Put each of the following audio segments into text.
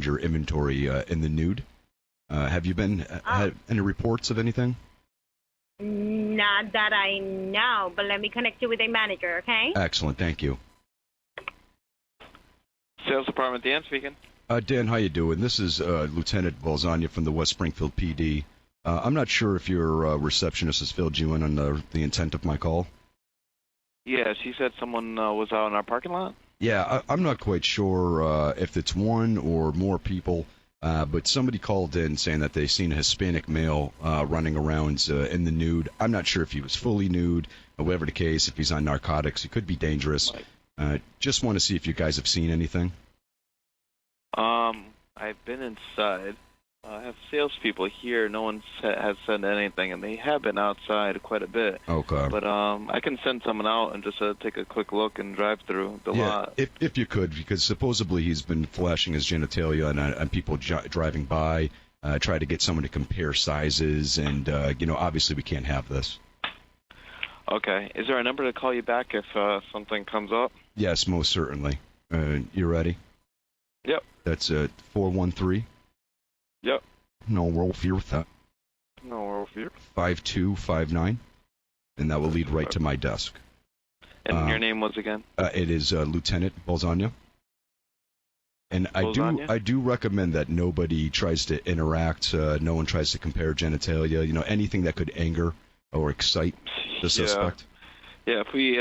your inventory in the nude. Have you had any reports of anything? Not that I know, but let me connect you with a manager, okay? Excellent, thank you. Sales Department, Dan speaking. Dan, how you doing? This is Lieutenant Balzania from the West Springfield PD. I'm not sure if your receptionist has filled you in on the intent of my call. Yeah, she said someone was out in our parking lot. Yeah, I'm not quite sure if it's one or more people, but somebody called in saying that they seen a Hispanic male running around in the nude. I'm not sure if he was fully nude, or whatever the case, if he's on narcotics. He could be dangerous. Just want to see if you guys have seen anything. I've been inside. I have salespeople here. No one has said anything, and they have been outside quite a bit. Okay. But I can send someone out and just take a quick look and drive through the lot. If you could, because supposedly he's been flashing his genitalia on people driving by, try to get someone to compare sizes, and obviously we can't have this. Okay. Is there a number to call you back if something comes up? Yes, most certainly. You ready? Yep. That's 413. Yep. No world fear with that. No world fear. 5259, and that will lead right to my desk. And your name was again? It is Lieutenant Balzania. And I do recommend that nobody tries to interact. No one tries to compare genitalia. Anything that could anger or excite the suspect. Yeah. If we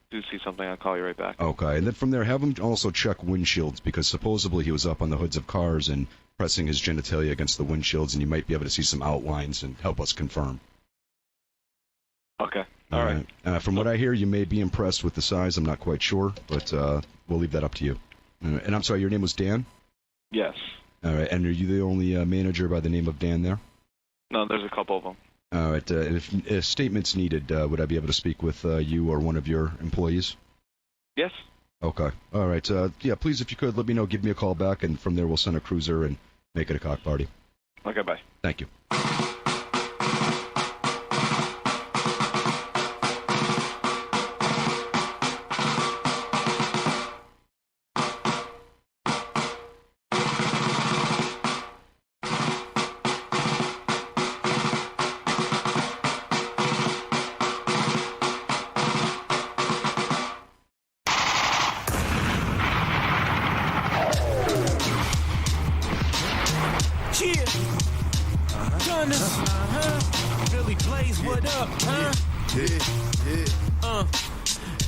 do see something, I'll call you right back. Okay. And then from there, have him also check windshields, because supposedly he was up on the hoods of cars and pressing his genitalia against the windshields, and you might be able to see some outlines and help us confirm. Okay. All right. From what I hear, you may be impressed with the size. I'm not quite sure, but we'll leave that up to you. And I'm sorry, your name was Dan? Yes. All right. And are you the only manager by the name of Dan there? No, there's a couple of them. All right. If statements needed, would I be able to speak with you or one of your employees? Yes. Okay. All right. Yeah, please, if you could, let me know. Give me a call back, and from there we'll send a cruiser and make it a cock party. Okay, bye. Thank you. Billy Blaze, what up, huh?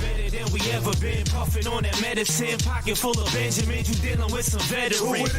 Better than we ever been. Puffing on that medicine, pocket full of Benjamins. You dealing with some veterans.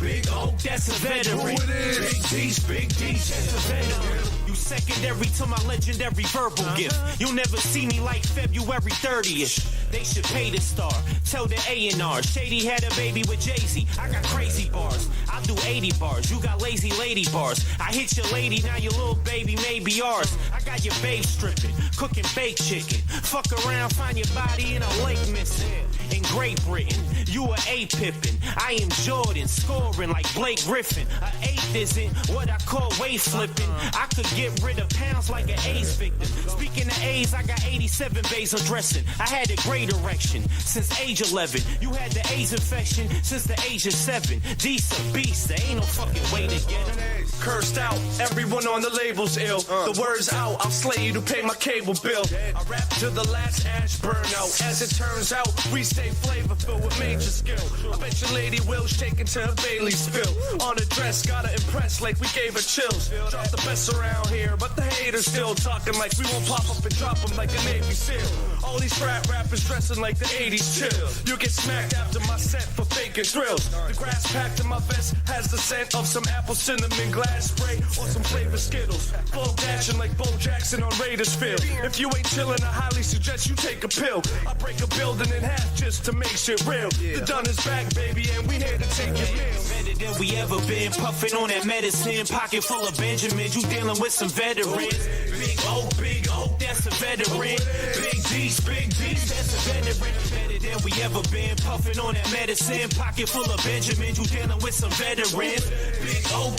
Big O, that's a veteran. Big D, that's a veteran. You secondary to my legendary verbal gift. You'll never see me like February 30th. They should pay the star. Tell the A&R. Shady had a baby with Jay-Z. I got crazy bars. I do 80 bars. You got lazy lady bars. I hit your lady, now your little baby may be ours. I got your babe stripping, cooking baked chicken. Fuck around, find your body in a lake missing. In Great Britain, you a A-pippin'. I am Jordan, scoring like Blake Griffin. A eighth isn't what I call weight flipping. I could get rid of pounds like an AIDS victim. Speaking of AIDS, I got 87 basil dressing. I had a great erection since age 11. You had the AIDS infection since the age of 7. D's a beast, there ain't no fucking way to get him. Cursed out, everyone on the label's ill. The word's out, I'll slay you to pay my cable bill. I rap to the last ash burnout. As it turns out, we stay flavorful with major skill. I bet your lady will shake into a Bailey spill. On a dress, gotta impress like we gave her chills. Drop the best around here, but the haters still talking like we won't pop up and drop them like a Navy SEAL. All these frat rappers dressing like the 80s chill. You get smacked after my set for faking thrills. The grass packed in my vest has the scent of some apple cinnamon glass spray or some flavor Skittles. Full dashing like Bo Jackson on Raiders field. If you ain't chillin', I highly suggest you take a pill. I break a building in half just to make shit real. The done is back, baby, and we here to take your meals. Better than we ever been. Puffing on that medicine, pocket full of Benjamins. You dealing with some veterans. Big O, that's a veteran. Big D's, that's a veteran. Better than we ever been. Puffing on that medicine, pocket full of Benjamins. You dealing with some veterans.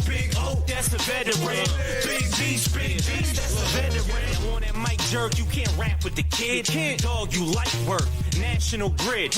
Big O, that's a veteran. Big D's, that's a veteran. On that mic jerk, you can't rap with the kid. Dog, you like work. national grid.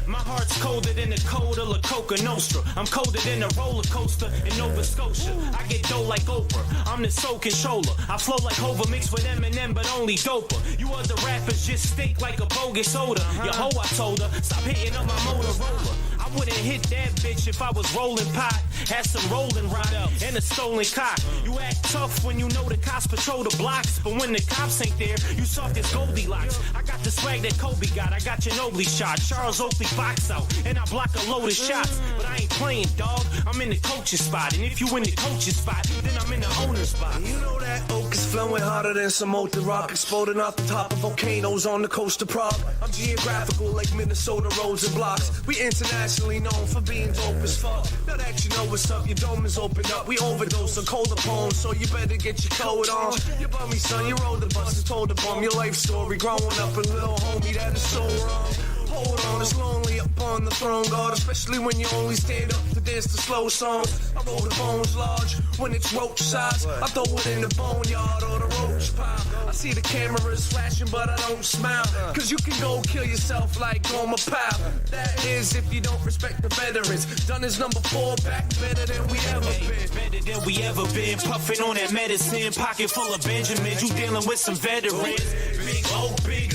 My heart's colder than the cold of La Coca Nostra. I'm colder than a roller coaster in Nova Scotia. I get dough like Oprah. I'm the soul controller. I flow like Hova mixed with Eminem, but only doper. You other rappers just stink like a bogus soda. Your hoe, I told her, stop hitting up my Motorola. I wouldn't hit that bitch if I was rolling pot. Had some rolling rock and a stolen cock. You act tough when you know the cops patrol the blocks, but when the cops ain't there, you soft as Goldilocks. I got the swag that Kobe got. I got Ginobili shot. Charles Oakley box out, and I block a load of shots. But I ain't playing, dog. I'm in the coach's spot, and if you in the coach's spot, then I'm in the owner's spot. You know that oak is flowing hotter than some molten rock, exploding off the top of volcanoes on the coast of Prague. I'm geographical like Minnesota roads and blocks. We internationally known for being dope as fuck. Now that you know what's up, your dome is opened up. We overdose on colder poems, so you better get your code on. You bummy son, you rode the bus and told the bum your life story. Growing up a little homie, that is so wrong. Hold on, it's lonely up on the throne, God, especially when you only stand up to dance the slow songs. I roll the bones large when it's roach size. I throw it in the boneyard or the roach pile. I see the cameras flashing, but I don't smile. Cause you can go kill yourself like Gomer Pyle. That is if you don't respect the veterans. Done his number 4 back better than we ever been. Better than we ever been. Puffing on that medicine, pocket full of Benjamins. You dealing with some veterans. Big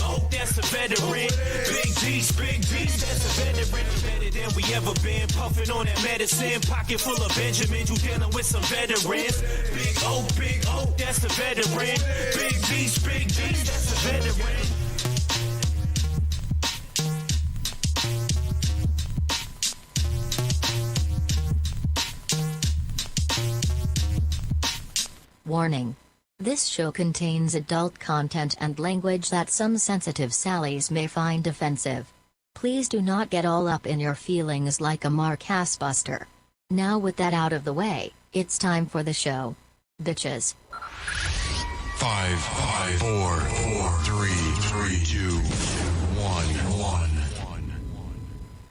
oak, that's a veteran. Big D's, that's a veteran. Better than we ever been. Puffing on that medicine, pocket full of Benjamins. You dealing with some veterans. Big oak, that's a veteran. Big D's, that's a veteran. Warning. This show contains adult content and language that some sensitive Sallys may find offensive. Please do not get all up in your feelings like a Mark Assbuster. Now with that out of the way, it's time for the show. Bitches. 5, 4, 3, 2, 1.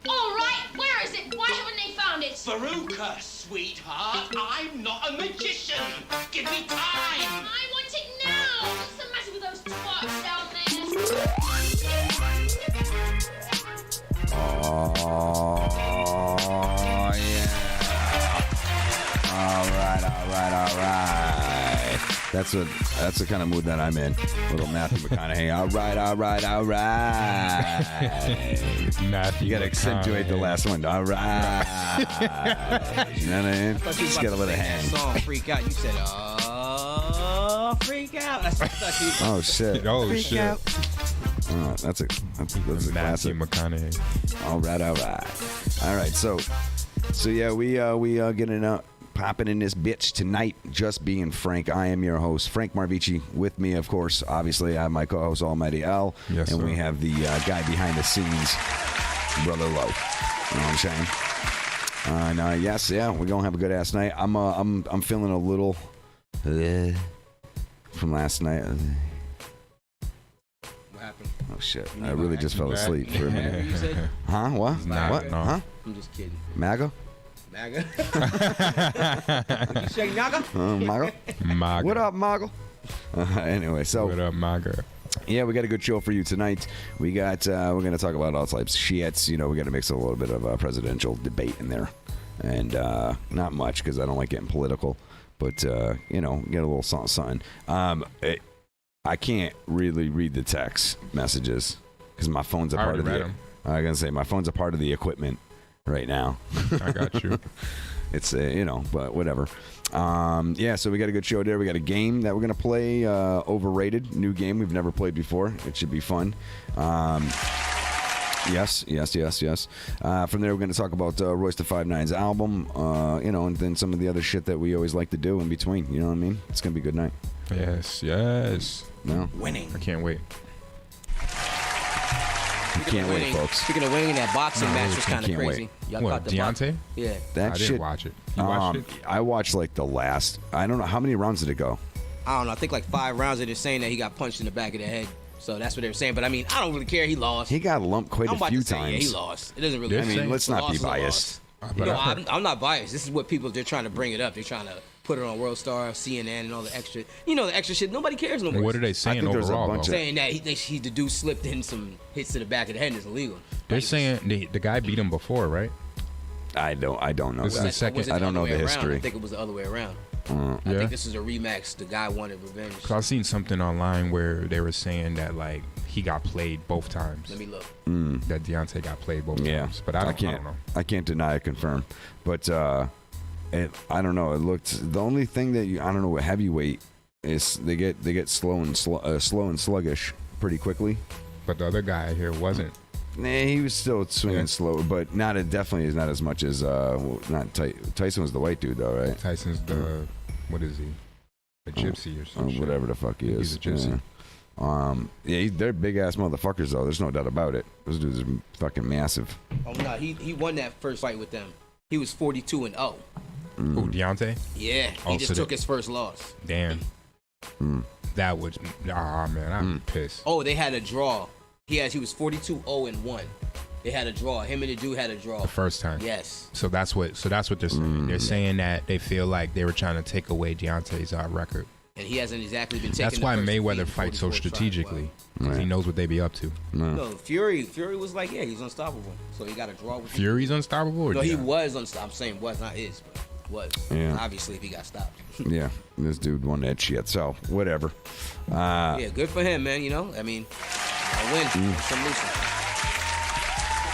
All right, where is it? Why haven't they found it? Veruca, sweetheart, I'm not a magician. Give me time. I want it now. What's the matter with those twats down there? Oh, yeah. All right. That's the kind of mood that I'm in. Little Matthew McConaughey. All right. Matthew, you got to accentuate the last one. All right. You know what I mean? Just get a little hang. Song Freak Out. You said, freak out. That's what I thought you. Oh shit. Freak out. Oh, that's a Matthew classic. McConaughey. All right. So yeah, we getting popping in this bitch tonight. Just being Frank. I am your host, Frank Marvici. With me, of course, obviously, I have my co-host, Almighty Al, yes, and sir. we have the guy behind the scenes, Brother Low. You know what I'm saying? Yes, yeah, we're gonna have a good ass night. I'm feeling a little from last night. What happened? Oh shit! I really just fell asleep for a minute. You said? Huh? What? Nah, What? no. Huh? I'm just kidding. MAGA? MAGA? You say MAGA? MAGA? MAGA. What up, MAGA? Anyway, so What up, MAGA? yeah, we got a good show for you tonight. We got we're going to talk about all types of shits. You know, we got to mix a little bit of presidential debate in there, and not much because I don't like getting political, but you know, get a little something. I can't really read the text messages because my phone's a I part of already the. read 'em. I gotta say, my phone's a part of the equipment right now. I got you. It's you know, but whatever. Yeah, so we got a good show there. We got a game that we're gonna play. Overrated, new game we've never played before. It should be fun. Yes. From there, we're going to talk about Royce da 5'9's album, you know, and then some of the other shit that we always like to do in between. You know what I mean? It's going to be a good night. Yes. No? Winning. I can't wait. You can't wait, folks. Speaking of winning, that boxing match was kind of can't crazy. wait. Y'all What, caught the Deontay? Yeah. That I shit. didn't watch it. You watched it? I watched like the last. I don't know how many rounds did it go. I don't know. I think like 5 rounds. They're saying that he got punched in the back of the head. So that's what they were saying. But I mean, I don't really care. He lost. He got lumped quite I'm a about few to say, times. yeah, he lost. It doesn't really. I mean, matter. let's not Loss be is a loss. biased. You know, I'm not biased. This is what they're trying to bring it up. They're trying to put it on World Star, CNN, and all the extra, the extra shit. Nobody cares no more. What are they saying think there's a overall? bunch though? Saying that the dude slipped in some hits to the back of the head and it's illegal. They're saying the guy beat him before, right? I don't know This is that. the second- Was it I don't other know way the around? history. I think it was the other way around. Yeah. I think this is a rematch. The guy wanted revenge. Cause I seen something online where they were saying that like he got played both times. Let me look. That Deontay got played both Yeah, times, but I can't. don't know. I can't deny it, confirm. But I don't know. It looked. The only thing that I don't know what heavyweight is. They get slow and sluggish pretty quickly. But the other guy here wasn't. Nah, he was still swinging slow, but definitely is not as much as Tyson was the white dude though, right? Tyson's the what is he? A gypsy or something. Whatever the fuck he is. He's a gypsy. Yeah. They're big ass motherfuckers though. There's no doubt about it. Those dudes are fucking massive. Oh no, he won that first fight with them. He was 42-0. Who, Deontay? Yeah, he just took his first loss. Damn. That was man, I'm pissed. Oh, they had a draw. He was 42-0-1. They had a draw. Him and the dude had a draw. The first time. Yes. So that's what they're saying. They're saying that they feel like they were trying to take away Deontay's record. And he hasn't exactly been taking. That's why Mayweather fights so strategically, because he knows what they be up to. No, Fury was like, yeah, he's unstoppable. So he got a draw with Fury's unstoppable? Or no, he Deontay? was unstoppable. I'm saying was, not is, but was. Yeah. Obviously, if he got stopped. Yeah, this dude won that shit. So whatever. Yeah, good for him, man. I mean, I win. Some losing.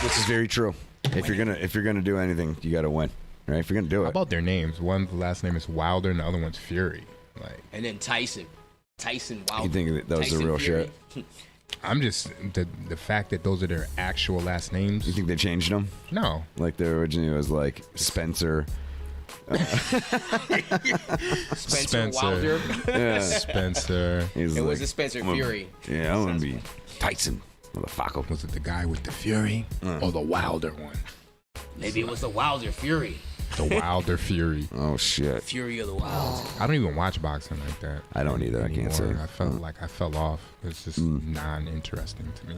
This is very true. If you're gonna do anything, you gotta win, right? If you're gonna do it. How about their names? One's last name is Wilder, and the other one's Fury. And then Tyson Wilder. You think that was the real Fury. shit? I'm just the fact that those are their actual last names. You think they changed them? No. Like they originally was like Spencer. Spencer Wilder. Yeah. Spencer. It was a Spencer Fury. Yeah, I'm gonna be Tyson, motherfucker. Was it the guy with the Fury or the Wilder one? Maybe it was the Wilder Fury. The Wilder Fury. Oh shit. Fury of the Wild. I don't even watch boxing like that. I don't either. Anymore. I can't say. I felt like I fell off. It's just non-interesting to me.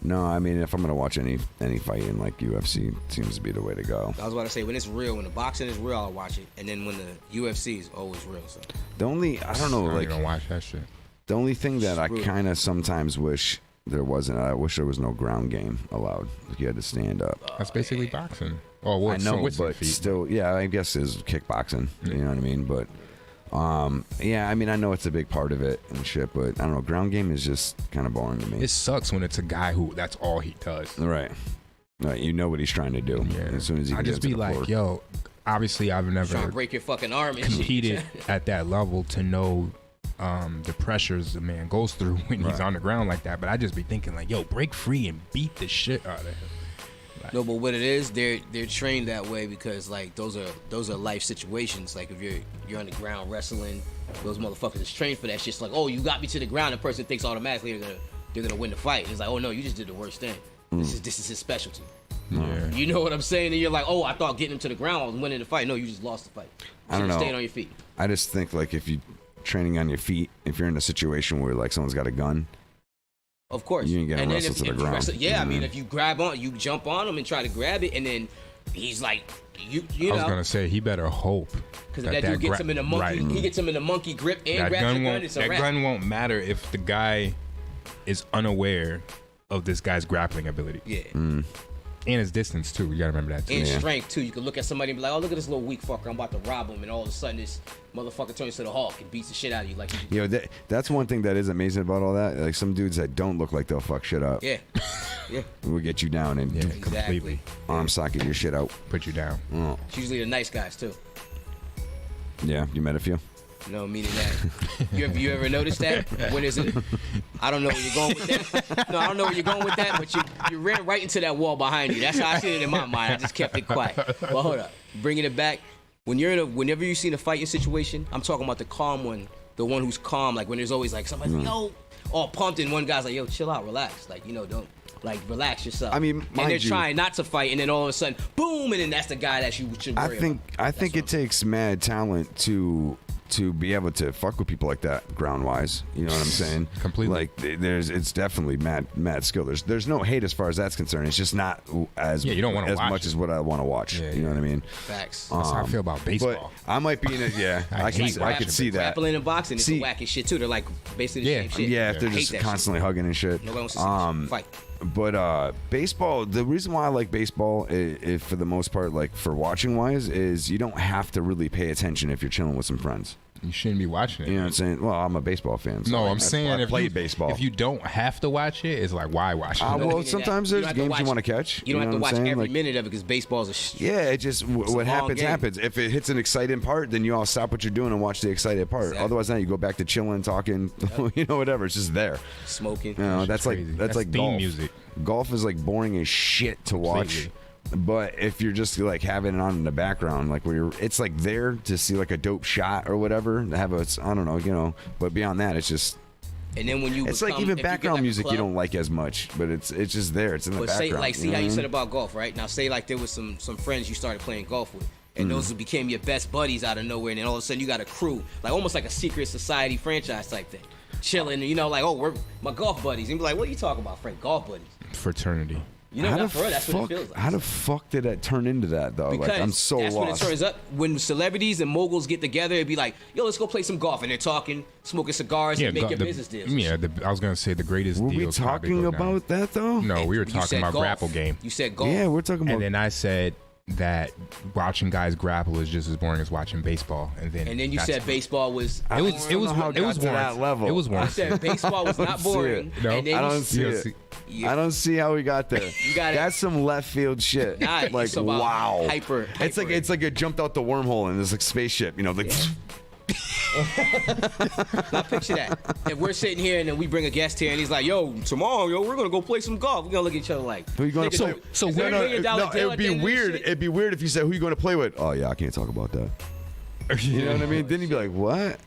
No, I mean if I'm gonna watch any fighting, like UFC seems to be the way to go. I was about to say when it's real, when the boxing is real, I'll watch it, and then when the UFC is always real. So The only I don't know, I don't like even watch that shit. the only thing that I Screw it. kind of sometimes wish there wasn't. I wish there was no ground game allowed. Like you had to stand up. That's basically boxing. Oh, well, I know, with some but feet. still, yeah, I guess is kickboxing. You know what I mean? But yeah, I mean, I know it's a big part of it and shit, but I don't know. Ground game is just kind of boring to me. It sucks when it's a guy who that's all he does. Right. You know what he's trying to do. Yeah. As soon as he I can just get be to the like, floor. yo, obviously I've trying to never break your fucking arm and shit. competed at that level to know the pressures the man goes through when he's on the ground like that. But I just be thinking like, yo, break free and beat the shit out of him. No, but what it is, they're trained that way because like those are life situations. Like if you're on the ground wrestling, those motherfuckers is trained for that shit. It's like, oh, you got me to the ground. The person thinks automatically they're gonna win the fight. It's like, oh no, you just did the worst thing. This is his specialty. Yeah. You know what I'm saying? And you're like, oh, I thought getting him to the ground I was winning the fight. No, you just lost the fight. I don't know. Staying on your feet. I just think like if you training on your feet, if you're in a situation where like someone's got a gun, Of course. You ain't getting and then wrestled to the you ground. wrestle, yeah, I mean, Mhm. if you jump on him and try to grab it, and then he's like, you I was know, gonna say he better hope because that dude gets him in a monkey, right. he gets him in a monkey grip and that grabs gun the gun. won't It's a that wrap. gun won't matter if the guy is unaware of this guy's grappling ability. Yeah. And his distance too. You gotta remember that too. And strength too. You can look at somebody and be like, "Oh, look at this little weak fucker! I'm about to rob him," and all of a sudden, this motherfucker turns to the Hulk and beats the shit out of you. Like, you know, that's one thing that is amazing about all that. Like some dudes that don't look like they'll fuck shit up. yeah, yeah, Will get you down and completely arm socket your shit out. put you down. Oh. It's usually the nice guys too. Yeah, you met a few. No, meaning that. You ever noticed that? When is it? I don't know where you're going with that. No, I don't know where you're going with that, but you ran right into that wall behind you. That's how I see it in my mind. I just kept it quiet. Well, hold up. Bringing it back. Whenever you see in a fighting situation, I'm talking about the calm one. The one who's calm. Like when there's always like somebody, yo, all pumped, and one guy's like, yo, chill out, relax. Like, don't. Like, relax yourself. I mean, and they're mind you- trying not to fight, and then all of a sudden, boom, and then that's the guy that you should worry about. I think it takes mad talent to to be able to fuck with people like that ground wise. You know what I'm saying? Completely. Like it's definitely mad skill. There's no hate as far as that's concerned. It's just not as you don't as watch much as what I want to watch. You know what I mean? Facts. That's how I feel about baseball. But I might be in it. Yeah, I could see that. Grappling and boxing is some wacky shit too. They're like basically the same shit. Yeah, if they're just constantly hugging and shit. Nobody wants to see fight. But baseball, the reason why I like baseball, is for the most part, like for watching wise, is you don't have to really pay attention if you're chilling with some friends. You shouldn't be watching it. You know what I'm saying? Well, I'm a baseball fan. So no, I'm saying I play baseball. If you don't have to watch it, it's like, why watch it? Well, sometimes there's games you want to catch. You don't have to watch every like, minute of it because baseb's a yeah, it just what happens happens. If it hits an exciting part, then you all stop what you're doing and watch the excited part. Exactly. Otherwise, then you go back to chilling, talking, you know, whatever. It's just there. Smoking. You know, that's like theme golf. music. Golf is like boring as shit to watch. Completely. But if you're just like having it on in the background, like where it's like there to see like a dope shot or whatever, to have I don't know, you know. But beyond that, it's just. And then when it's like even background music you don't like as much, but it's just there. It's in the background. See how you said about golf, right? Now say like there was some friends you started playing golf with, and those became your best buddies out of nowhere, and then all of a sudden you got a crew, like almost like a secret society franchise type thing, chilling, you know, like we're my golf buddies, and be like, what are you talking about, Frank? Golf buddies? Fraternity. You know, that's what it feels like. How the fuck did that turn into that though? Because like I'm so that's lost. When it turns up. When celebrities and moguls get together, it'd be like, yo, let's go play some golf, and they're talking, smoking cigars, and making business deals. Yeah, I was gonna say the greatest deals. Were we talking about that though? No, we were talking about golf. Grapple Game. You said golf. Yeah, we're talking about. And then I said that watching guys grapple is just as boring as watching baseball. And then you said baseball was. It was that level. It was I warranted. said baseball was not boring. No, and then I don't see it. I don't see how we got there. That's some left field shit. Nah, like wow. Hyper. It's like it jumped out the wormhole in this like spaceship. You know, like. Now picture that. If we're sitting here and then we bring a guest here and he's like, yo, tomorrow, we're gonna go play some golf. We're gonna look at each other like, who you going to play? So no, it'd be weird. It'd be weird if you said, who you going to play with? Oh yeah, I can't talk about that. You know what I mean? Then you'd be like, what?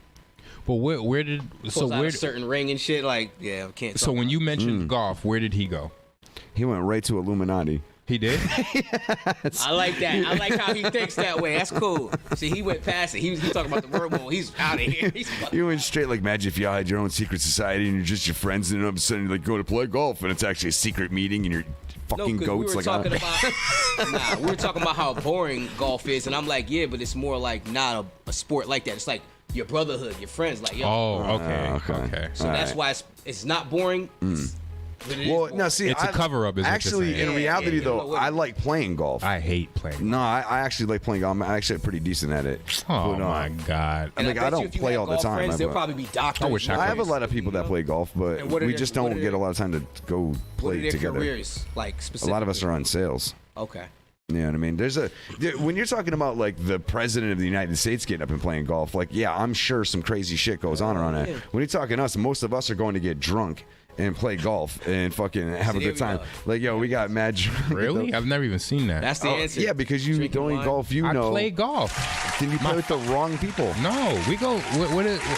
But where did a certain ring and shit? Like, yeah, I can't. So when you mentioned golf, where did he go? He went right to Illuminati. He did? I like that. I like how he thinks that way. That's cool. See, he went past it. He was talking about the wormhole. He's out of here. You went straight like, imagine if you had your own secret society and you're just your friends and all of a sudden you're like going to play golf and it's actually a secret meeting and you're fucking goats. We were talking about how boring golf is, and I'm like, yeah, but it's more like not a sport like that. It's like your brotherhood, your friends, like yo. Oh, okay. So that's why it's not boring. Well, no, see, it's a cover-up. Actually, in reality, though, I like playing golf. I hate playing. No, I actually like playing golf. I'm actually pretty decent at it. Oh my god! I don't play all the time. Friends, they'll probably be doctors. I wish I have a lot of people that play golf, but we just don't get a lot of time to go play together. Careers, like a lot of us are on sales. Okay. You know what I mean? When you're talking about like the president of the United States getting up and playing golf, like yeah, I'm sure some crazy shit goes on around that. When you're talking us, most of us are going to get drunk and play golf and fucking have a good time. Like, yo, we got mad. Really? I've never even seen that. That's the answer. Yeah, because you the only golf you know. I play golf. Then you play with the wrong people. No, we go.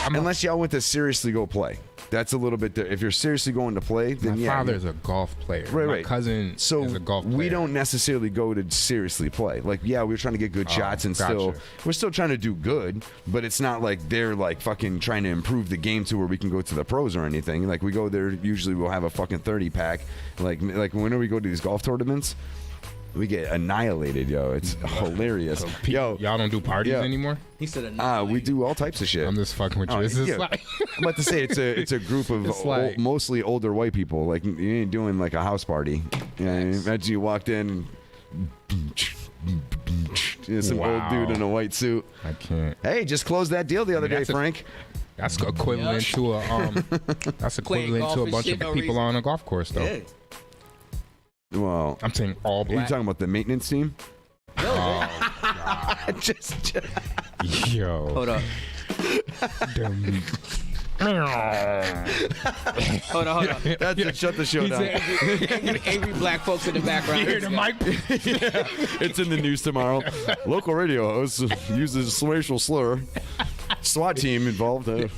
Unless y'all went to seriously go play. That's a little bit. If you're seriously going to play, then my father's a golf player. Right, my cousin is a golf player. We don't necessarily go to seriously play. Like, yeah, we're trying to get good shots and we're still trying to do good, but it's not like they're like fucking trying to improve the game to where we can go to the pros or anything. Like we go there, usually we'll have a fucking 30 pack. Like whenever we go to these golf tournaments, we get annihilated, yo. It's hilarious. Yo, y'all don't do parties anymore? He said we do all types of shit. I'm just fucking with you. I'm about to say it's a group of mostly older white people. Like you ain't doing like a house party. You know, imagine you walked in some old dude in a white suit. I can't. Hey, just closed that deal the other day, Frank. That's equivalent to a that's equivalent to a bunch of people on a golf course though. Yeah. Well, I'm saying all black. Are you talking about the maintenance team? Oh, just yo. Hold up. Hold on. That's it. Shut the show down. Angry black folks in the background. You hear the mic? It's in the news tomorrow. Local radio host uses racial slur. SWAT team involved. The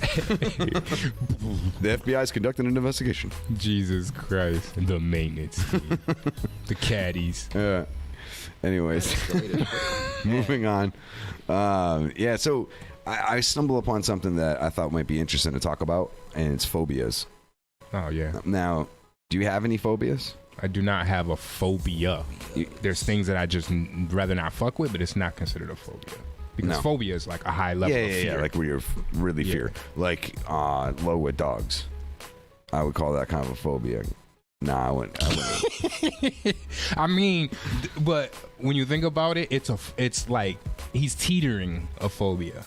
FBI is conducting an investigation. Jesus Christ. The maintenance team. The caddies. Anyways, moving on. So I stumble upon something that I thought might be interesting to talk about, and it's phobias. Oh yeah. Now, do you have any phobias? I do not have a phobia. There's things that I just rather not fuck with, but it's not considered a phobia. Because phobia is like a high level of fear. Yeah, like where you're really fear. Like low with dogs. I would call that kind of a phobia. Nah, I wouldn't. I mean, but when you think about it, it's like he's teetering a phobia.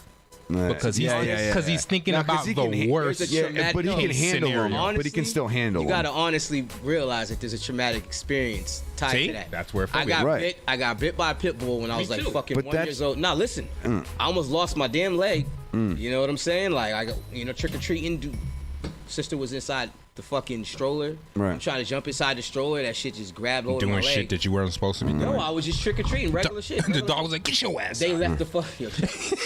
Because he's thinking about the worst. But he can handle them. But he can still handle them. You gotta honestly realize that there's a traumatic experience tied to that. That's where I got bit by a pit bull when I was like fucking 1 years old. Now listen, I almost lost my damn leg. You know what I'm saying? Like I got trick or treating. Sister was inside the fucking stroller. Right. I'm trying to jump inside the stroller. That shit just grabbed hold of my leg. Doing shit that you weren't supposed to be doing. No, I was just trick or treating, regular shit. The dog was like, "Get your ass!" They left the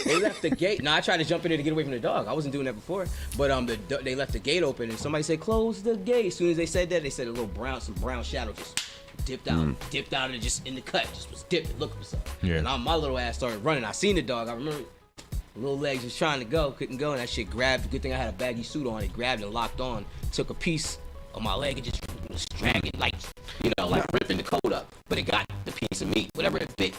They left the gate. No, I tried to jump in there to get away from the dog. I wasn't doing that before. But they left the gate open, and somebody said, "Close the gate." As soon as they said that, they said some brown shadow just dipped out, and just in the cut, just was dipping, looking for something. Yeah. And my little ass started running. I seen the dog. I remember. Little legs was trying to go, couldn't go, and that shit grabbed. Good thing I had a baggy suit on. It grabbed and locked on. Took a piece of my leg and just was dragging, like ripping the coat up. But it got the piece of meat, whatever it bit,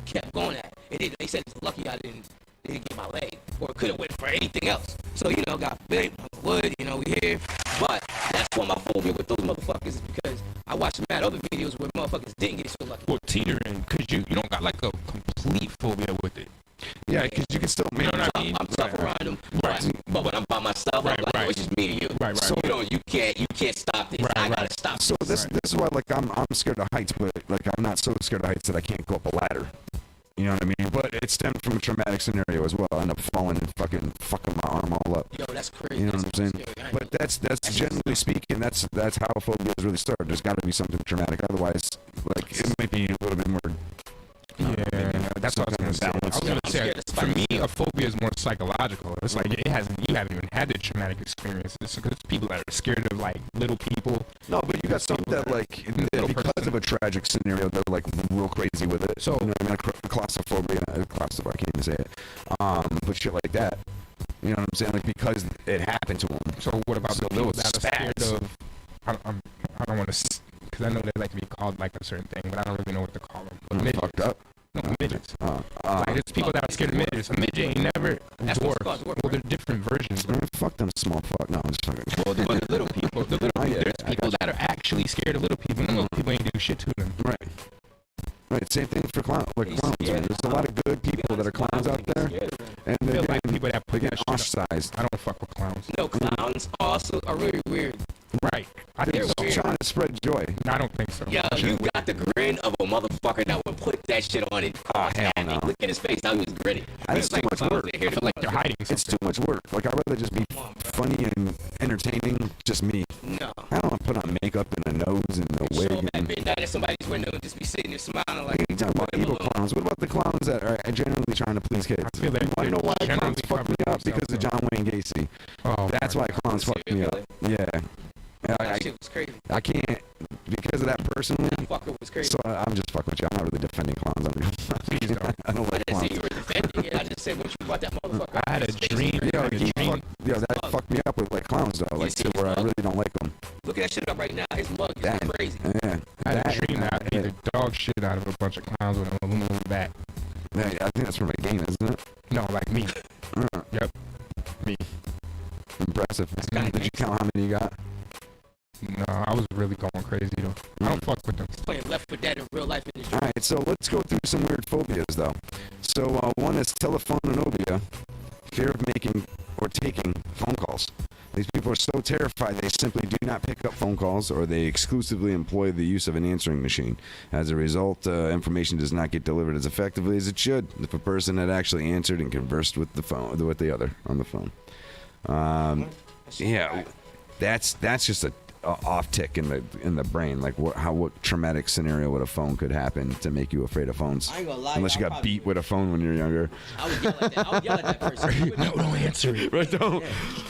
kept going at. They said it's lucky I didn't get my leg, or it could have went for anything else. So got bit, wood, we here. But that's what my phobia with those motherfuckers is, because I watched mad other videos where motherfuckers didn't get so lucky. Well, teetering, because you don't got like a complete phobia with it. Yeah, because you can still, you know what I mean? I'm tough around them, but when I'm by myself, I'm like, it's just me and you. Right. So you can't stop this. I gotta stop. So this is why, like, I'm scared of heights, but like I'm not so scared of heights that I can't go up a ladder. You know what I mean? But it stemmed from a traumatic scenario as well. I end up falling and fucking my arm all up. Yo, that's crazy. You know what I'm saying? But that's generally speaking, that's how phobias really start. There's got to be something traumatic, otherwise, like, it might be a little bit more. That's what I was gonna say. For me, a phobia is more psychological. It's like you haven't even had the traumatic experience. It's because people that are scared of like little people. No, but you got some that like because of a tragic scenario, they're like real crazy with it. So claustrophobia, I can't even say it. But shit like that. You know what I'm saying? Like because it happened to them. So what about the people that are scared of? I don't want to, because I know they like to be called like a certain thing, but I don't really know what to call them. But midgets. Fucked up. No, midgets. Like there's people that are scared of midgets. A midget ain't never dwarf. Well, they're different versions. Fuck them small fuck. No, I'm just talking. Well, the little people. There's people that are actually scared of little people, and little people ain't do shit to them. Right. Same thing for clowns. Like clowns. There's a lot of good people that are clowns out there, and they're like people that put that ostracized. I don't fuck with clowns. No, clowns also are really weird. Right. I think they're trying to spread joy. No, I don't think so. Yo, you got the grin of a motherfucker that would put that shit on and hell no. Look at his face. Now he was grinning. It's too much work. I feel like they're hiding something. It's too much work. Like, I'd rather just be funny and entertaining, just me. No. I don't want to put on makeup and a nose and a wig. Show at midnight at somebody's window and just be sitting there smiling like... You talking about evil clowns. What about the clowns that are generally trying to please kids? I feel like you know why clowns fuck me up? Because of John Wayne Gacy. Oh, that's why clowns fuck me up. Yeah. That shit was crazy. I can't, because of that personally. That fucker was crazy. So I'm just fucking with you. I'm not really defending clowns. I don't like clowns. I didn't say you were defending it. I just said what you about that motherfucker. I had a dream. That fucked me up with like clowns though. Like to where I really don't like them. Look at that shit up right now. His mug is crazy. Yeah. I had a dream that I beat the dog shit out of a bunch of clowns with an aluminum bat. Yeah, I think that's from a game, isn't it? No, like me. Yep. Me. Impressive. Did you count how many you got? No, I was really going crazy though. I don't fuck with them. He's playing left for dead in real life. All right, so let's go through some weird phobias though. So one is telephonophobia, fear of making or taking phone calls. These people are so terrified they simply do not pick up phone calls, or they exclusively employ the use of an answering machine. As a result, information does not get delivered as effectively as it should if a person had actually answered and conversed with the other on the phone. Yeah, that's just a off tick in the brain. Like what traumatic scenario with a phone could happen to make you afraid of phones? I ain't gonna lie, unless you got beat with a phone when you were younger. I would yell at that person. No, don't answer it. Right, don't.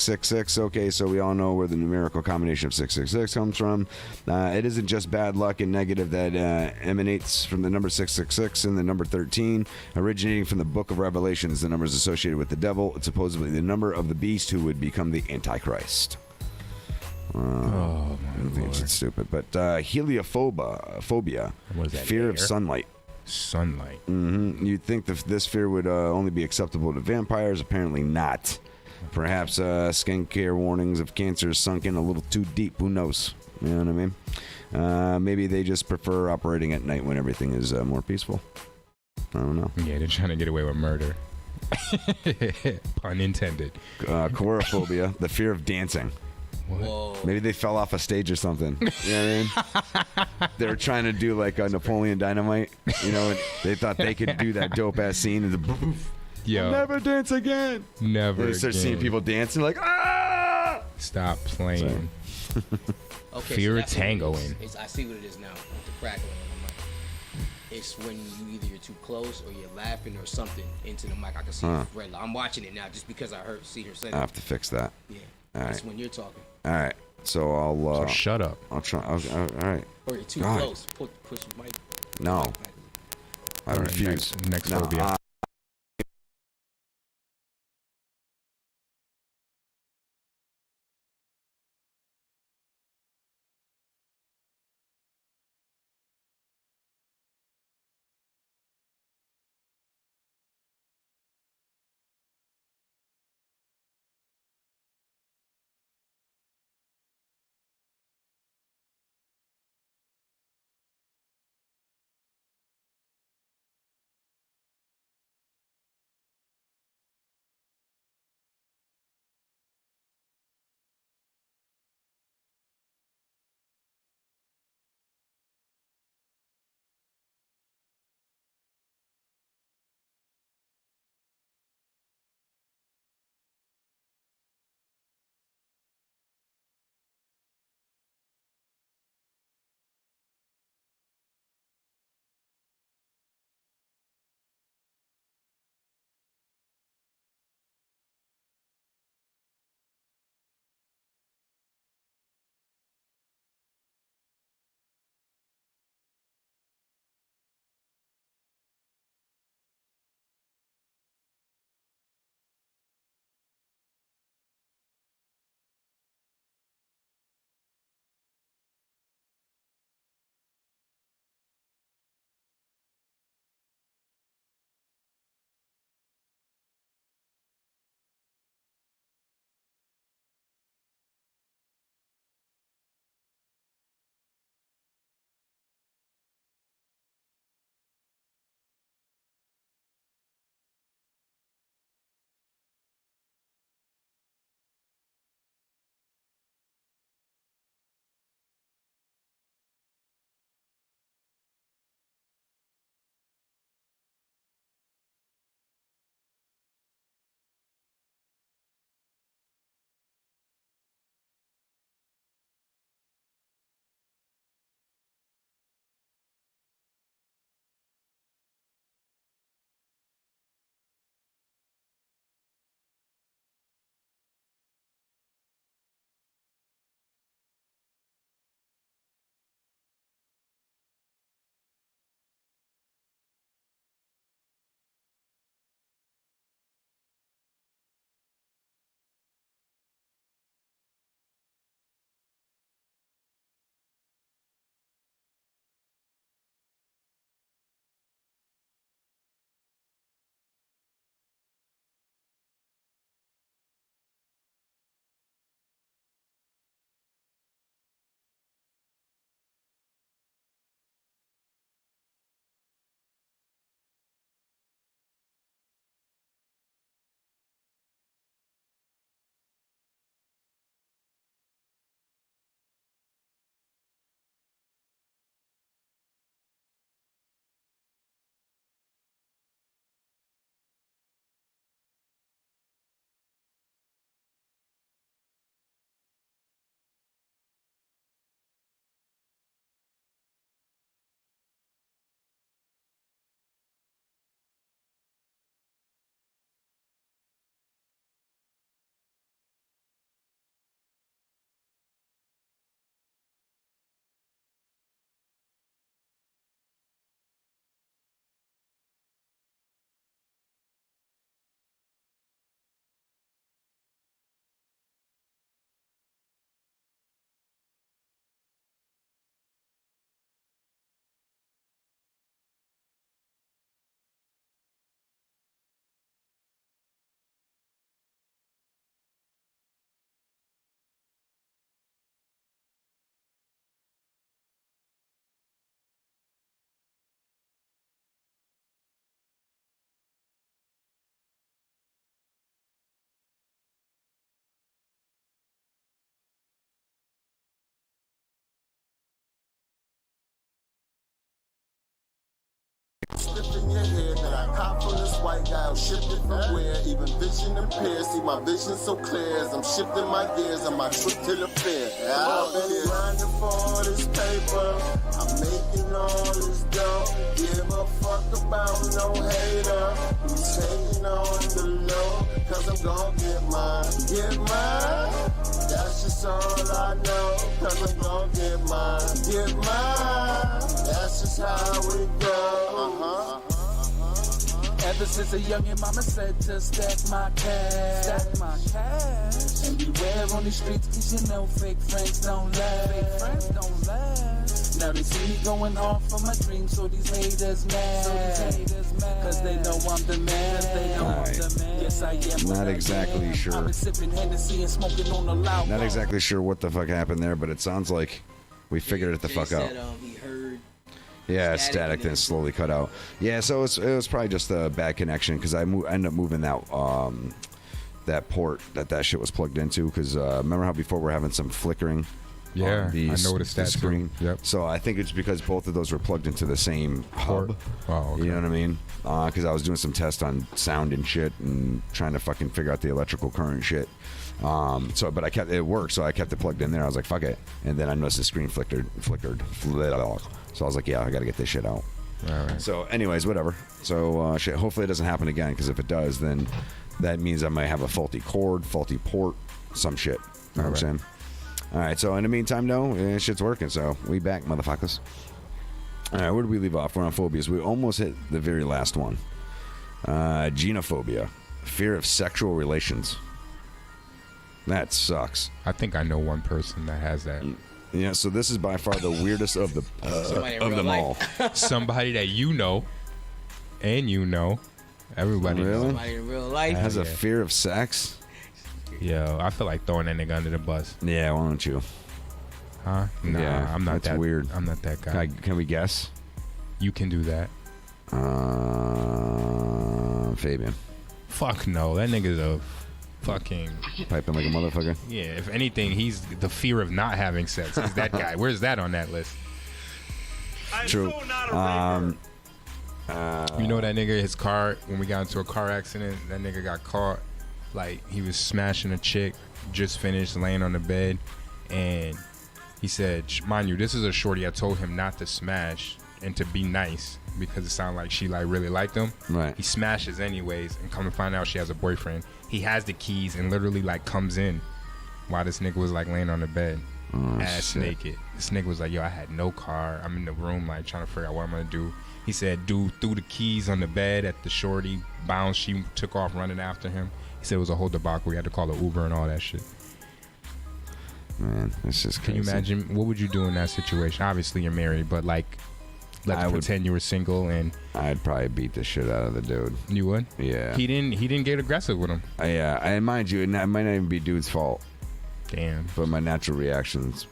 666. Okay, so we all know where the numerical combination of 666 comes from. It isn't just bad luck and negative that emanates from the number 666 and the number 13, originating from the book of Revelations, the numbers associated with the devil. It's supposedly the number of the beast who would become the Antichrist. Oh, I think it's stupid. But heliophobia, What is that, fear of air? sunlight. Sunlight. You'd think this fear would only be acceptable to vampires. Apparently not. Perhaps skincare warnings of cancer sunk in a little too deep. Who knows? You know what I mean? Maybe they just prefer operating at night when everything is more peaceful. I don't know. Yeah, they're trying to get away with murder. Pun intended. Chorophobia, the fear of dancing. Whoa. Maybe they fell off a stage or something. You know what I mean? They were trying to do like a Napoleon Dynamite, you know, and they thought they could do that dope ass scene and the Yo, never dance again. never They start again. seeing people dancing like ah. Stop playing. Okay, Fear so of that's what it is. tangoing. I see what it is now. The crackling on the mic. It's when you either you're too close or you're laughing or something into the mic. I can see it red light. I'm watching it now just because I see her say I that. have to fix that. Yeah. All right. It's when you're talking. All right. So I'll So shut up. I'll try. All right. Or you're too God. close. Push the mic. No, Mic back. I All right, refuse. next No, phobia. in your head that I caught from this white guy who shifted from where even vision impaired. See my vision so clear as I'm shifting my gears on my trip to the fair. I've been grinding for this paper, I'm making all this dough. Give a fuck about no hater who's hating on the low, cause I'm gon' get mine. Get mine, that's just all I know, cause I'm gon' get mine. Get mine, that's just how we go. Ever since a youngin', mama said to stack my cash. Stack my cash. And beware on the streets, cause you know fake friends don't last. Fake friends don't last. Now they see me going hard for my dreams, so these haters mad. Cause they know I'm the man. They know I'm the man. Yes, I am. Not exactly sure. I've been sipping Hennessy and smoking on the loud. Not exactly sure what the fuck happened there, but it sounds like we figured it the fuck out. He heard Yeah, static then slowly cut out. Yeah, so it was probably just a bad connection because I ended up moving that port that shit was plugged into because remember how before we're having some flickering. Yeah, I noticed that screen. Too. Yep. So I think it's because both of those were plugged into the same hub. Oh, okay. You know what I mean? Because I was doing some tests on sound and shit and trying to fucking figure out the electrical current shit. But it worked, so I kept it plugged in there. I was like, fuck it. And then I noticed the screen flickered. So I was like, yeah, I got to get this shit out. All right. So, anyways, whatever. So, shit. Hopefully, it doesn't happen again. Because if it does, then that means I might have a faulty cord, faulty port, some shit. You know what I'm saying? All right. So, in the meantime, no, shit's working. So, we back, motherfuckers. All right. Where did we leave off? We're on phobias. We almost hit the very last one. Genophobia, fear of sexual relations. That sucks. I think I know one person that has that. Yeah, so this is by far the weirdest of them all. Somebody that you know, and you know, everybody really? knows. Somebody in real life has a fear of sex. Yo, I feel like throwing that nigga under the bus. Yeah, why don't you? Huh? Nah, yeah, I'm not that weird. I'm not that guy. Can we guess? You can do that. Fabian. Fuck no, that nigga's a fucking piping like a motherfucker. Yeah, if anything, he's the fear of not having sex. He's that guy. Where's that on that list? True. You know that nigga, his car, when we got into a car accident, that nigga got caught. Like, he was smashing a chick, just finished laying on the bed, and he said, mind you, this is a shorty I told him not to smash and to be nice because it sounded like she like really liked him. Right. He smashes anyways, and come to find out she has a boyfriend. He has the keys and literally like comes in while this nigga was like laying on the bed, ass naked. This nigga was like, yo, I had no car. I'm in the room like trying to figure out what I'm gonna do. He said, dude threw the keys on the bed at the shorty, bounced, she took off running after him. He said it was a whole debacle. We had to call an Uber and all that shit. Man, it's just crazy. Can you imagine, what would you do in that situation? Obviously you're married, but like, let's pretend you were single and I'd probably beat the shit out of the dude. You would? Yeah. He didn't get aggressive with him. Yeah, and mind you, it might not even be dude's fault. Damn. But my natural reactions,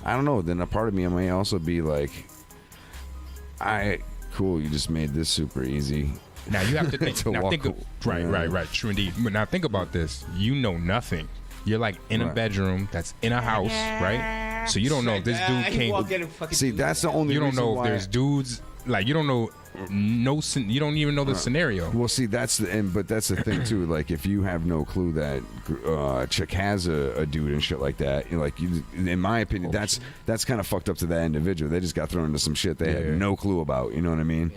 I don't know. Then a part of me might also be like, cool, you just made this super easy. Now you have to think. Right. True indeed. But now think about this. You know nothing. You're like in a bedroom that's in a house, right? So you don't know if this dude came. See, that's the only. You don't reason know why if there's dudes like you don't know. You don't even know the scenario. Well, see, that's the thing too. Like, if you have no clue that chick has a dude and shit like that, in my opinion, that's kind of fucked up to that individual. They just got thrown into some shit they had no clue about. You know what I mean?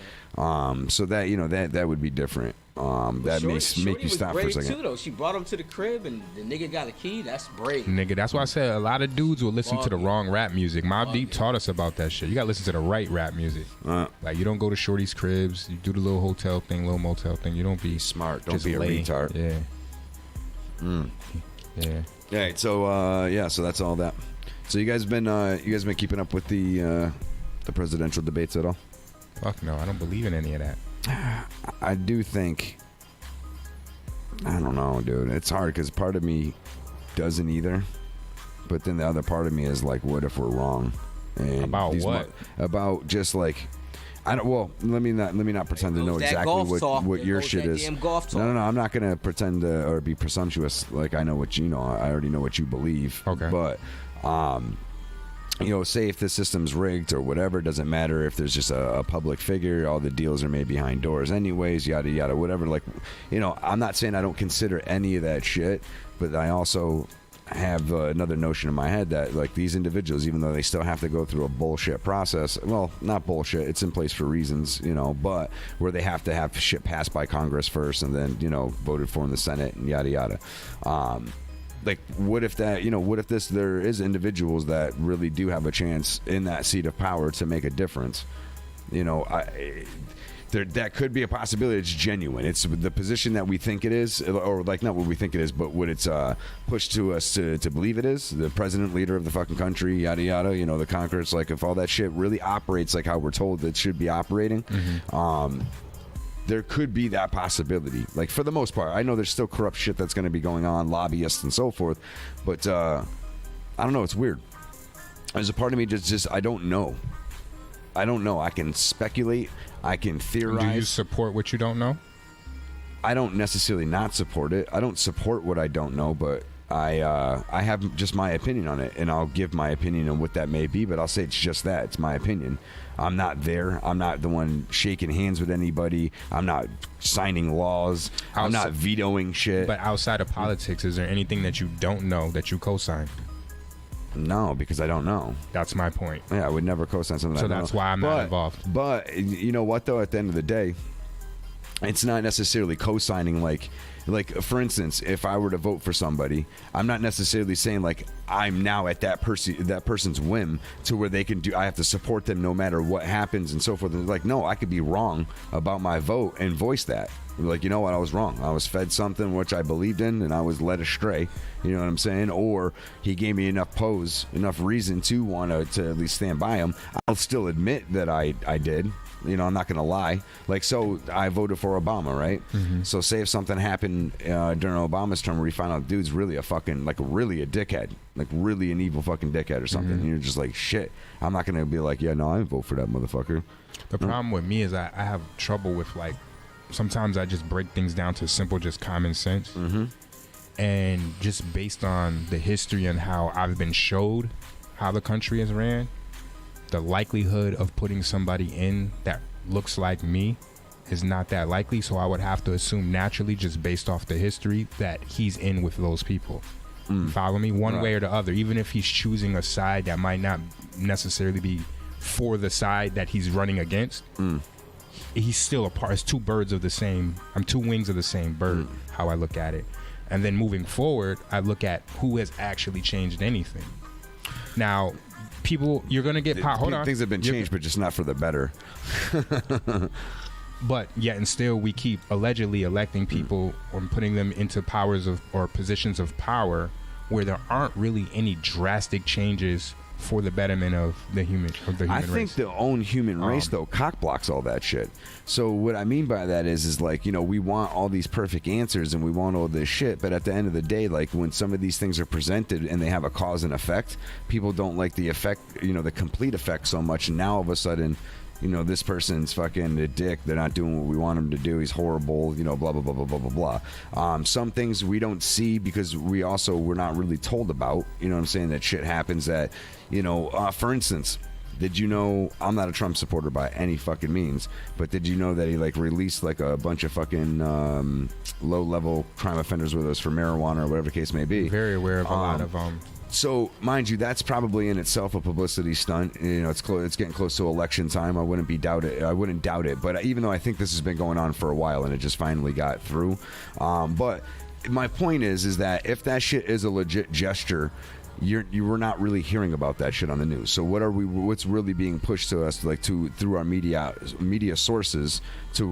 So that that would be different. That make you stop for a second. Too, though. She brought him to the crib and the nigga got a key. That's brave. Nigga, that's why I said a lot of dudes will listen to the wrong rap music. Mobb Deep taught us about that shit. You gotta listen to the right rap music. Like, you don't go to shorty's cribs. You do the little hotel thing, little motel thing. You don't be smart. Don't be a retard. Yeah. Yeah. All right. So so that's all that. So you guys been keeping up with the presidential debates at all? Fuck no, I don't believe in any of that. I do think, I don't know, dude. It's hard because part of me doesn't either, but then the other part of me is like, what if we're wrong? And about what? About just like, I don't. Well, let me not pretend to know exactly what your shit is. No, I'm not gonna pretend to or be presumptuous. Like, I know what you know. I already know what you believe. Okay. But say if the system's rigged or whatever, it doesn't matter if there's just a public figure, all the deals are made behind doors anyways, yada yada, whatever. Like, I'm not saying I don't consider any of that shit, but I also have another notion in my head that, like, these individuals, even though they still have to go through a bullshit process, well, not bullshit, it's in place for reasons, but where they have to have shit passed by Congress first and then, voted for in the Senate and yada yada. Like, what if that, what if there is individuals that really do have a chance in that seat of power to make a difference? That could be a possibility. It's genuine. It's the position that we think it is, or like not what we think it is, but what it's pushed to us to believe it is. The president, leader of the fucking country, yada yada. The Congress. Like, if all that shit really operates like how we're told it should be operating, there could be that possibility. Like, for the most part, I know there's still corrupt shit that's going to be going on, lobbyists and so forth, but I don't know. It's weird. There's a part of me just I don't know. I can speculate. I can theorize. Do you support what you don't know? I don't necessarily not support it. I don't support what I don't know, but I have just my opinion on it, and I'll give my opinion on what that may be, but I'll say it's just that. It's my opinion. I'm not there. I'm not the one shaking hands with anybody. I'm not signing laws. I'm not vetoing shit. But outside of politics, is there anything that you don't know that you co-sign? No, because I don't know. That's my point. Yeah, I would never co-sign something. So that's why I'm not involved. But you know what, though? At the end of the day, it's not necessarily co-signing. Like, for instance, if I were to vote for somebody, I'm not necessarily saying, like, I'm now at that person's whim to where they can do. I have to support them no matter what happens and so forth. And like, no, I could be wrong about my vote and voice that. Like, you know what, I was wrong. I was fed something which I believed in, and I was led astray. You know what I'm saying? Or he gave me enough reason to want to at least stand by him. I'll still admit that I did. I'm not going to lie. Like, so I voted for Obama, right? Mm-hmm. So say if something happened during Obama's term where you find out dude's really a fucking, like, really a dickhead, like really an evil fucking dickhead or something. Mm-hmm. And you're just like, shit. I'm not going to be like, yeah, no, I didn't vote for that motherfucker. The problem with me is I have trouble with, like, sometimes I just break things down to simple, just common sense. Mm-hmm. And just based on the history and how I've been showed how the country is ran, the likelihood of putting somebody in that looks like me is not that likely. So I would have to assume naturally, just based off the history, that he's in with those people. Follow me? One way or the other. Even if he's choosing a side that might not necessarily be for the side that he's running against, he's still a part. It's two birds of the same. I'm two wings of the same bird, how I look at it. And then moving forward, I look at who has actually changed anything. Now, people, you're going to get... Hold on. Things have been changed, but just not for the better. But yet and still, we keep allegedly electing people or putting them into powers of or positions of power where there aren't really any drastic changes for the betterment of the human race. I think the own human race, though, cock blocks all that shit. So what I mean by that is like, we want all these perfect answers and we want all this shit, but at the end of the day, like, when some of these things are presented and they have a cause and effect, people don't like the effect, the complete effect so much. And now all of a sudden, this person's fucking a dick. They're not doing what we want him to do. He's horrible, blah, blah, blah, blah, blah, blah, blah. Some things we don't see because we're not really told about, what I'm saying, that shit happens that, for instance, did you know, I'm not a Trump supporter by any fucking means, but did you know that he, like, released, like, a bunch of fucking low-level crime offenders with us for marijuana or whatever the case may be? Very aware of a lot of So, mind you, that's probably in itself a publicity stunt. It's getting close to election time. I wouldn't doubt it. But even though I think this has been going on for a while and it just finally got through. But my point is that if that shit is a legit gesture, you were not really hearing about that shit on the news. So what's really being pushed to us, like, through our media sources to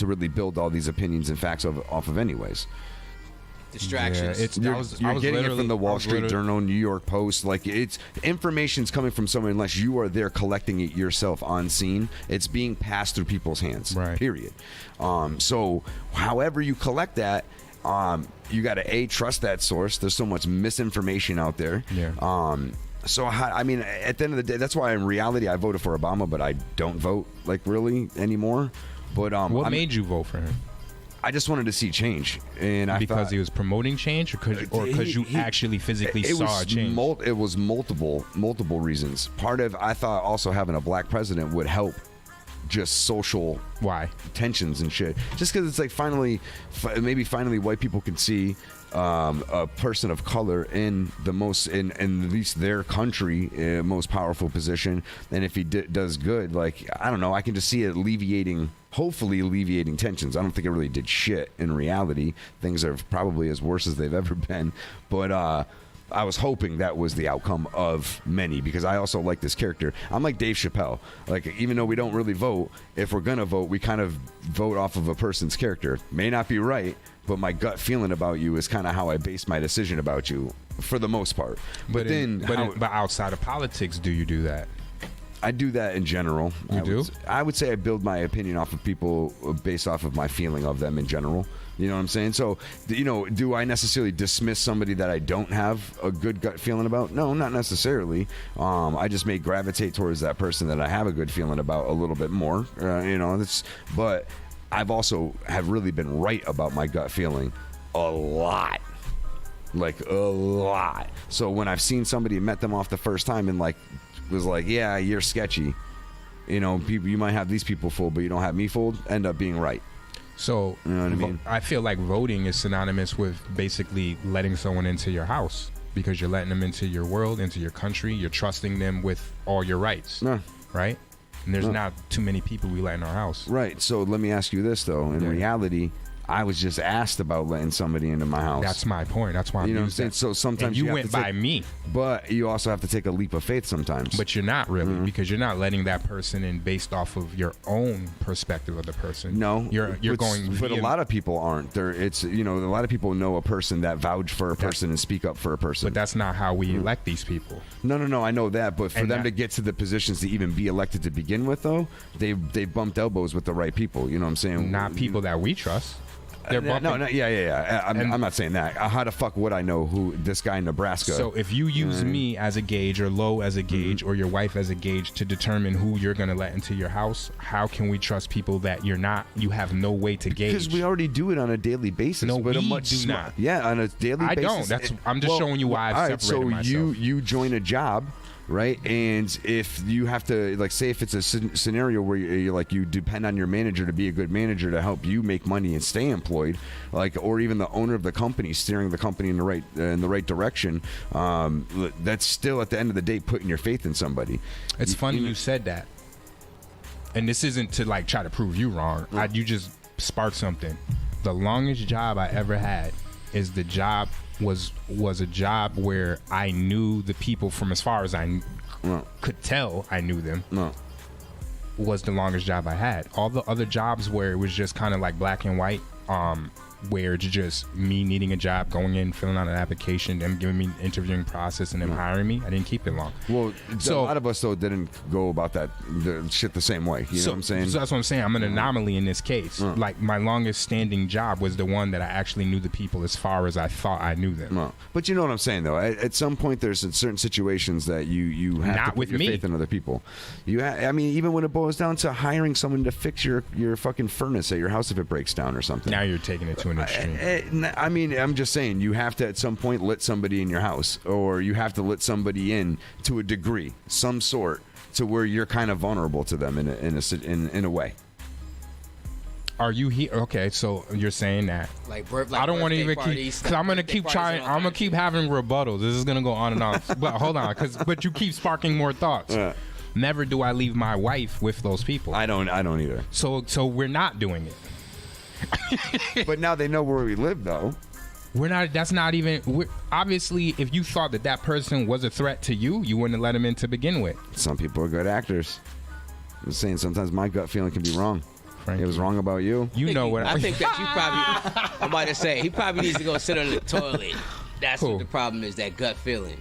really build all these opinions and facts off of anyways. Distractions. Yeah, you're getting it from the Wall Street Journal, New York Post. Like, it's information's coming from somewhere. Unless you are there collecting it yourself on scene, it's being passed through people's hands. Right. Period. So, however you collect that, you got to trust that source. There's so much misinformation out there. Yeah. So, I mean, at the end of the day, that's why in reality I voted for Obama, but I don't vote, like, really anymore. But what made you vote for him? I just wanted to see change, and I because thought, he was promoting change, or because you actually physically saw a change. It was multiple reasons. Part of I thought also having a black president would help just social tensions and shit. Just because it's like finally white people can see a person of color in the most in at least their country most powerful position, and if he does good, like I don't know, I can just see it hopefully alleviating tensions. I don't think it really did shit in reality. Things are probably as worse as they've ever been, but I was hoping that was the outcome of many, because I also like this character. I'm like Dave Chappelle. Like, even though we don't really vote, if we're gonna vote, we kind of vote off of a person's character. May not be right, but my gut feeling about you is kind of how I base my decision about you for the most part. But outside of politics, do you do that? I do that in general. I would say I build my opinion off of people based off of my feeling of them in general. You know what I'm saying? So, do I necessarily dismiss somebody that I don't have a good gut feeling about? No, not necessarily. I just may gravitate towards that person that I have a good feeling about a little bit more. But I've also have really been right about my gut feeling a lot. Like, a lot. So when I've seen somebody, met them off the first time and was like, yeah, you're sketchy. People, you might have these people fooled, but you don't have me fooled, end up being right. So, you know what I mean? I feel like voting is synonymous with basically letting someone into your house, because you're letting them into your world, into your country. You're trusting them with all your rights, right? And there's not too many people we let in our house. Right. So let me ask you this, though. In reality, I was just asked about letting somebody into my house. That's my point. That's why I'm what I'm saying? So sometimes you went by me. But you also have to take a leap of faith sometimes. But you're not really, because you're not letting that person in based off of your own perspective of the person. No. You're going But a lot of people aren't. A lot of people know a person that vouch for a person and speak up for a person. But that's not how we elect these people. No, I know that. But for them to get to the positions to even be elected to begin with, though, they bumped elbows with the right people. You know what I'm saying? Not people that we trust. I'm not saying that. How the fuck would I know who this guy in Nebraska? So if you use me as a gauge, or Lo as a gauge, or your wife as a gauge to determine who you're going to let into your house, how can we trust people that you have no way to gauge? Because we already do it on a daily basis. No, but we do not. Yeah, on a daily basis. I don't. I'm just showing you why I've separated myself. So you join a job, right? And if you have to, say if it's a scenario where you depend on your manager to be a good manager to help you make money and stay employed, or even the owner of the company steering the company in the right direction, that's still at the end of the day putting your faith in somebody. It's funny you said that, and this isn't to try to prove you wrong. You just sparked something. The longest job I ever had is the job was a job where I knew the people from as far as I could tell I knew them. Was the longest job I had. All the other jobs where it was just kind of like black and white, where it's just me needing a job, going in, filling out an application, them giving me an interviewing process, and them hiring me. I didn't keep it long. Well, a lot of us though didn't go about the shit the same way. You know what I'm saying? So that's what I'm saying. I'm an anomaly in this case. Like, my longest standing job was the one that I actually knew the people as far as I thought I knew them. But you know what I'm saying though. At some point, there's certain situations that you have to put your faith in other people. I mean, even when it boils down to hiring someone to fix your fucking furnace at your house if it breaks down or something. Now you're taking it to an extreme. I mean, I'm just saying, you have to at some point let somebody in your house, or you have to let somebody in to a degree, some sort, to where you're kind of vulnerable to them in a way. Are you here? Okay, so you're saying that. I don't want to even keep, because I'm gonna keep trying. I'm gonna keep having rebuttals. This is gonna go on and on. But hold on, but you keep sparking more thoughts. Never do I leave my wife with those people. I don't either. So we're not doing it. But now they know where we live, though. We're not. That's not even. Obviously, if you thought that person was a threat to you, you wouldn't have let him in to begin with. Some people are good actors. I'm saying sometimes my gut feeling can be wrong. Frankie. It was wrong about you. You know what? I think that you probably. I'm about to say he probably needs to go sit on the toilet. That's what the problem is. That gut feeling.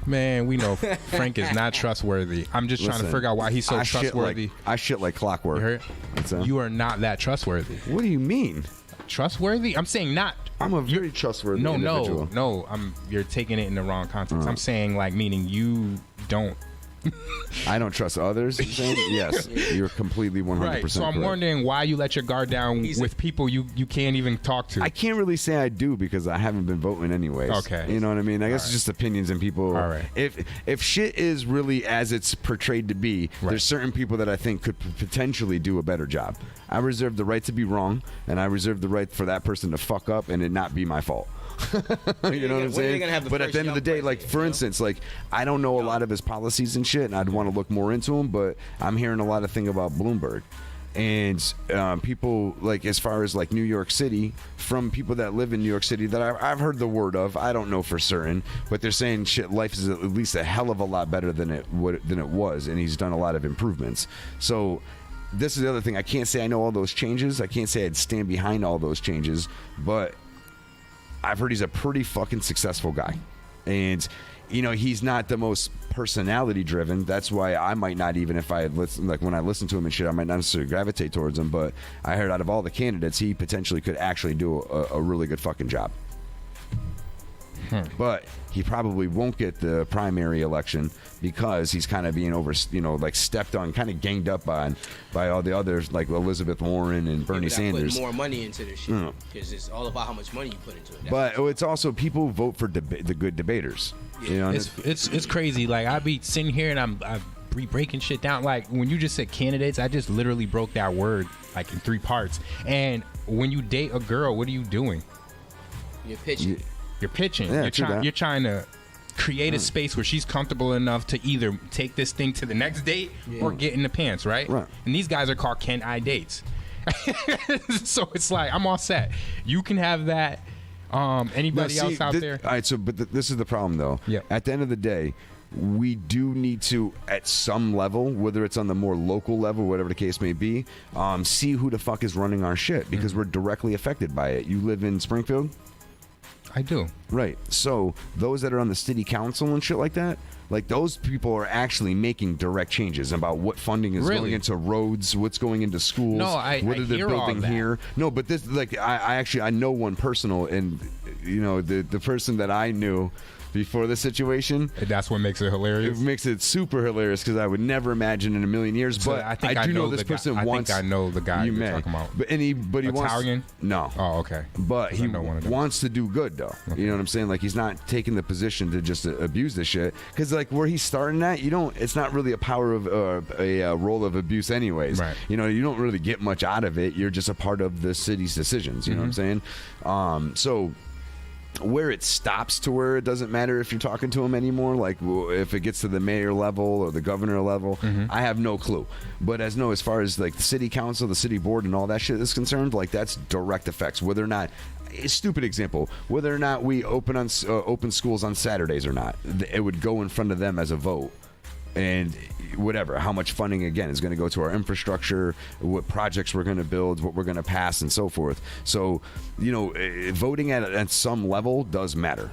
Man, we know Frank is not trustworthy. I'm just trying to figure out why he's so trustworthy. I shit like clockwork. You heard? You are not that trustworthy. What do you mean? Trustworthy? I'm saying not. I'm a very trustworthy individual. No. You're taking it in the wrong context. I'm saying meaning you don't I don't trust others. Yes, you're completely 100% right. So I'm correct. wondering why you let your guard down with people you can't even talk to. I can't really say I do because I haven't been voting anyways. Okay. You know what I mean? I guess it's just opinions and people. All right. If shit is really as it's portrayed to be, there's certain people that I think could potentially do a better job. I reserve the right to be wrong, and I reserve the right for that person to fuck up and it not be my fault. You know what I'm saying? But at the end of the day, like for instance, like I don't know a lot of his policies and shit, and I'd want to look more into him. But I'm hearing a lot of things about Bloomberg, and people like as far as like New York City, from people that live in New York City that I've heard the word of. I don't know for certain, but they're saying shit. Life is at least a hell of a lot better than it was, and he's done a lot of improvements. So. This is the other thing. I can't say I know all those changes. I can't say I'd stand behind all those changes, but I've heard he's a pretty fucking successful guy. And, you know, he's not the most personality driven. That's why I might not even, if I had listened, like when I listen to him and shit, I might not necessarily gravitate towards him. But I heard out of all the candidates, he potentially could actually do a really good fucking job. But he probably won't get the primary election because he's kind of being stepped on, kind of ganged up on by all the others like Elizabeth Warren and Bernie Sanders. Put more money into this shit because it's all about how much money you put into it. But it's also people vote for the good debaters. Yeah. You know, it's crazy. Like I be sitting here and I'm breaking shit down. Like when you just said candidates, I just literally broke that word like in 3 parts. And when you date a girl, what are you doing? You're pitching. You're pitching. Yeah, you're trying to create a space where she's comfortable enough to either take this thing to the next date or get in the pants, right? And these guys are called Can I Dates. So it's like I'm all set. You can have that. Anybody else out there? All right. So, but this is the problem, though. Yeah. At the end of the day, we do need to, at some level, whether it's on the more local level, whatever the case may be, see who the fuck is running our shit because we're directly affected by it. You live in Springfield? I do. Right. So those that are on the city council and shit like that, like those people are actually making direct changes about what funding is going into roads, what's going into schools, whether they're building here. No, but this, like, I know one personal, and you know the person that I knew before the situation. And that's what makes it hilarious. It makes it super hilarious because I would never imagine in a million years. So but I do know this person wants. I think I know the guy you're talking about. But he Italian? wants. No. Oh, okay. But he wants to do good though. Okay. You know what I'm saying? Like he's not taking the position to just abuse this shit because like where he's starting at, you don't. It's not really a power of a role of abuse, anyways. Right. You know, you don't really get much out of it. You're just a part of the city's decisions. You know what I'm saying? So. Where it stops to where it doesn't matter if you're talking to him anymore, like if it gets to the mayor level or the governor level, I have no clue. But as far as like the city council, the city board, and all that shit is concerned, like that's direct effects. Whether or not, a stupid example, whether or not we open schools on Saturdays or not, it would go in front of them as a vote. And whatever, how much funding again is going to go to our infrastructure, what projects we're going to build, what we're going to pass, and so forth. So, you know, voting at some level does matter.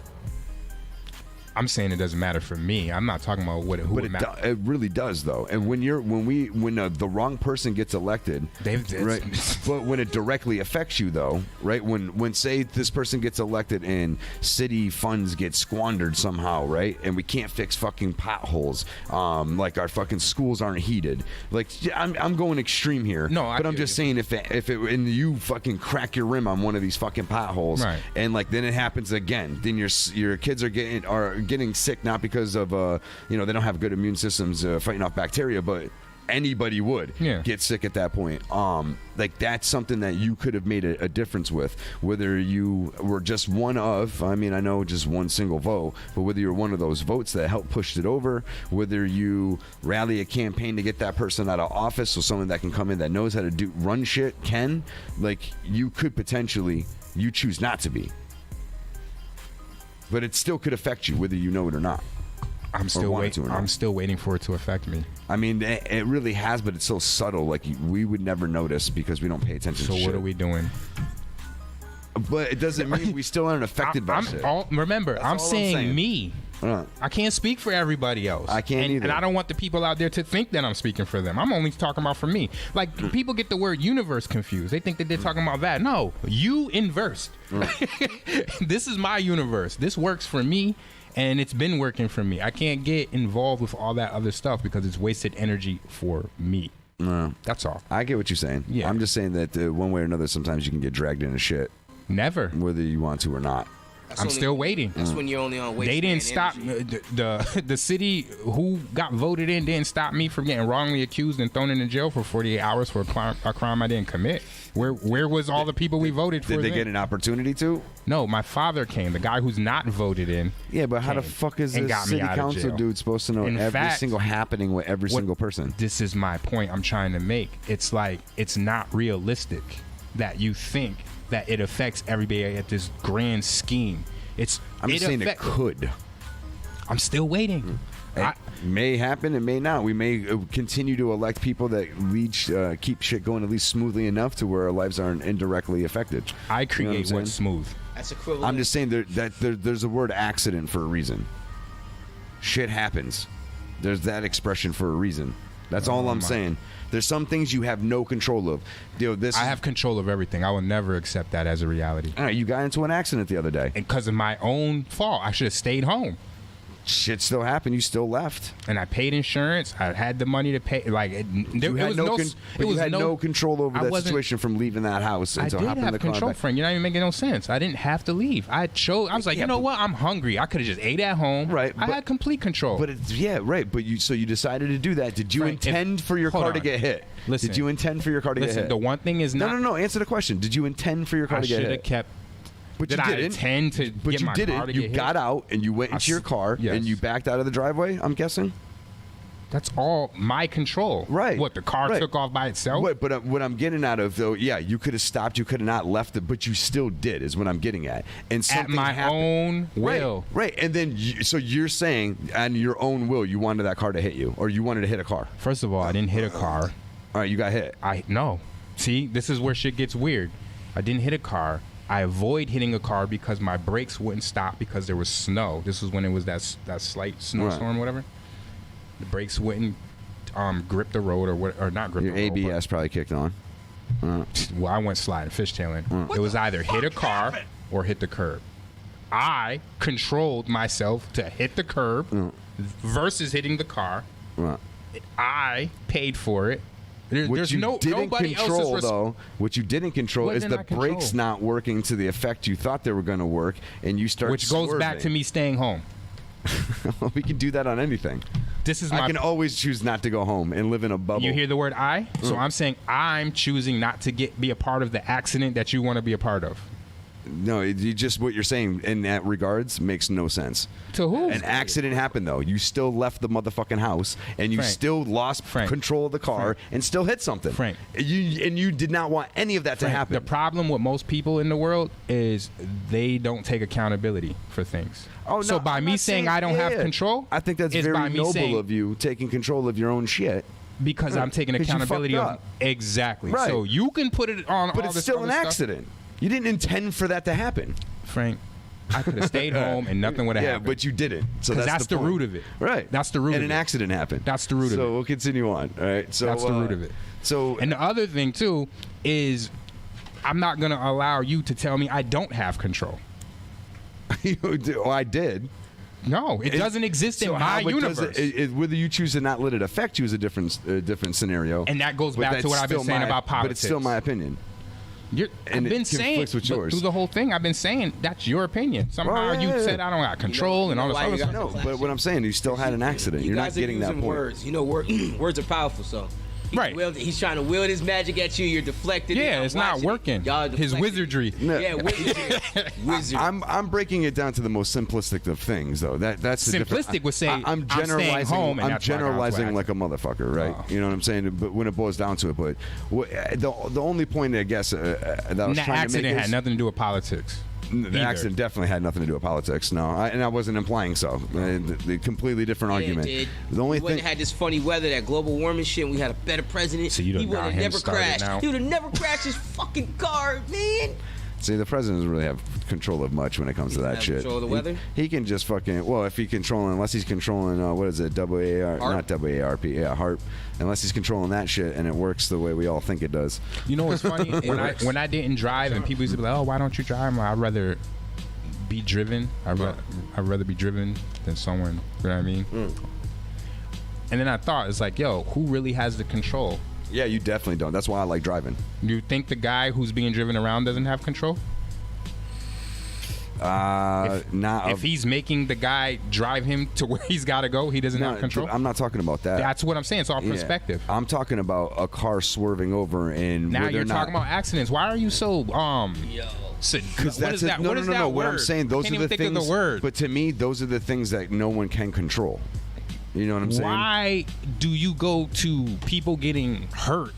I'm saying it doesn't matter for me. I'm not talking about who it matters. It really does, though. And when the wrong person gets elected, right? But when it directly affects you, though, right? When say this person gets elected and city funds get squandered somehow, right? And we can't fix fucking potholes, like our fucking schools aren't heated. Like I'm going extreme here, but I'm just saying if and you fucking crack your rim on one of these fucking potholes, right. And like then it happens again, then your kids are getting sick, not because of they don't have good immune systems fighting off bacteria, but anybody would get sick at that point. Like that's something that you could have made a difference with, whether you were just one of, I know just one single vote, but whether you're one of those votes that helped push it over, whether you rally a campaign to get that person out of office, so someone that can come in that knows how to run shit like you could potentially, you choose not to be. But it still could affect you, whether you know it or not. I'm still waiting for it to affect me. I mean, it really has, but it's so subtle. Like we would never notice because we don't pay attention to shit. So what are we doing? But it doesn't mean we still aren't affected by shit. Remember, I'm saying me. I can't speak for everybody else. I can't either. And I don't want the people out there to think that I'm speaking for them. I'm only talking about for me. Like, people get the word universe confused. They think that they're talking about that. No, you inversed. This is my universe. This works for me. And it's been working for me. I can't get involved with all that other stuff because it's wasted energy for me. No. That's all. I get what you're saying. Yeah. I'm just saying that one way or another, sometimes you can get dragged into shit. Never. Whether you want to or not. I'm still waiting. That's when you're only on waste. They didn't stop the city who got voted in didn't stop me from getting wrongly accused and thrown into jail for 48 hours for a crime I didn't commit. Where was all the people we voted for? Did they get an opportunity to? No, my father came, the guy who's not voted in. Yeah, but how the fuck is this city council dude supposed to know every single happening with every single person? This is my point I'm trying to make. It's like it's not realistic that you think that it affects everybody at this grand scheme. I'm just saying it could. I'm still waiting. It may happen. It may not. We may continue to elect people that keep shit going at least smoothly enough to where our lives aren't indirectly affected. I create what's smooth. That's equivalent. I'm just saying there's a word accident for a reason. Shit happens. There's that expression for a reason. That's all I'm saying. There's some things you have no control of. I have control of everything. I will never accept that as a reality. All right, you got into an accident the other day. And because of my own fault. I should have stayed home. Shit still happened. You still left. And I paid insurance. I had the money to pay. Like you had no control over that situation from leaving that house. I did have control, friend. You're not even making no sense. I didn't have to leave. I was like, you know what? I'm hungry. I could have just ate at home. Right. I had complete control. But But you decided to do that. Did you intend for your car to get hit? Listen. Did you intend for your car to get hit? The one thing is not. No. Answer the question. Did you intend for your car to get hit? I should have kept. But Did you I didn't. intend to But get you my didn't. car to You get got hit? out and you went into your car and you backed out of the driveway. I'm guessing. That's all my control. Right. What, the car took off by itself? Right, but what I'm getting at of though, you could have stopped. You could have not left it, but you still did. Is what I'm getting at. And something at my happened. own will. Right. And then so you're saying, on your own will, you wanted that car to hit you, or you wanted to hit a car. First of all, I didn't hit a car. All right, you got hit. No. See, this is where shit gets weird. I didn't hit a car. I avoid hitting a car because my brakes wouldn't stop because there was snow. This was when it was that slight snowstorm, whatever. The brakes wouldn't grip the road or not grip your the road. Your ABS probably kicked on. Well, I went sliding, fishtailing. It was either hit a car or hit the curb. I controlled myself to hit the curb versus hitting the car. I paid for it. There's nobody else's though. What you didn't control is the brakes not working to the effect you thought they were going to work, and you start. Which goes back to me staying home. We can do that on anything. I can always choose not to go home and live in a bubble. You hear the word "I"? So I'm saying I'm choosing not to be a part of the accident that you want to be a part of. No, what you're saying in that regards makes no sense. To who? An accident happened though. You still left the motherfucking house, and you still lost control of the car, and still hit something. Frank, you did not want any of that to happen. The problem with most people in the world is they don't take accountability for things. Oh, no, so by me saying I don't have control, I think that's very noble of you, taking control of your own shit. Because I'm taking accountability of exactly. Right. So you can put it on, but it's still an accident. You didn't intend for that to happen. Frank, I could have stayed home and nothing would have happened. Yeah, but you didn't. So that's the root of it. Right. That's the root of it. And an accident happened. That's the root of it. So we'll continue on. All right. So that's the root of it. And the other thing, too, is I'm not going to allow you to tell me I don't have control. I did. No, it doesn't exist in my universe. Whether you choose to not let it affect you is a different scenario. And that goes back to what I've been saying about politics. But it's still my opinion. I've been saying through the whole thing. I've been saying that's your opinion. Somehow you said I don't got control and all this other stuff. No, but what I'm saying, you still had an accident. You're not getting that point. Words. Words are powerful. So he's trying to wield his magic at you. You're deflected. Yeah, it's not working. His wizardry. Yeah, wizardry. I'm breaking it down to the most simplistic of things, though. That's simplistic. Would say I'm generalizing. I'm generalizing like a motherfucker, right? Oh. You know what I'm saying? But when it boils down to it, but the only point I guess that I was trying to make accident had nothing to do with politics. The accident definitely had nothing to do with politics. No, and I wasn't implying so. The completely different argument. It did. The only thing had this funny weather, that global warming shit. And we had a better president. So he would have never crashed. He would have never crashed his fucking car, man. See, the president doesn't really have control of much when it comes to that shit. Control of the weather? He can just fucking, if he controlling, unless he's controlling, what is it, WAR, not WARP, HARP. Unless he's controlling that shit and it works the way we all think it does. You know what's funny? when I didn't drive and people used to be like, oh, why don't you drive? I'd rather be driven. I'd rather be driven than someone. You know what I mean? And then I thought, it's like, yo, who really has the control? Yeah, you definitely don't. That's why I like driving. Do you think the guy who's being driven around doesn't have control? If he's making the guy drive him to where he's got to go, he doesn't have control? I'm not talking about that. That's what I'm saying. It's all Yeah. perspective. I'm talking about a car swerving over and Now whether you're or not, talking about accidents. Why are you so Because what is that? What is that What I'm word? saying, those Can't are even the think things. of the word. But to me, those are the things that no one can control. You know what I'm saying? Why do you go to people getting hurt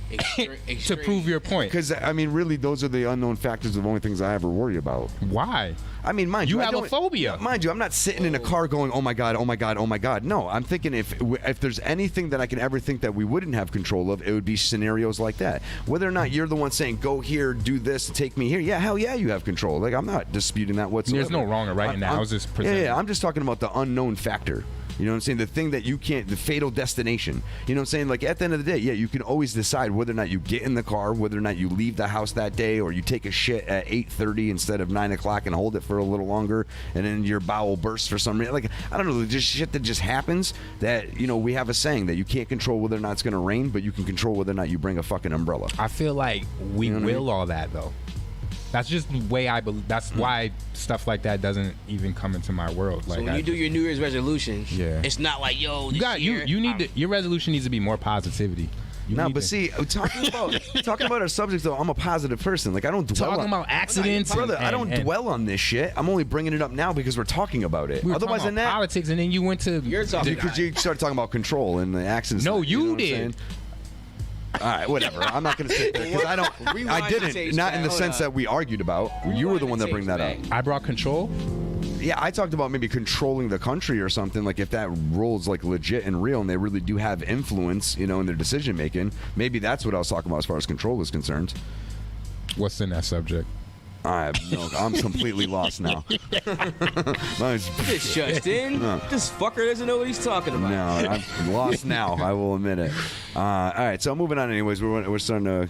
to prove your point? Because I mean, really, those are the unknown factors. The only things I ever worry about. Why? I mean, mind You you, I have a don't- phobia. Mind you, I'm not sitting in a car going, "Oh my god, oh my god, oh my god." No, I'm thinking if there's anything that I can ever think that we wouldn't have control of, it would be scenarios like that. Whether or not you're the one saying, "Go here, do this, take me here," yeah, hell yeah, you have control. Like I'm not disputing that whatsoever. There's no wrong or right in that. I was just presenting. Yeah, I'm just talking about the unknown factor. You know what I'm saying? The thing that you can't, the fatal destination. You know what I'm saying? Like at the end of the day, yeah, you can always decide whether or not you get in the car, whether or not you leave the house that day, or you take a shit at 8:30 instead of 9 o'clock and hold it for a little longer, and then your bowel bursts for some reason. Like I don't know, just shit that just happens. That we have a saying that you can't control whether or not it's going to rain, but you can control whether or not you bring a fucking umbrella. I feel like we will all that though. That's just the way I believe. That's why stuff like that doesn't even come into my world. Like So when you do your New Year's resolutions, it's not like, yo, this year, you need to, your resolution needs to be more positivity. No, but see, talking about our subject though, I'm a positive person. Like I don't dwell Talking on, about accidents brother. and- I don't and- dwell on this shit. I'm only bringing it up now because we're talking about it. We were Otherwise, talking than about that, politics, and then you went to because you started talking about control and the accidents. No, you know what I'm did. saying? All right, whatever. I'm not going to sit there because I don't. I didn't. Not in the sense that we argued about. You were the one that bring that up. I brought control. Yeah, I talked about maybe controlling the country or something. Like if that role is like legit and real, and they really do have influence, in their decision making. Maybe that's what I was talking about as far as control is concerned. What's in that subject? I have no. I'm completely lost now. This Justin, this fucker doesn't know what he's talking about. No, I'm lost now. I will admit it. All right, so moving on. Anyways, we're starting to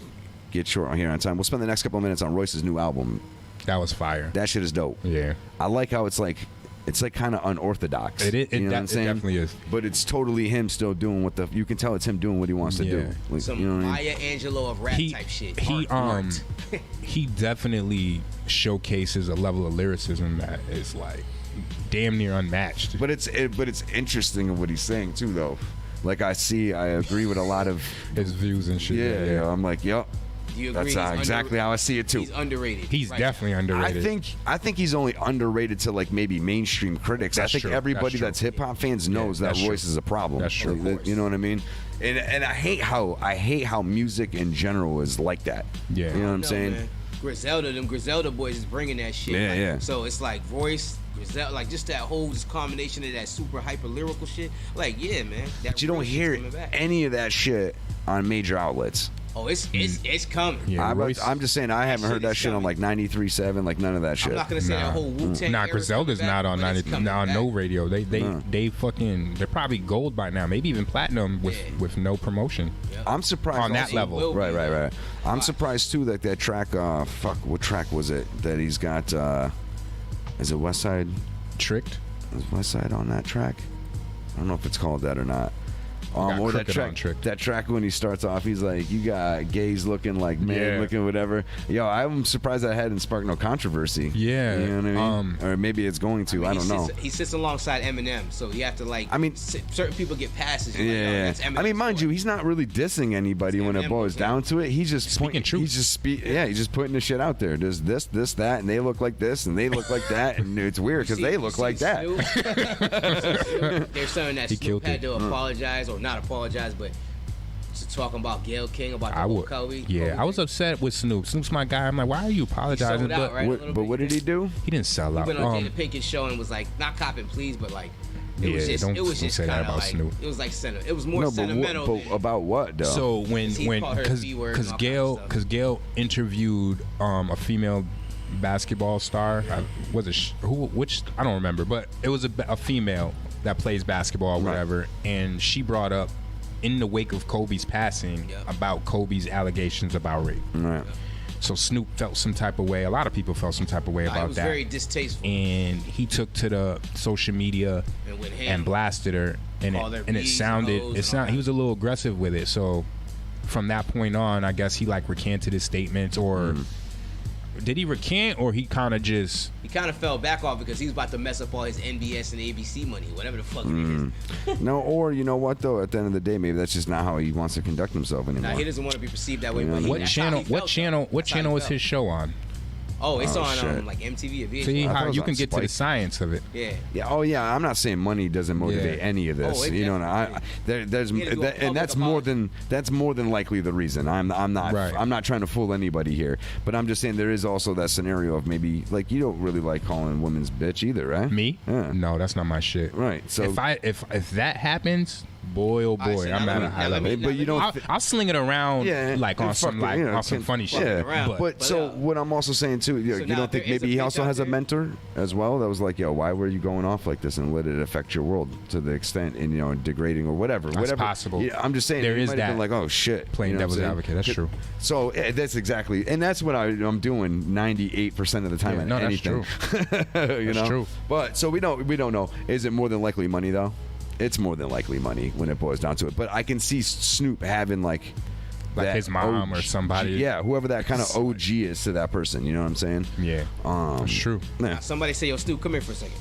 get short here on time. We'll spend the next couple of minutes on Royce's new album. That was fire. That shit is dope. Yeah, I like how it's like kind of unorthodox. It you know what I'm saying? definitely is. But it's totally him still doing what you can tell it's him doing what he wants to do. Like, Some you know what I Maya mean? Angelou of rap type shit. He definitely showcases a level of lyricism that is like damn near unmatched. But it's interesting in what he's saying too, though. Like I agree with a lot of his views and shit. Yeah. I'm like, yep. You agree? That's exactly how I see it too. He's underrated. He's definitely underrated. I think he's only underrated to like maybe mainstream critics. That's I think true. everybody that's hip hop fans knows that that's Royce true. is a problem. That's true. Like, you know what I mean? And I hate how music in general is like that. Yeah. You know what I'm saying? Man. Griselda boys is bringing that shit. Yeah, like, yeah. So it's like Royce, Griselda, like just that whole combination of that super hyper lyrical shit. Like, yeah, man. But you don't hear any of that shit on major outlets. Oh, it's coming. Yeah, I'm just saying I haven't heard that shit on like 93.7, like none of that shit. I'm not gonna say that whole Wu-Tang Nah, era Griselda's coming not back, on but it's 90. coming No back. radio. They fucking. They're probably gold by now. Maybe even platinum with no promotion. I'm surprised on that also- level. Right. I'm surprised too that track. What track was it that he's got? Is it West Side? Tricked. Is West Side on that track? I don't know if it's called that or not. Or that track when he starts off, he's like, "You got gays looking like men, looking whatever." Yo, I'm surprised that hadn't sparked no controversy. Yeah, you know what I mean? Or maybe it's going to. I don't know. He sits alongside Eminem, so you have to like. I mean, certain people get passes. Like, Yeah, that's Eminem's I mean, mind you, he's not really dissing anybody when it boils down to it. He's just pointing. He's just he's just putting the shit out there. There's this, that, and they look like this, and they look like that, and it's weird because they look like that. They're saying that Snoop had to apologize, or not apologize, but to talking about Gayle King, about the whole Kobe. Yeah, I was upset with Snoop. Snoop's my guy. I'm like, why are you apologizing? He sold out, right? But what did he do? He didn't sell out. He went on Jada Pinkett's show and was like, not copping, please, but like, it was just don't say that kind of about like, Snoop. it was like it was more sentimental. But about what though? So because Gayle interviewed a female basketball star. Was it which I don't remember, but it was a female that plays basketball or whatever, and she brought up in the wake of Kobe's passing about Kobe's allegations about rape. Right. So Snoop felt some type of way. A lot of people felt some type of way about it was that. very distasteful. And he took to the social media and blasted her, and it sounded he was a little aggressive with it. So from that point on, I guess he like recanted his statements, or did he recant, or he kind of just... He kind of fell back off because he was about to mess up all his NBS and ABC money, whatever the fuck it is. No, or you know what though? At the end of the day, maybe that's just not how he wants to conduct himself anymore. Nah, he doesn't want to be perceived that way. You know But What channel was his show on? Oh, it's on like MTV or VH1. See how you can Spike. get to the science of it. Yeah. Yeah. Oh, yeah. I'm not saying money doesn't motivate any of this. You know, and that's more than likely the reason. I'm not trying to fool anybody here, but I'm just saying there is also that scenario of maybe like you don't really like calling women's bitch either, right? Me? Yeah. No, that's not my shit. Right. So if that happens, boy, oh boy, I'm at a high level. But you don't. I'll sling it around like on some funny shit. Yeah. But so what I'm also saying too, you don't think maybe he also has a mentor as well that was like, yo, why were you going off like this and let it affect your world to the extent and degrading or whatever. That's possible. Yeah, I'm just saying there is might that. Have been like, oh shit, playing devil's advocate. That's true. So that's exactly, and that's what I'm doing 98% of the time. No, anything. That's true. That's true. But so we don't know. Is it more than likely money though? It's more than likely money when it boils down to it. But I can see Snoop having like his mom or somebody. Yeah, whoever that kind of OG is to that person. You know what I'm saying? Yeah. That's true. Yeah. Somebody say, yo, Snoop, come here for a second.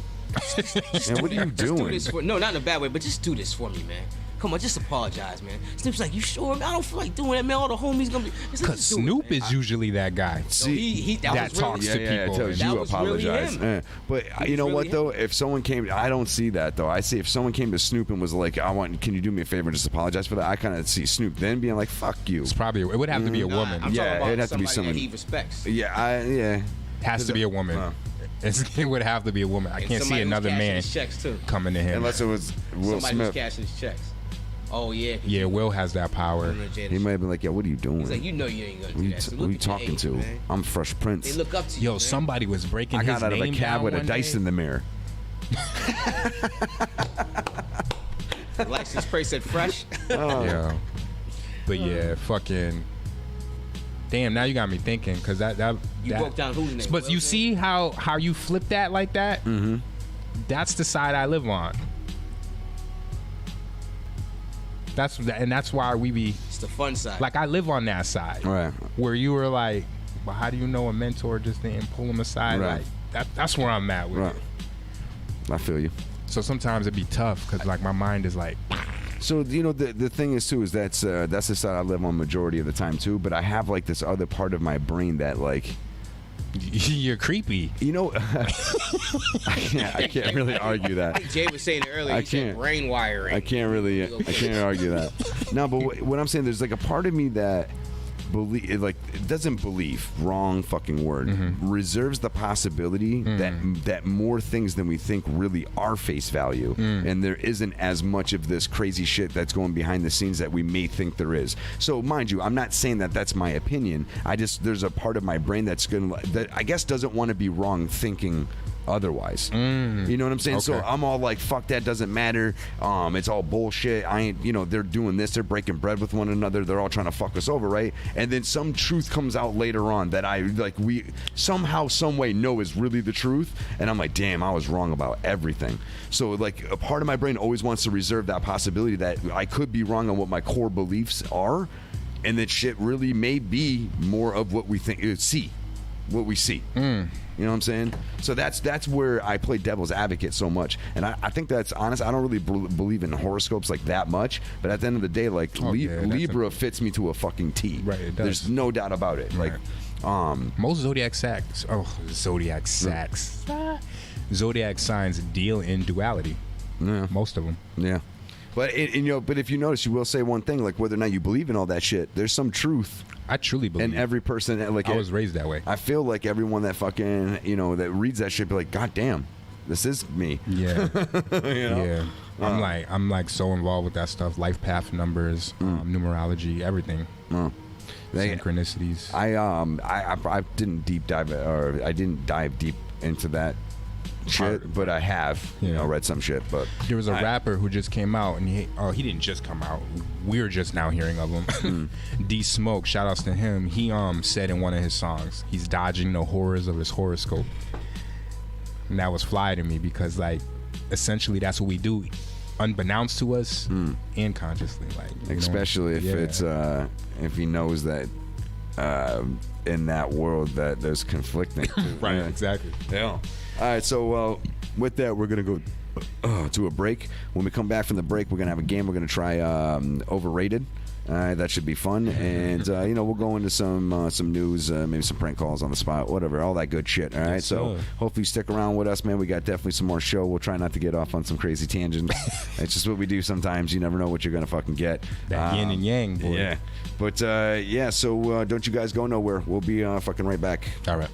Man, what are you doing? No, not in a bad way, but just do this for me, man. Come on, just apologize, man. Snoop's like, you sure? I don't feel like doing that, man. All the homies gonna be. Because Snoop is usually that guy. See, that talks to people. Tells you apologize. Really but you know what though? If someone came, I don't see that though. I see if someone came to Snoop and was like, can you do me a favor and just apologize for that? I kind of see Snoop then being like, fuck you. It's probably it would have to be a woman. I'm talking about it'd have to be someone that he respects. Yeah. Has to be a woman. It would have to be a woman. I can't see another man coming to him unless it was Will somebody Smith. Who's cashing his checks. Oh yeah. Yeah, Will has that power. He might have been like, "Yeah, what are you doing?" He's like, "You know you ain't gonna do that." So who are you talking to? Man. I'm Fresh Prince. They look up to you. Yo, somebody was breaking his name down. I got out of a cab with a dice in the mirror. License plate said fresh. Yeah. But yeah, fucking. Damn, now you got me thinking, because that broke down whose name. But you see how you flip that like that? Mm-hmm. That's the side I live on. That's why we be. It's the fun side. Like I live on that side, right? Where you were like, "Well, how do you know a mentor just didn't pull him aside?" Right. Like that's where I'm at with it. I feel you. So sometimes it'd be tough because like my mind is like. So the thing is too is that's the side I live on majority of the time too. But I have like this other part of my brain that like. You're creepy. You know, I can't really argue that. I think Jay was saying it earlier. He said brain wiring. I can't argue that. No, but what I'm saying, there's like a part of me that doesn't believe, wrong fucking word, reserves the possibility that more things than we think really are face value, and there isn't as much of this crazy shit that's going behind the scenes that we may think there is. So mind you, I'm not saying that that's my opinion. There's a part of my brain that I guess doesn't want to be wrong thinking otherwise. You know what I'm saying? Okay. So I'm all like, fuck that, doesn't matter. It's all bullshit. I ain't, they're doing this, they're breaking bread with one another, they're all trying to fuck us over, right? And then some truth comes out later on that we somehow, some way know is really the truth, and I'm like, damn, I was wrong about everything. So like a part of my brain always wants to reserve that possibility that I could be wrong on what my core beliefs are, and that shit really may be more of what we see. What we see. You know what I'm saying? So that's where I play devil's advocate so much. And I think that's honest. I don't really believe in horoscopes like that much. But at the end of the day, like Libra fits me to a fucking T. Right, it does. There's no doubt about it. Right. Like most zodiac signs deal in duality. Yeah. Most of them. Yeah. But but if you notice, you will say one thing, like whether or not you believe in all that shit, there's some truth. I truly believe. And every person, like I was raised that way. I feel like everyone that fucking that reads that shit be like, God damn, this is me. Yeah. Yeah. I'm like so involved with that stuff. Life path numbers, numerology, everything. Synchronicities. I didn't dive deep into that shit, but I have read some shit. But there was a rapper who just came out, and he didn't just come out. We're just now hearing of him. D Smoke, shout outs to him. He said in one of his songs, he's dodging the horrors of his horoscope, and that was fly to me because like essentially that's what we do, unbeknownst to us and consciously, like especially if it's if he knows that in that world that there's conflicting. Right, exactly. Yeah. All right, so with that, we're going to go to a break. When we come back from the break, we're going to have a game. We're going to try Overrated. That should be fun. And, we'll go into some news, maybe some prank calls on the spot, whatever, all that good shit. All right, Yes, so sir. hopefully you stick around with us, man. We got definitely some more show. We'll try not to get off on some crazy tangents. It's just what we do sometimes. You never know what you're going to fucking get. That yin and yang, boy. Yeah. But, so don't you guys go nowhere. We'll be fucking right back. All right.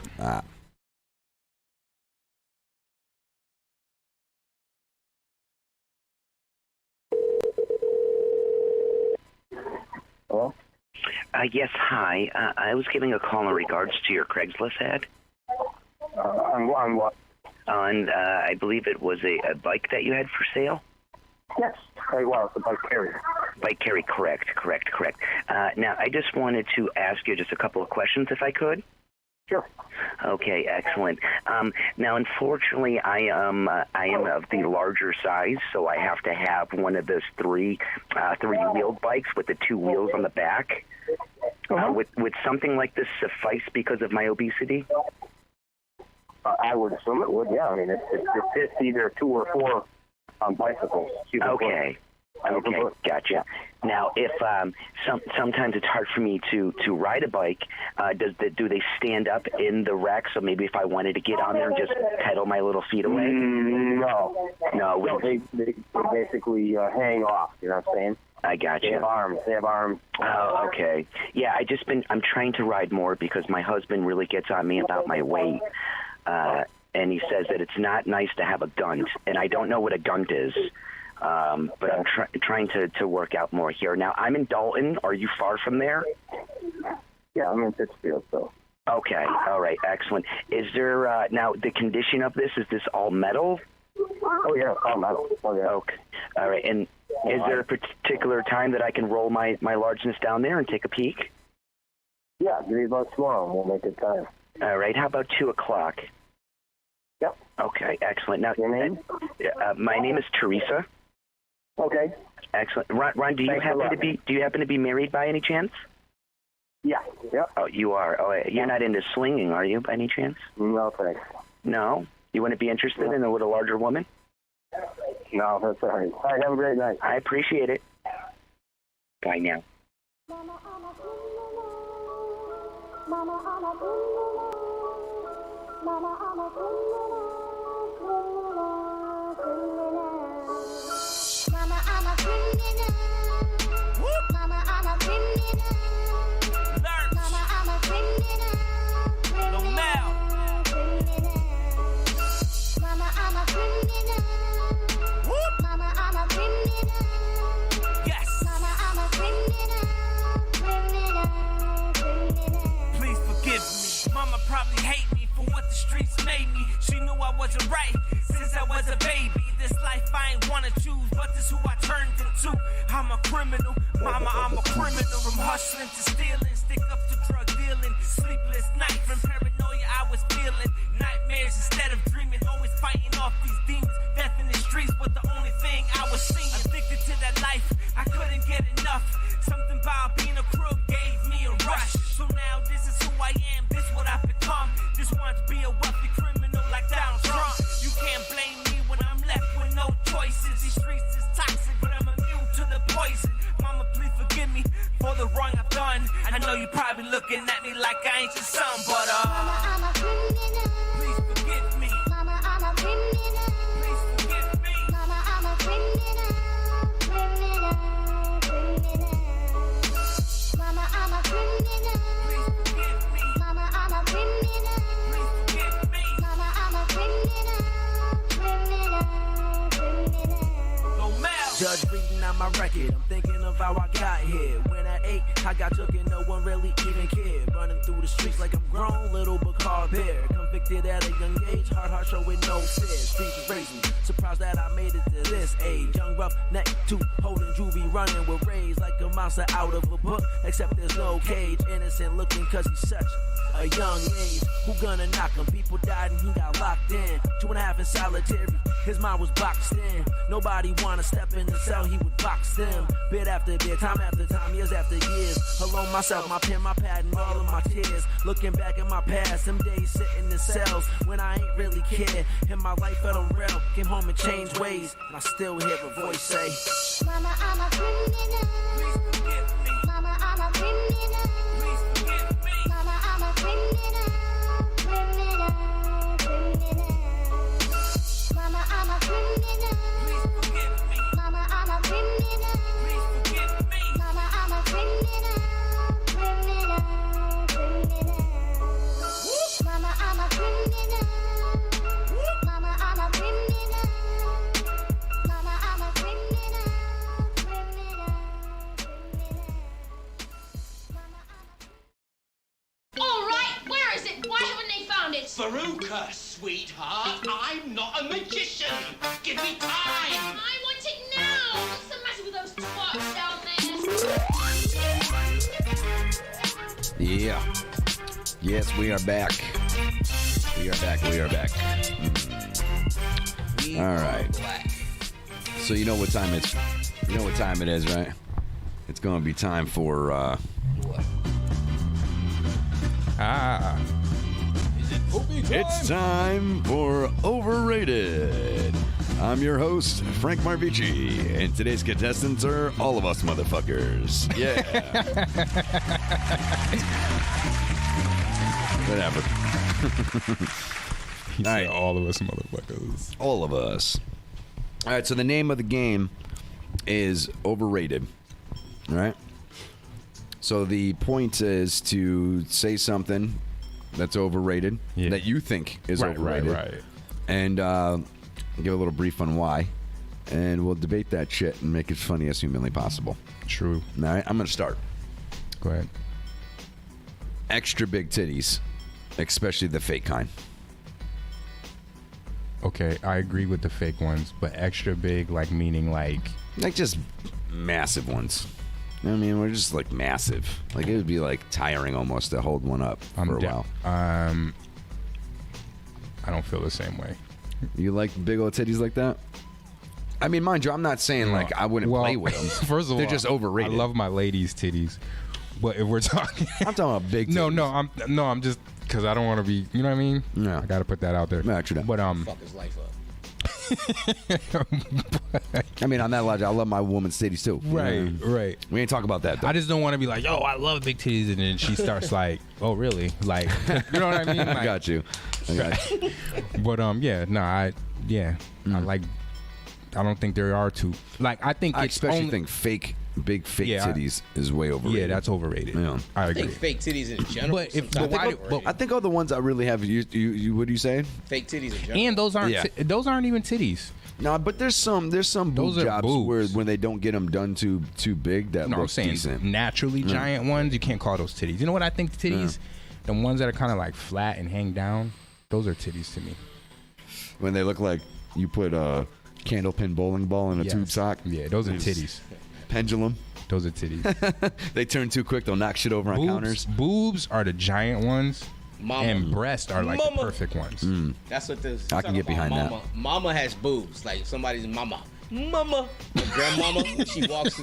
Hello? Yes, hi. I was giving a call in regards to your Craigslist ad. On what? On, I believe it was a bike that you had for sale? Yes. Very well. It's a bike carrier. Bike carrier, correct. Now, I just wanted to ask you just a couple of questions, if I could. Sure. Okay, excellent. Now, unfortunately, I am of the larger size, so I have to have one of those three-wheeled bikes with the two wheels on the back. Would something like this suffice because of my obesity? I would assume it would, yeah. I mean, it fits either 2 or 4 bicycles. Okay, gotcha. Now, if sometimes it's hard for me to ride a bike, do they stand up in the rack? So maybe if I wanted to get on there and just pedal my little feet away? No, they basically hang off. You know what I'm saying? I got you. They have arms. Oh, okay. Yeah, I'm trying to ride more because my husband really gets on me about my weight. And he says that it's not nice to have a gunt, and I don't know what a gunt is. But I'm trying to work out more here. Now, I'm in Dalton. Are you far from there? Yeah, I'm in Pittsfield, so. Okay, all right, excellent. Is there, now, the condition of this, is this all metal? Oh, yeah, all metal. Oh, yeah. Okay, all right, and is there a particular time that I can roll my largeness down there and take a peek? Yeah, give me about tomorrow, and we'll make it time. All right, how about 2 o'clock? Yep. Okay, excellent. Now, your name? My name is Teresa. Okay. Excellent. Ron, do you happen to be married by any chance? Yeah. Yep. Oh, you are. Oh, you're not into swinging, are you, by any chance? No, thanks. No? You wouldn't be interested in a little larger woman? No, that's all right. All right, have a great night. I appreciate it. Bye now. Mama probably hate me for what the streets made me. She knew I wasn't right since I was a baby. This life I ain't wanna choose, but this who I turned into. I'm a criminal, mama, I'm a criminal. From hustling to stealing, stick up to drug dealing. Sleepless nights from paranoia I was feeling. Nightmares instead of dreaming, always fighting off these demons. Death in the streets was the only thing I was seeing. Addicted to that life, I couldn't get enough. Something about being a crook gave me a rush. So now this is who I am, this what I've become. Just want to be a wealthy criminal like Donald Trump. You can't blame me when I'm left with no choices. These streets is toxic, but I'm immune to the poison. Mama, please forgive me for the wrong I've done. I know you're probably looking at me like I ain't your son, but Mama, I'm a criminal. Please forgive me. Mama, I'm a criminal. Please forgive me. Mama, I'm a criminal. Mama, I'm a criminal. Please forgive me. Mama, I'm a criminal. Please forgive me. Mama, I'm a criminal. Go Mel. Judge reading out my record, I'm thinking of how I got here. When at 8, I got took and no one really even cared. Running through the streets like I'm grown, little but called bear. Convicted at a young age, hard showing no fear. Streets raised me, surprised that I made it to this age. Young rough neck, two holding juvie, running with rays like a monster out of a book. Except there's no cage, innocent looking cause he's such a young age. Who gonna knock him? People died and he got locked in. 2.5 in solitary, his mind was boxed in. Nobody wanna step in the cell, he would box them. Bit after bit, time after time, years after years. Alone myself, my pen, my pad, and all of my tears. Looking back at my past, some days sitting in cells when I ain't really care. And my life felt unreal, came home and changed ways. And I still hear a voice say, Mama, I'm a criminal. Please forgive me. Mama, I'm a criminal. Please forgive me. Mama, I'm a criminal. Criminal. Mama, I'm a criminal. Please forgive me. Mama, I'm a criminal. Please forgive me. Mama, I'm a criminal. Criminal. Mama, I'm a criminal. Mama, I'm a criminal. Mama, I'm a criminal. All right, where is it? Why haven't they found it? Veruca, sweetheart, I'm not a magician. Give me time. I want it now. What's the matter with those twats down there? Yeah. Yes, we are back. We are back. We are back. All right. So you know what time it's. You know what time it is, right? It's gonna be time for. It's time for Overrated. I'm your host, Frank Marvici, and today's contestants are all of us motherfuckers. Yeah. Whatever. All right, all of us motherfuckers. All of us. All right, so the name of the game is Overrated. All right? So the point is to say something that's overrated, that you think is overrated. Right. And give a little brief on why. And we'll debate that shit and make it funny as humanly possible. True. All right, I'm going to start. Go ahead. Extra big titties, especially the fake kind. Okay, I agree with the fake ones, but extra big, like meaning like just massive ones. I mean, we're just like massive. Like it would be like tiring almost to hold one up for a while. I don't feel the same way. You like big old titties like that? I mean, mind you, I'm not saying like I wouldn't play with them. First of all, they're just overrated. I love my ladies' titties, but if we're talking, I'm talking about big titties. I'm just because I don't want to be. You know what I mean? Yeah. I got to put that out there. Yeah, true. But Fuck his life up. I mean, on that logic, I love my woman's titties too. Right, right. We ain't talk about that though. I just don't want to be like, yo, I love big titties, and then she starts like, oh, really? Like, you know what I mean? Like, I got you. But I like. I don't think there are two. Like, I think I it's especially only, think big titties is way overrated. Yeah, that's overrated. Yeah. I I agree. think fake titties in general. But if I think all the ones I really have. You what are you saying? Fake titties in general. And those aren't even titties. No, but there's some boob Those are jobs boobs. where when they don't get them done too big, that No, I'm looks saying decent. naturally giant ones. You can't call those titties. You know what I think titties? The ones that are kind of like flat and hang down. Those are titties to me. When they look like you put a candlepin bowling ball in a tube sock. Yeah, those are titties. Pendulum. Those are titties. They turn too quick, they'll knock shit over on counters. Boobs are the giant ones. Mama. And breasts are like the perfect ones. That's what this. I can get behind that. Mama has boobs, like somebody's mama. Mama, or grandmama, when she walks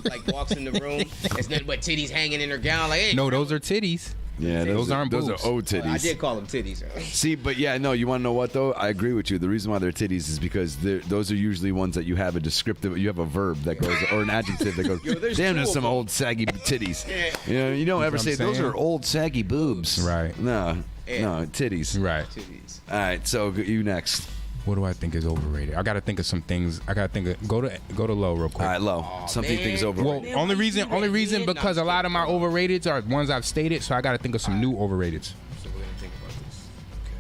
in the room, it's nothing but titties hanging in her gown. Like, hey, no, those are titties. Yeah, those aren't boobs. Those are old titties. I did call them titties. See, but yeah, no, you want to know what though? I agree with you. The reason why they're titties is because those are usually ones that you have a descriptive, you have a verb that goes or an adjective that goes. Damn, there's some old saggy titties. Yeah. You don't ever what say I'm those saying? are old saggy boobs. Right. No, titties. Right. Titties. All right, so you next. What do I think is overrated? I got to think of some things. I got to think of go to low real quick. All right, low. Something things overrated. Well, only reason because a lot of my overrateds are ones I've stated, so I got to think of some new overrateds. So we're gonna think about this. Okay.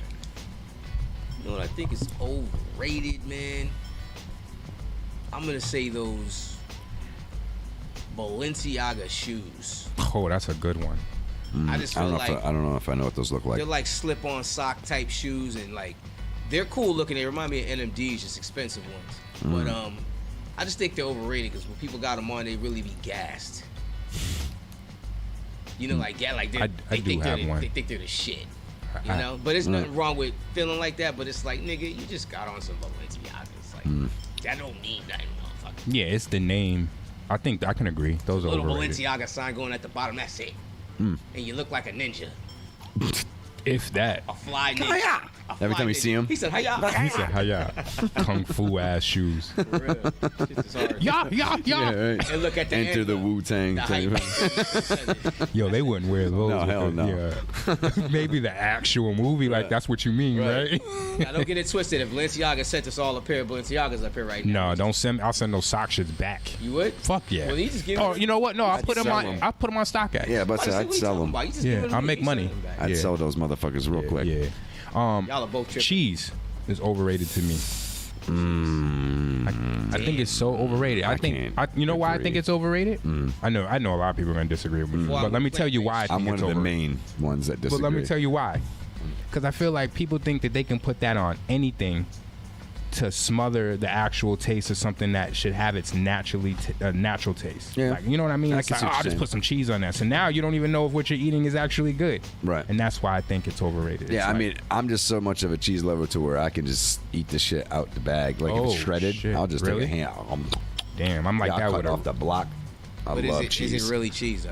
You know what I think is overrated, man? I'm gonna say those Balenciaga shoes. Oh, that's a good one. I just feel like I don't know if I know what those look like. they're like slip-on sock type shoes, and like they're cool looking. They remind me of NMDs, just expensive ones. But I just think they're overrated because when people got them on, they really be gassed. You know, like they think they're the shit. You know, but there's nothing wrong with feeling like that. But it's like, nigga, you just got on some Balenciagas. Like that don't mean nothing, motherfucker. Yeah, it's the name. I think I can agree. Those are Little overrated. Balenciaga sign going at the bottom. That's it. And you look like a ninja. If that. A fly ninja. Every time you see him, he said, "Hiya." He said, "Hiya." Kung fu ass shoes. For real. Shit is hard. Yeah. right. And look at the Enter end, the Wu-Tang thing. Yo, they wouldn't wear those. No, hell no. Yeah. Maybe the actual movie, like that's what you mean, right? Now, don't get it twisted. If Balenciaga sent us all a pair of Balenciagas up here right now. No, don't send. I'll send those sock shits back. You would? Fuck yeah. Well, you just give you know what? No, I'll I'd put them sell on. 'em. I'll put them on StockX. Yeah, but I'd sell them. Yeah, I'll make money. I'd sell those motherfuckers real quick. Yeah. Y'all are both tripping. Cheese is overrated to me. I think it's so overrated. You know why I think it's overrated? I know a lot of people are gonna disagree with me, but let me tell you why I think I'm one it's of the overrated. main ones that disagree. But let me tell you why. Because I feel like people think that they can put that on anything to smother the actual taste of something that should have its natural taste. Yeah. Like, you know what I mean? It's like, I'll just put some cheese on that. So now you don't even know if what you're eating is actually good. Right. And that's why I think it's overrated. Yeah, It's I like- mean, I'm just so much of a cheese lover to where I can just eat the shit out the bag. Like if it's shredded, shit. I'll just Really? take a hand. Damn, I'm like I'll that cut with off the block. I But love cheese. is it really cheese though?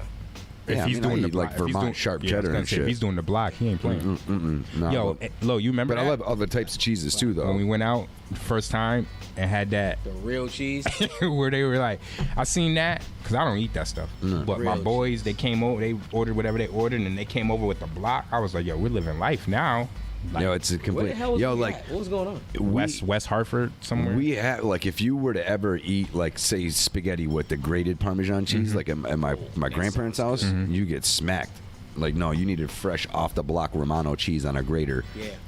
If Yeah, he's I mean, I doing eat the like block- if he's Vermont doing- sharp yeah, I was cheddar gonna and say, shit. If he's doing the block, he ain't playing. No, Yo, Lo, you remember but that? I love other types of cheeses too, though. When we went out the first time and had that The real cheese. where they were like, I seen that because I don't eat that stuff. But my Real boys, they came over, they ordered whatever they ordered, and they came over with the block. I was like, yo, we're living life now. Like, Yo, it's a Where the complete. hell was Yo, we like at? What was going on? West Hartford somewhere. we have like if you were to ever eat like say spaghetti with the grated Parmesan cheese, like at my grandparents' house, you get smacked. Like no, you needed fresh off the block Romano cheese on a grater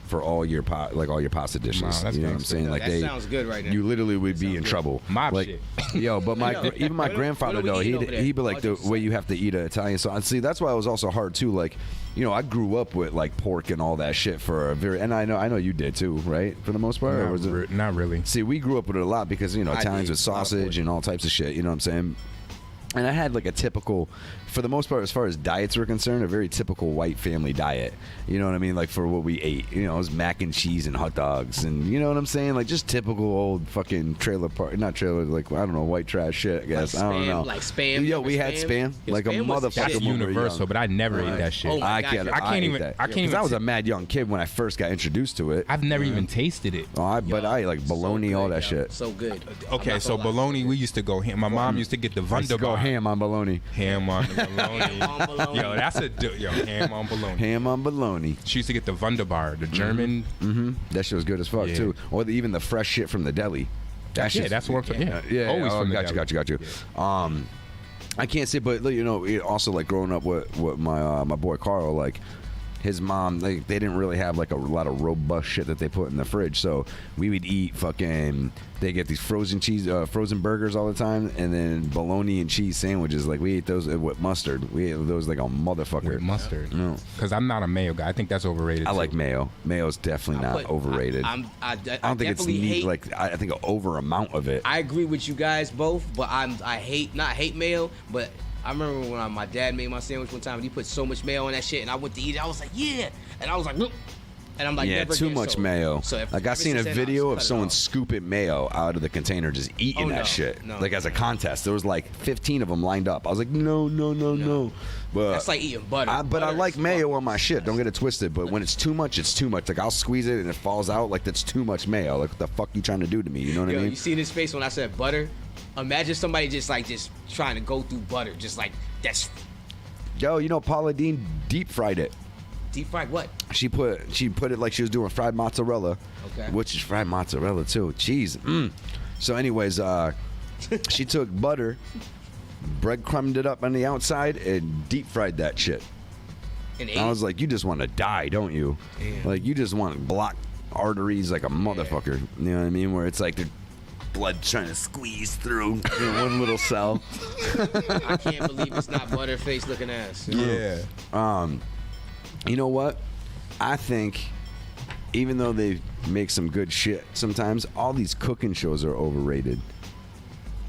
for all your all your pasta dishes. Wow, that's you know what I'm gangster. saying? Like That they sounds good right now. You literally would be in trouble. Mob like, shit. Yo, but even my grandfather what are we though, eating over there? he'd be like the way you have to eat an Italian. So see, that's why it was also hard too. Like, you know, I grew up with like pork and all that shit for a very, and I know you did too, right? For the most part, or was it? Not really. See, we grew up with it a lot because, you know, I Italians did. with sausage and all types of shit, you know what I'm saying? And I had like a typical, for the most part, as far as diets were concerned, a very typical white family diet. You know what I mean? Like for what we ate, you know, it was mac and cheese and hot dogs, and you know what I'm saying? Like just typical old fucking trailer park, not trailer, like I don't know, white trash shit. I guess Like I don't Spam, know. like Spam, Yo, we had Spam? spam, Yeah, like Spam a was the motherfucker. shit. That's when we were universal, young. but I never ate that shit. Oh my I gosh, can't. I can't ate even- that. I can't even Because I was t- a mad young kid when I first got introduced to it. I've never even tasted it. But I ate like bologna, all that shit. So good. Okay, so bologna, we used to go ham. My mom used to get the I used to go Wunderbar. ham on bologna. Ham on the bologna. on bologna. Yo, that's ham on bologna. Ham on bologna. She used to get the Wunderbar, the German. That shit was good as fuck Yeah. too. Or even the fresh shit from the deli. That shit's- That's what I'm talking. Yeah, Yeah, always oh, from the got deli. you. I can't say, but you know, it also like growing up with my boy Carl, like his mom, they didn't really have like a lot of robust shit that they put in the fridge, so we would eat fucking. They get these frozen cheese, frozen burgers all the time, and then bologna and cheese sandwiches. Like we ate those with mustard. We ate those like a motherfucker. With mustard. No, Because I'm not a mayo guy. I think that's overrated. I too. like mayo. Mayo's definitely not But overrated. I I don't think it's definitely neat. hate. Like I think an over amount of it. I agree with you guys both, but I hate mayo, but I remember when my dad made my sandwich one time and he put so much mayo on that shit, and I went to eat it. I was like, yeah, and I was like, nope. And I'm like, Yeah, never too again. much So- mayo. So if, Like I ever seen a since then, I video just of cut it someone off. scooping mayo out of the container, just eating Oh, that no, shit, no. like as a contest. There was like 15 of them lined up. I was like, no. But That's like eating butter. I Butter like is mayo fucking on my shit. Don't get it twisted. But when it's too much, it's too much. Like I'll squeeze it and it falls out. Like that's too much mayo. Like what the fuck you trying to do to me? You know what I Yo, mean? you seen his face when I said butter? Imagine somebody just trying to go through butter, just like that's Yo, you know Paula Deen deep fried it. deep fried. What? She put it like she was doing fried mozzarella, Okay. which is fried mozzarella too. Cheese. So, anyways, she took butter, breadcrumbed it up on the outside, and deep fried that shit. And I was like, you just want to die, don't you? Yeah. Like you just want to block arteries like a motherfucker. You know what I mean? Where it's like blood trying to squeeze through one little cell. I can't believe it's not Butterface looking ass. Yeah. You know what? I think even though they make some good shit sometimes, all these cooking shows are overrated.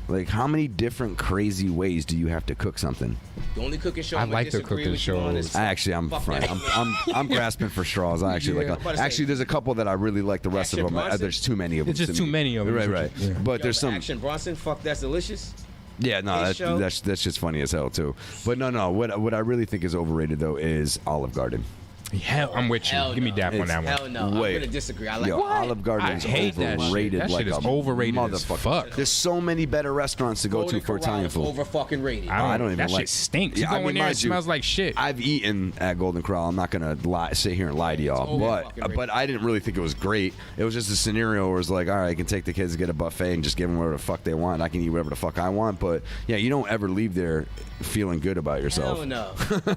Like, how many different crazy ways do you have to cook something? The only cooking show I I'm like the disagree cooking with you on is I'm fuck fine. that. I'm grasping for straws. I actually Yeah. like. Actually, there's a couple that I really like. The rest Action of them, Bronson? there's too many of them. It's just to too me. many of them. Right. Yeah. But there's some. Action Bronson, fuck, that's delicious. Yeah, no, His show? that's just funny as hell too. But no. What I really think is overrated though is Olive Garden. Hell, I'm with you. Hell Give me no. dap on that one. Hell no. Wait. I'm gonna disagree. I like Olive Garden I is hate that shit. overrated. That like shit is a overrated as motherfucker. fuck. There's so many better restaurants to go Golden to for Corral Italian is food. over fucking rated. I don't even that like. shit stinks. Yeah, You I go mean, in there, it mind you, smells like shit. I've eaten at Golden Corral. I'm not gonna sit here and lie to y'all, but I didn't really think it was great. It was just a scenario where it's like, all right, I can take the kids to get a buffet and just give them whatever the fuck they want. I can eat whatever the fuck I want. But yeah, you don't ever leave there feeling good about yourself. Hell no.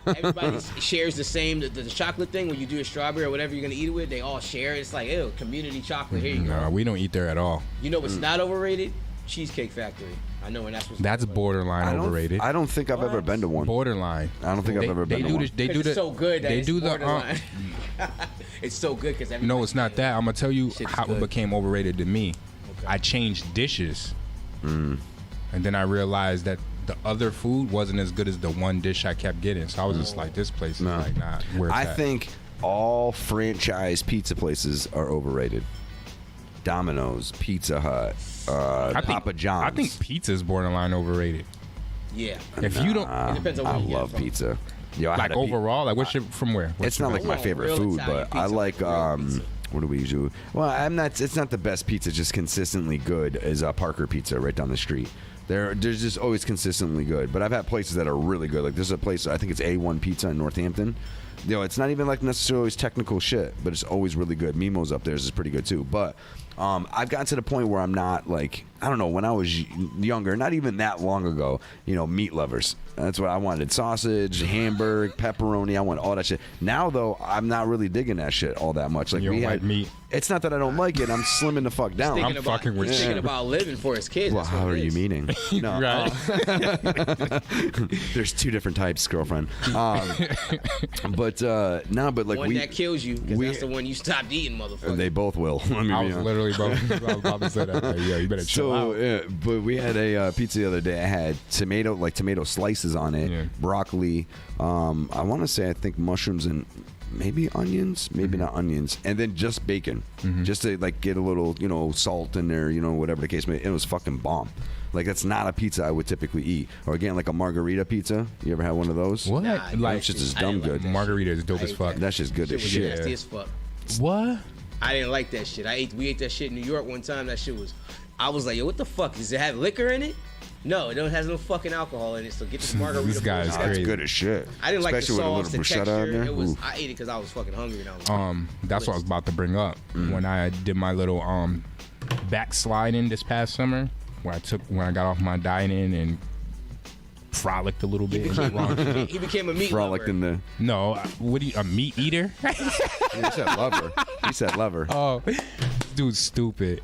Everybody shares the same. The chocolate thing, when you do a strawberry or whatever you're gonna eat it with, they all share it. It's like, ew, community chocolate. Here you go. No, we don't eat there at all. You know what's not overrated? Cheesecake Factory. I know, and that's what's That's borderline overrated. I don't think I've ever been to one. Borderline. I don't think I've ever been to one. They do it's so good that They it's do the. borderline. It's so good because No, it's not that. I'm gonna tell you Shit's how good. it became overrated to me. I changed dishes, and then I realized that the other food wasn't as good as the one dish I kept getting. So I was just like, this place is like not where it's I at. think all franchise pizza places are overrated. Domino's, Pizza Hut, Papa John's. I think pizza is borderline overrated. Yeah. If you don't, It depends on where I you get it love from. pizza. Yo, I like had a overall, like what's your from where? What's It's not your like my best? favorite real food, Italian but I pizza. like what do we usually? Well, I'm not. It's not the best pizza, just consistently good. Is Parker Pizza right down the street. They're just always consistently good. But I've had places that are really good. Like there's a place, I think it's A1 Pizza in Northampton. You know, it's not even like necessarily always technical shit, but it's always really good. Mimo's up there is pretty good too. But I've gotten to the point where I'm not like, I don't know, when I was younger, not even that long ago, you know, meat lovers. That's what I wanted. Sausage, hamburger, pepperoni. I want all that shit. Now, though, I'm not really digging that shit all that much. Like You don't we like had meat? It's not that I don't like it. I'm slimming the fuck down. Thinking about, he's thinking about living for his kids. Well, That's what how it are you is. meaning? No, there's two different types, girlfriend. But like one we, that kills you, because that's the one you stopped eating, motherfucker. they both will. Let me I be was honest. literally about to say that. Like, yeah, you better chill So, out. yeah, but we had a pizza the other day. I had tomato slices on it, broccoli. I want to say I think mushrooms and maybe onions, maybe not onions, and then just bacon, just to like get a little, you know, salt in there, you know, whatever the case may be. It was fucking bomb. Like that's not a pizza I would typically eat. Or again, like a margarita pizza. You ever had one of those? What? That shit's just dumb good. Margarita is dope as fuck. That's just good as was shit. nasty as fuck. What? I didn't like that shit. We ate that shit in New York one time. That shit was, I was like, yo, what the fuck? Does it have liquor in it? No, it don't has no fucking alcohol in it. So get this margarita. This guy is That's crazy. good as shit. I didn't Especially like the with sauce, a the little bruschetta texture. in there. It was. Ooh. I ate it because I was fucking hungry. And I was That's what I was about to bring up when I did my little backsliding this past summer, when I got off my dieting and frolicked a little bit. He became a meat Frolicked lover. in the. No, what a meat eater? He said lover. He said lover. Oh, dude's stupid.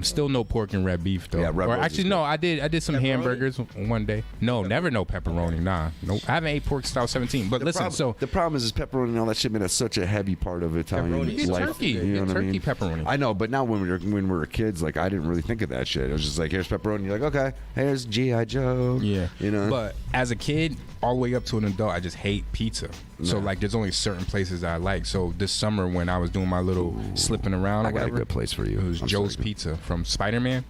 Still no pork and red beef though. Yeah, red or rose actually is no, I did some Pepperoni? hamburgers one day. No, never no pepperoni. Nah, no. I haven't ate pork since I was 17. But listen, so the problem is pepperoni and all that shit, man. That's such a heavy part of Italian Pepperoni is life. turkey. You know what I Turkey mean? pepperoni. I know, but now when we were kids, like I didn't really think of that shit. It was just like, here's pepperoni. You're like, okay, here's GI Joe. Yeah, you know. But as a kid, all the way up to an adult, I just hate pizza. So like, there's only certain places I like. So this summer when I was doing my little slipping around, or I got a whatever, good place for you. It was I'm Joe's sorry. Pizza from Spider-Man.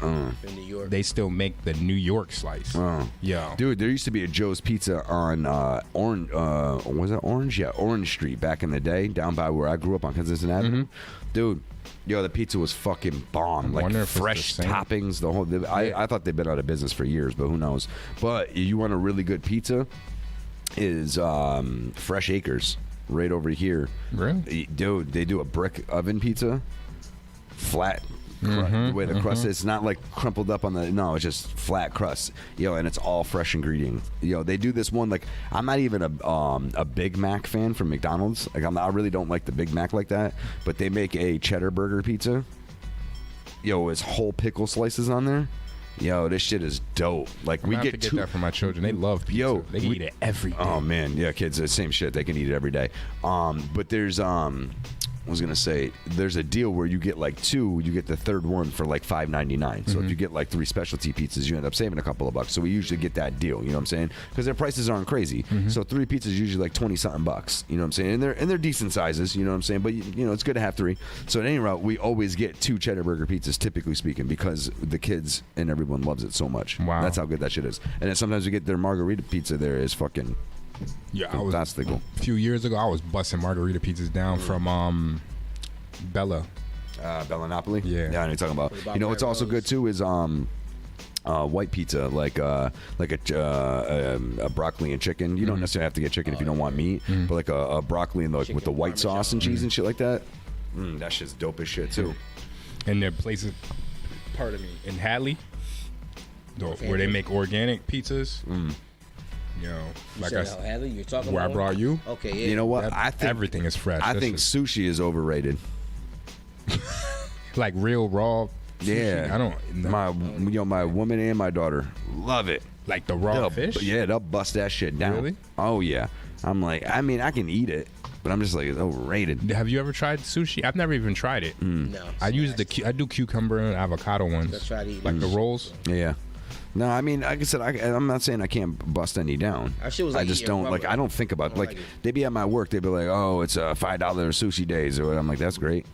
In New York. They still make the New York slice. Yeah, Dude, there used to be a Joe's Pizza on Orange. Was it Orange? Yeah, Orange Street back in the day, down by where I grew up on Kensington Avenue. Dude, yo, the pizza was fucking bomb. Like wonder if it's fresh the same. toppings. The whole. I thought they'd been out of business for years, but who knows? But you want a really good pizza? Is Fresh Acres right over here? Really? Dude, they do a brick oven pizza, flat. The way the crust is, it's not like crumpled up on the. No, it's just flat crust, yo, and it's all fresh ingredients. Yo, they do this one like I'm not even a Big Mac fan from McDonald's. Like I really don't like the Big Mac like that, but they make a cheddar burger pizza. yo, it's whole pickle slices on there. Yo, this shit is dope. Like we get that for my children. They love pizza. Yo, they can eat it every day. Oh man, yeah, kids, the same shit. They can eat it every day. But there's I was gonna say there's a deal where you get like 2, you get the third one for like $5.99. So if you get like 3 specialty pizzas, you end up saving a couple of bucks. So we usually get that deal. You know what I'm saying? Because their prices aren't crazy. So 3 pizzas is usually like $20-something bucks. You know what I'm saying? And they're decent sizes. You know what I'm saying? But you know it's good to have 3. So at any rate, we always get 2 cheddar burger pizzas, typically speaking, because the kids and everyone loves it so much. Wow, that's how good that shit is. And then sometimes we get their margarita pizza. There is fucking fantastic. A few years ago, I was busting margarita pizzas down from Bella. Bella Napoli? Yeah. I know what you're talking about. You know what's also good too is white pizza, like a broccoli and chicken. You don't necessarily have to get chicken if you don't want meat, but like a broccoli and with the white sauce and cheese and shit like that. That shit's dope as shit too. And there are places, in Hadley, where they make organic pizzas. You know, like Hadley, you're talking where about I brought you. Okay, yeah. You know what? I think everything is fresh. I think sushi is overrated. Like real raw sushi. Yeah, I don't. My woman and my daughter love it. Like the raw fish. Yeah, they'll bust that shit down. Really? Oh yeah. I'm like, I mean, I can eat it, but I'm just like, it's overrated. Have you ever tried sushi? I've never even tried it. No. I use I do cucumber and avocado ones. Let's try to eat like the rolls. Yeah. No, I mean, like I said, I'm not saying I can't bust any down. That shit was like I just eating don't rubber. like. I don't think about like they be at my work. They'd be like, "Oh, it's $5 sushi days," or I'm like, "That's great."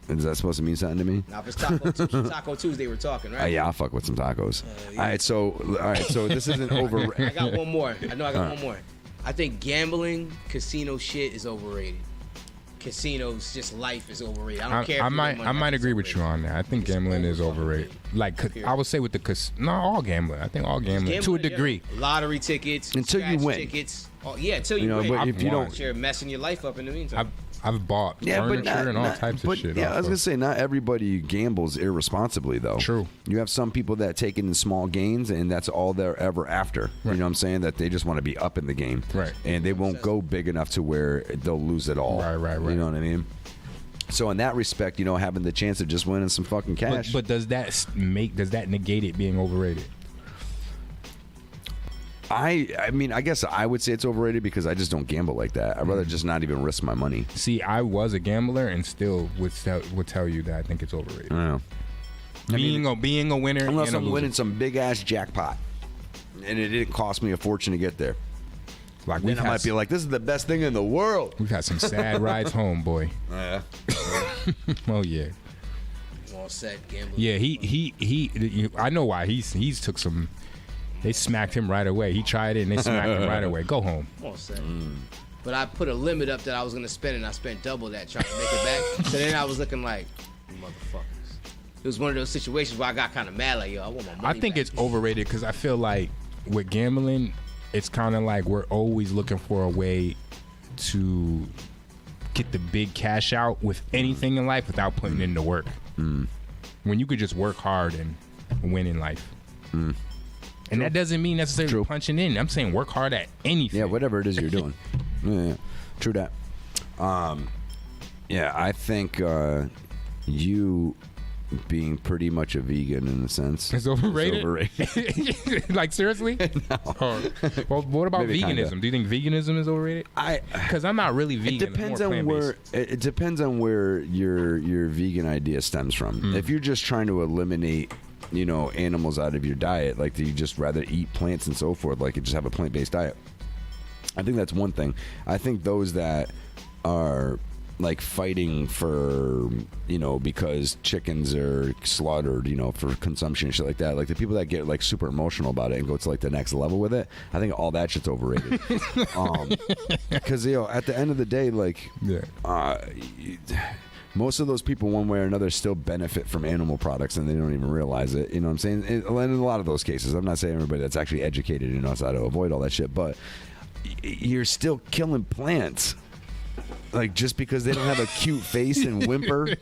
Is that supposed to mean something to me? Now, if it's Taco Tuesday, we're talking, right? Yeah, I'll fuck with some tacos. All right, so this isn't over. I got one more. I know I got one more. I think gambling, casino shit is overrated. Casinos, just life is overrated. I don't care. I might agree with you on that. I think gambling is overrated. Like I would say with the all gambling. I think all gambling to a degree. Yeah. Lottery tickets, until you win. Tickets. Until you win. But if you don't, you're messing your life up in the meantime. I've bought furniture and all types of shit. Yeah, I was gonna say not everybody gambles irresponsibly though. True. You have some people that take it in small gains and that's all they're ever after. Right. You know what I'm saying? That they just want to be up in the game. Right. And they won't go big enough to where they'll lose it all. Right. You know what I mean? So in that respect, having the chance of just winning some fucking cash. But does that negate it being overrated? I mean, I guess I would say it's overrated because I just don't gamble like that. I'd rather just not even risk my money. See, I was a gambler and still would tell you that I think it's overrated. I don't know. Being a winner, unless and I'm winning some big ass jackpot, and it didn't cost me a fortune to get there. Like then I might be like, this is the best thing in the world. We've had some sad rides home, boy. Yeah. Oh yeah. All set gambling. Yeah, he. I know why he's took some. They smacked him right away. He tried it and they smacked him right away. Go home. All set. But I put a limit up that I was gonna spend, and I spent double that trying to make it back. So then I was looking like, motherfuckers. It was one of those situations where I got kind of mad, like, yo, I want my money I think back. it's overrated because I feel like with gambling, it's kind of like we're always looking for a way to get the big cash out with anything in life without putting in the work. When you could just work hard and win in life. And that doesn't mean necessarily punching in. I'm saying work hard at anything. Yeah, whatever it is you're doing. Yeah. True that. Yeah, I think you being pretty much a vegan in a sense. It's overrated? It's overrated. Like, seriously? No. Well, what about Maybe veganism? kinda. Do you think veganism is overrated? Because I'm not really vegan. It depends I'm more on plant-based. where it depends on where your vegan idea stems from. If you're just trying to eliminate animals out of your diet, like do you just rather eat plants and so forth, like you just have a plant-based diet, I think that's one thing. I think those that are like fighting for because chickens are slaughtered for consumption and shit like that, like the people that get like super emotional about it and go to like the next level with it, I think all that shit's overrated. Because at the end of the day, like most of those people, one way or another, still benefit from animal products, and they don't even realize it. You know what I'm saying? And in a lot of those cases, I'm not saying everybody that's actually educated and knows how to avoid all that shit, but you're still killing plants. Like, just because they don't have a cute face and whimper,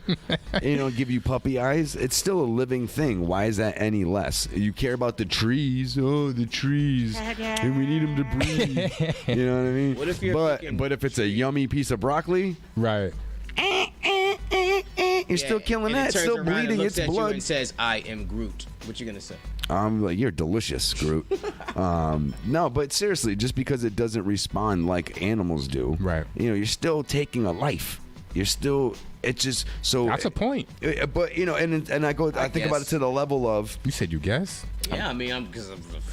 give you puppy eyes, it's still a living thing. Why is that any less? You care about the trees. Oh, the trees. And we need them to breathe. You know what I mean? What if you're but if it's a yummy piece of broccoli, right? You're still killing and that. It It's turns still around bleeding. And looks It's at you blood. and says, "I am Groot." What you gonna say? I'm like, you're delicious, Groot. No, but seriously, just because it doesn't respond like animals do, right? You know, you're still taking a life. You're still. It's just so. That's a point. But you know, and I think about it to the level of. You said you guess. Yeah, I mean,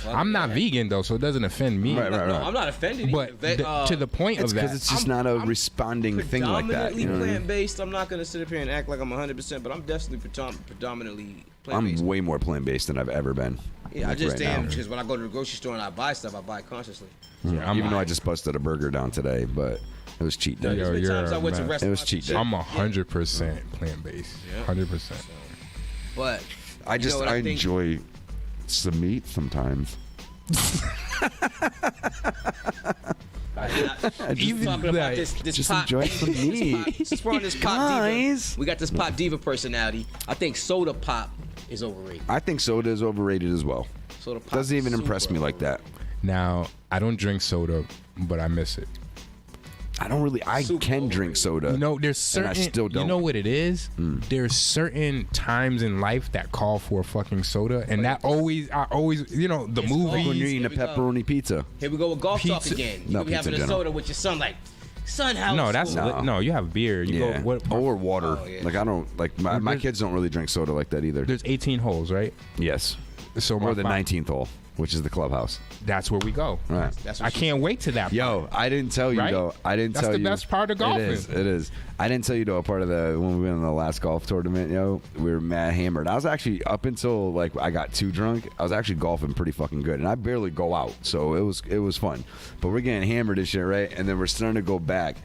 I'm not vegan though, so it doesn't offend me. Right. No, I'm not offended. But to the point of that, because it's just not a responding thing like that. Predominantly You know what I mean? plant-based. I'm not gonna sit up here and act like I'm 100%, but I'm definitely predominantly plant-based. I'm way more plant-based than I've ever been. Yeah, I like, just right am now. because when I go to the grocery store and I buy stuff, I buy consciously. Yeah, even though I just busted a burger down today, but it was cheat day. Yo, you're times I went to man. restaurants It was cheat day. I'm 100% plant-based. 100%. But I you know what I think? enjoy some meat sometimes. Even talking about this just pop, enjoy some meat. Since we're on this pop diva, we got this pop diva personality. I think soda pop is overrated. I think soda is overrated as well. Soda pop Doesn't even is impress me like that. Now, I don't drink soda, but I miss it. I don't really. I can drink soda. You know, there's certain. And I still don't. You know what it is? There's certain times in life that call for fucking soda, and that always, you know, the movies. When you're eating a pepperoni pizza. Here we go with golf talk Pizza. again. No, You be pizza having in a general. soda with your son, like, son, how No, is that's school? no. You have beer. You Yeah. go what? Or water. Oh, yeah. Like I don't like my There's- kids don't really drink soda like that either. There's 18 holes, right? Yes. So Or the 19th hole, which is the clubhouse. That's where we go. Right. That's I what she can't wait to that. Yo, I didn't tell you Right? though. I didn't That's tell the you. best part of golfing. It is. I didn't tell you though. A part of the when we went on the last golf tournament, yo, we were mad hammered. I was actually up until like I got too drunk. I was actually golfing pretty fucking good, and I barely go out, so it was fun. But we're getting hammered and shit, right? And then we're starting to go back.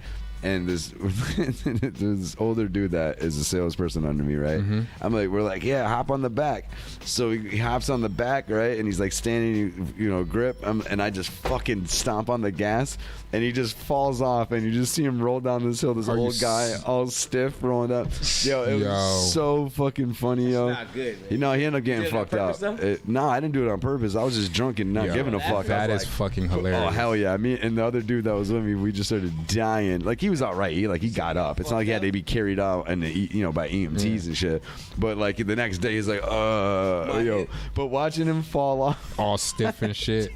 And this this older dude that is a salesperson under me, right? I'm like, we're like, yeah, hop on the back. So he hops on the back, right? And he's like standing, you know, grip. And I just fucking stomp on the gas, and he just falls off, and you just see him roll down this hill. This old guy, all stiff, rolling up. Yo, it was so fucking funny, yo. Not good, man. You know, he ended up getting did it on fucked up. purpose, though? No, I didn't do it on purpose. I was just drunk and not giving a fuck. That I is was fucking like, hilarious. oh hell yeah! Me and the other dude that was with me, we just started dying. Like he was all right. He got up. It's not like he had to be carried out and by EMTs and shit. But like the next day, he's like, yo. But watching him fall off, all stiff and shit.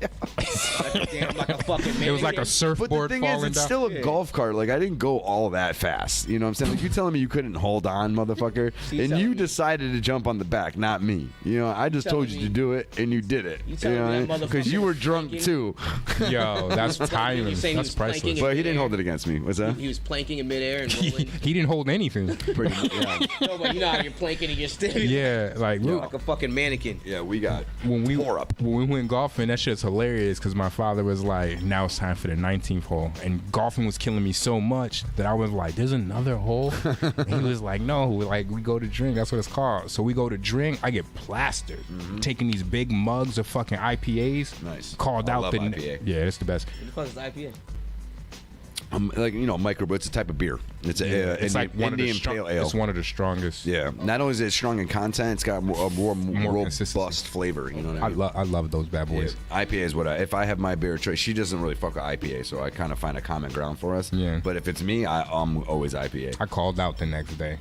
Damn, like a fucking man. It was like a But surfboard the thing falling is, it's down. still a golf cart. Like I didn't go all that fast. You know what I'm saying? Like you telling me you couldn't hold on, motherfucker, and you decided to jump on the back, not me. You know, I just told you to do it, and you did it. You telling me that because you were drunk too. Yo, that's timing. You saying he That's was priceless. planking But he didn't hold it against me. What's that? He was planking in midair and rolling. He didn't hold anything. Pretty much, yeah. No, but you know how you're planking and you're still. Yeah, like Like a fucking mannequin. Yeah, we got when we went golfing, that shit's hilarious because my father was like, now it's time for the 19th hole. And golfing was killing me so much that I was like, there's another hole? And he was like, no, like we go to drink. That's what it's called. So we go to drink. I get plastered. Taking these big mugs of fucking IPAs. Nice. Called I out love the IPA. Yeah, it's the best. What the fuck is IPA? Like micro, it's a type of beer. It's a It's like one of the Indian strong- pale ale. It's one of the strongest. Yeah. Not only is it strong in content, it's got a more consistency. robust flavor. You know what I mean? I love those bad boys. Yeah. IPA is what if I have my beer choice. She doesn't really fuck with IPA, so I kind of find a common ground for us. Yeah. But if it's me, I'm always IPA. I called out the next day.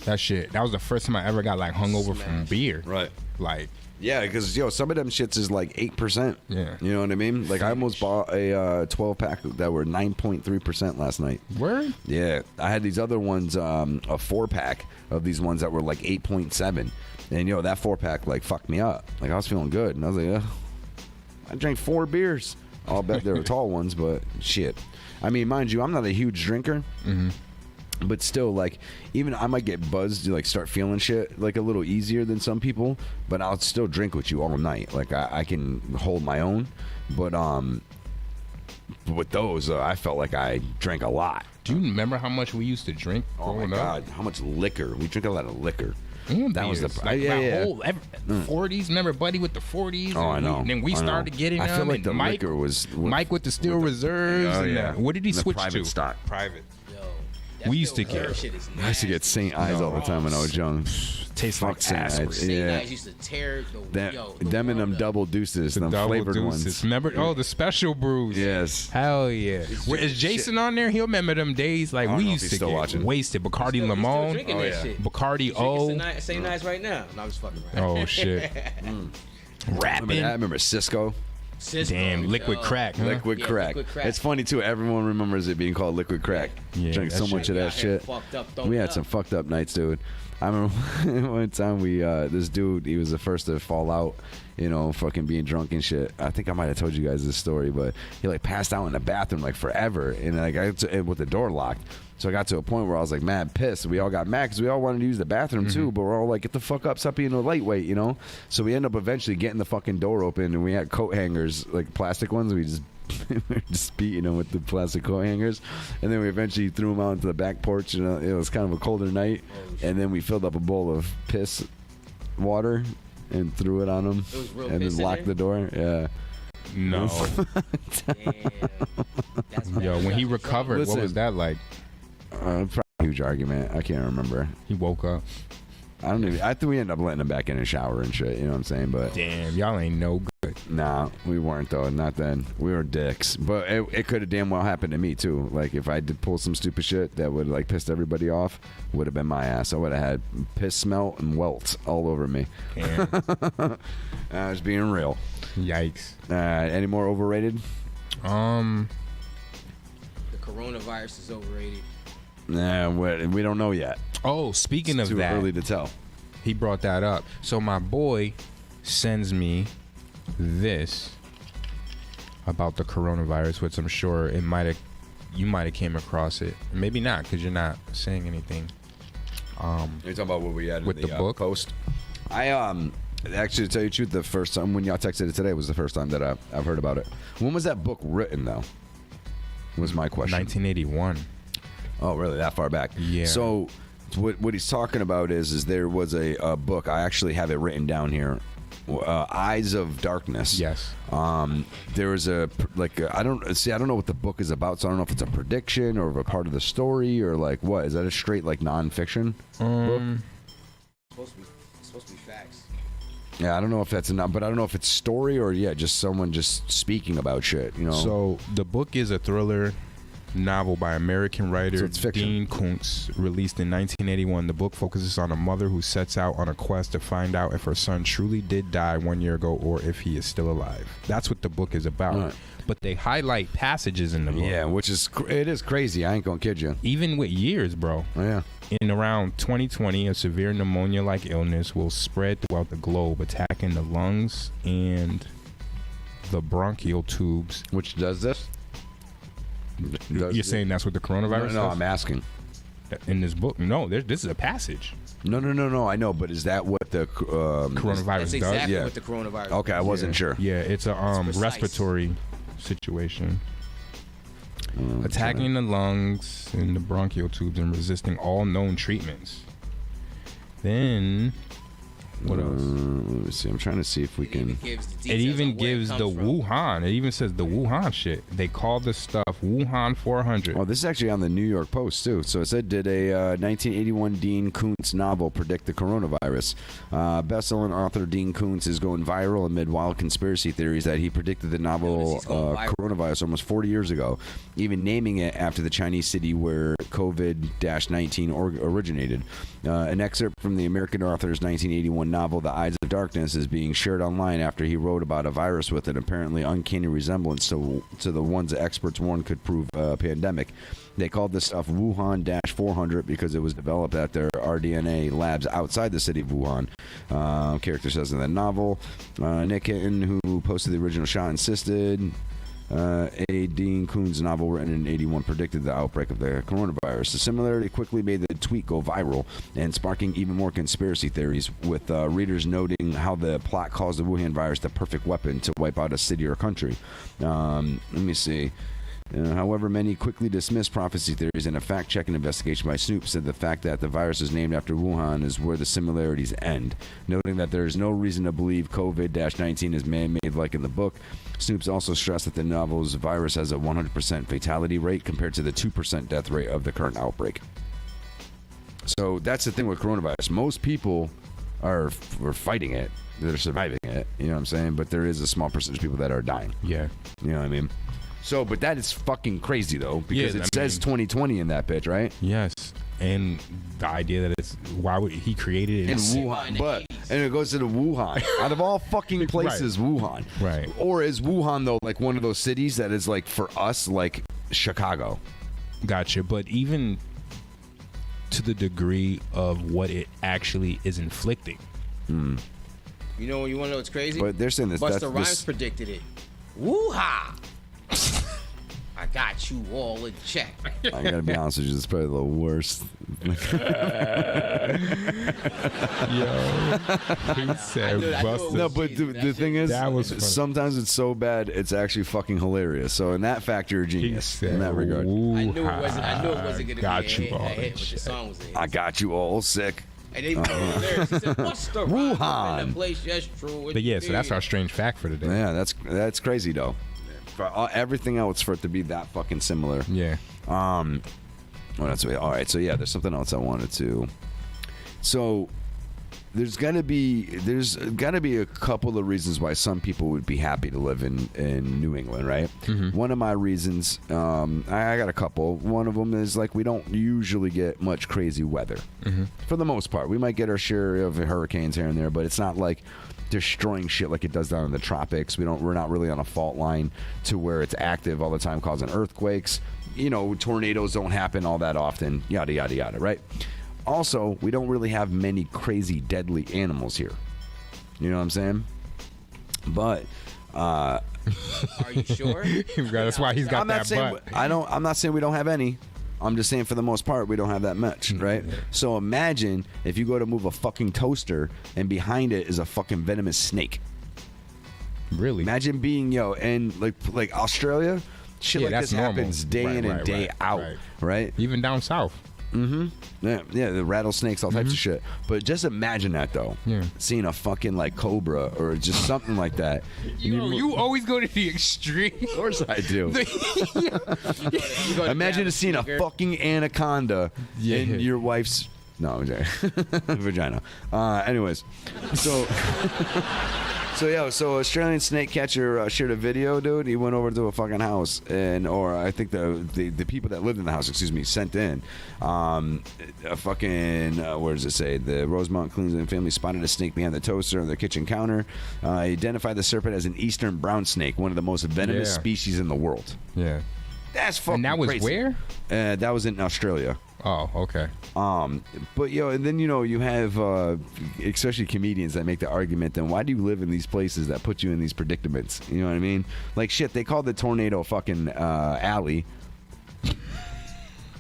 That was the first time I ever got like hungover from beer. Right. Like. Yeah, because some of them shits is like 8%. Yeah. You know what I mean? Like I almost bought a 12 pack that were 9.3% last night. Word? Yeah, I had these other ones, a 4-pack of these ones that were like 8.7, and that 4-pack like fucked me up. Like I was feeling good, and I was like, I drank 4 beers. I'll bet they were tall ones, but shit. I mean, mind you, I'm not a huge drinker. But still, like, even I might get buzzed to like start feeling shit like a little easier than some people. But I'll still drink with you all night. Like I can hold my own. But with those, I felt like I drank a lot. Do you remember how much we used to drink? Oh my god, how much liquor? We drink a lot of liquor. And that was the beers. Like that whole 40s. Remember Buddy with the 40s? Oh, I know. And then we I know. started getting I them. feel like and the Mike, liquor was Mike with the Steel Reserves. Oh, and yeah. what did he The switch private to? stock. Private. We used to get. I used to get St. Ides all the time when I was young. Tastes like St. ass. Ides. St. Yeah. Ides used to tear the Them and them double deuces, them Double flavored deuces. ones. Remember? Oh, the special brews. Yes. Hell yeah. Is Jason on there? He'll remember them days. Like we used to get wasted. Bacardi Limon. drinking that shit. Bacardi O. St. Nice right now. No, I'm just fucking around. Oh shit. Rapping. I remember Cisco. Damn, liquid crack. Huh? Liquid crack. It's funny too. Everyone remembers it being called liquid crack. Yeah, Drank so much of that shit. We had some fucked up nights, dude. I remember one time we this dude, he was the first to fall out, you know, fucking being drunk and shit. I think I might have told you guys this story, but he like passed out in the bathroom like forever, and like with the door locked. So I got to a point where I was like mad pissed. We all got mad because we all wanted to use the bathroom too, but we're all like, get the fuck up, stop being a lightweight, you know? So we end up eventually getting the fucking door open, and we had coat hangers, like plastic ones. We just just beating them with the plastic coat hangers, and then we eventually threw them out into the back porch. You know, it was kind of a colder night, and then we filled up a bowl of piss water and threw it on them, and then locked the door. Yeah. No. Yo, when he recovered, what was that like? Probably a huge argument. I can't remember. He woke up. I think we ended up letting him back in and shower and shit. You know what I'm saying? But damn, y'all ain't no good. Nah, we weren't though. Not then. We were dicks. But it could have damn well happened to me too. Like if I did pull some stupid shit that would like pissed everybody off, would have been my ass. I would have had piss smell and welts all over me. I was being real. Yikes. Any more overrated? The coronavirus is overrated. Nah, we don't know yet. Oh, speaking of too that, early to tell. He brought that up. So my boy sends me this about the coronavirus, which I'm sure you might have came across it. Maybe not, because you're not saying anything. You're talking about what we had with in the book post. I actually, to tell you the truth, the first time when y'all texted it today was the first time that I've heard about it. When was that book written, though? Was my question. 1981. Oh, really? That far back? Yeah. So, what he's talking about is there was a book. I actually have it written down here. Eyes of Darkness. Yes. There was I don't know what the book is about, so I don't know if it's a prediction or a part of the story or like what. Is that a straight like nonfiction book? It's supposed to be facts. Yeah, I don't know if that's enough, but I don't know if it's story or just someone just speaking about shit. You know. So the book is a thriller novel by American writer Dean Koontz, released in 1981. The book focuses on a mother who sets out on a quest to find out if her son truly did die 1 year ago or if he is still alive. That's what the book is about. Right. But they highlight passages in the book. Yeah, which is it is crazy. I ain't gonna kid you. Even with years, bro. Oh, yeah. In around 2020, a severe pneumonia-like illness will spread throughout the globe, attacking the lungs and the bronchial tubes. Which does this? You're saying that's what the coronavirus No, does? I'm asking. In this book? No, this is a passage. No. I know, but is that what the coronavirus That's does? exactly what the coronavirus Okay, I wasn't sure. Yeah, it's a precise. respiratory situation. Attacking the lungs and the bronchial tubes and resisting all known treatments. Then, what else? Let me see. I'm trying to see if we can. It even gives the Wuhan. It even says the Wuhan shit. They call this stuff Wuhan 400. Oh, this is actually on the New York Post too. So it said, did a 1981 Dean Koontz novel predict the coronavirus? Best-selling author Dean Koontz is going viral amid wild conspiracy theories that he predicted the novel coronavirus almost 40 years ago, even naming it after the Chinese city where COVID-19 originated. An excerpt from the American author's 1981 novel The Eyes of Darkness is being shared online after he wrote about a virus with an apparently uncanny resemblance to the ones that experts warned could prove a pandemic. They called this stuff Wuhan-400 because it was developed at their rDNA labs outside the city of Wuhan. Character says in the novel. Nick Hinton, who posted the original shot, insisted a Dean Koontz novel written in 81 predicted the outbreak of the coronavirus. The similarity quickly made the tweet go viral and sparking even more conspiracy theories, with readers noting how the plot calls the Wuhan virus the perfect weapon to wipe out a city or country. Let me see. However, many quickly dismissed prophecy theories, and a fact-checking investigation by Snoop said the fact that the virus is named after Wuhan is where the similarities end, noting that there is no reason to believe COVID-19 is man-made like in the book. Snoop's also stressed that the novel's virus has a 100% fatality rate compared to the 2% death rate of the current outbreak. So that's the thing with coronavirus. Most people are fighting it. They're surviving it. You know what I'm saying? But there is a small percentage of people that are dying. Yeah. You know what I mean? So, but that is fucking crazy, though, because it says 2020 in that bitch, right? Yes. And the idea that it's, why would he created it in Wuhan? And it goes to the Wuhan. Out of all fucking places, Wuhan. Right. Or is Wuhan, though, like one of those cities that is like, for us, like Chicago? Gotcha. But even to the degree of what it actually is inflicting. Hmm. You know, you want to know what's crazy? But they're saying this. Busta Rhymes predicted it. Woo-ha! I got you all in check. I gotta be honest with you, it's probably the worst. Yo, he said Busta. No, but the thing is, that was funny. sometimes it's so bad, it's actually fucking hilarious. So in that factor, you're a genius in that regard. I knew it wasn't gonna got be you a all hit, but the song was a hit. I got you all sick. And they put it in lyrics. He said, Busta Rhymes Wuhan. in the place, yes, true. But yeah, so that's our strange fact for today. Yeah, that's crazy though. For everything else, for it to be that fucking similar. Yeah. Well, that's all right. So yeah, there's something else I wanted to. So there's gotta be a couple of reasons why some people would be happy to live in New England, right? Mm-hmm. One of my reasons, I got a couple. One of them is like we don't usually get much crazy weather. Mm-hmm. For the most part. We might get our share of hurricanes here and there, but it's not like destroying shit like it does down in the tropics. We're not really on a fault line to where it's active all the time causing earthquakes. You know, tornadoes don't happen all that often, yada yada yada, right? Also, we don't really have many crazy deadly animals here. You know what I'm saying? But Are you sure? That's why he's got I'm not that saying butt. I'm not saying we don't have any. I'm just saying for the most part we don't have that much, right? So imagine if you go to move a fucking toaster and behind it is a fucking venomous snake. Really? Imagine being and like Australia, shit Yeah, like that's this normal. happens day Right, in and right, day right, out, right? Even down south. Mm-hmm. Yeah, the rattlesnakes, all types of shit. But just imagine that though. Yeah. Seeing a fucking like cobra or just something like that. You always go to the extreme. Of course I do. Imagine seeing a fucking anaconda in your wife's vagina. Anyways, so Australian snake catcher shared a video, dude. He went over to a fucking house, or I think the people that lived in the house, sent in a fucking where does it say? The Rosemont Cleveland family spotted a snake behind the toaster on their kitchen counter. Identified the serpent as an eastern brown snake, one of the most venomous species in the world. Yeah, that's fucking. And that was crazy. where? That was in Australia. Oh, okay. But and then you have especially comedians that make the argument. Then why do you live in these places that put you in these predicaments? You know what I mean? Like shit, they called the tornado fucking alley.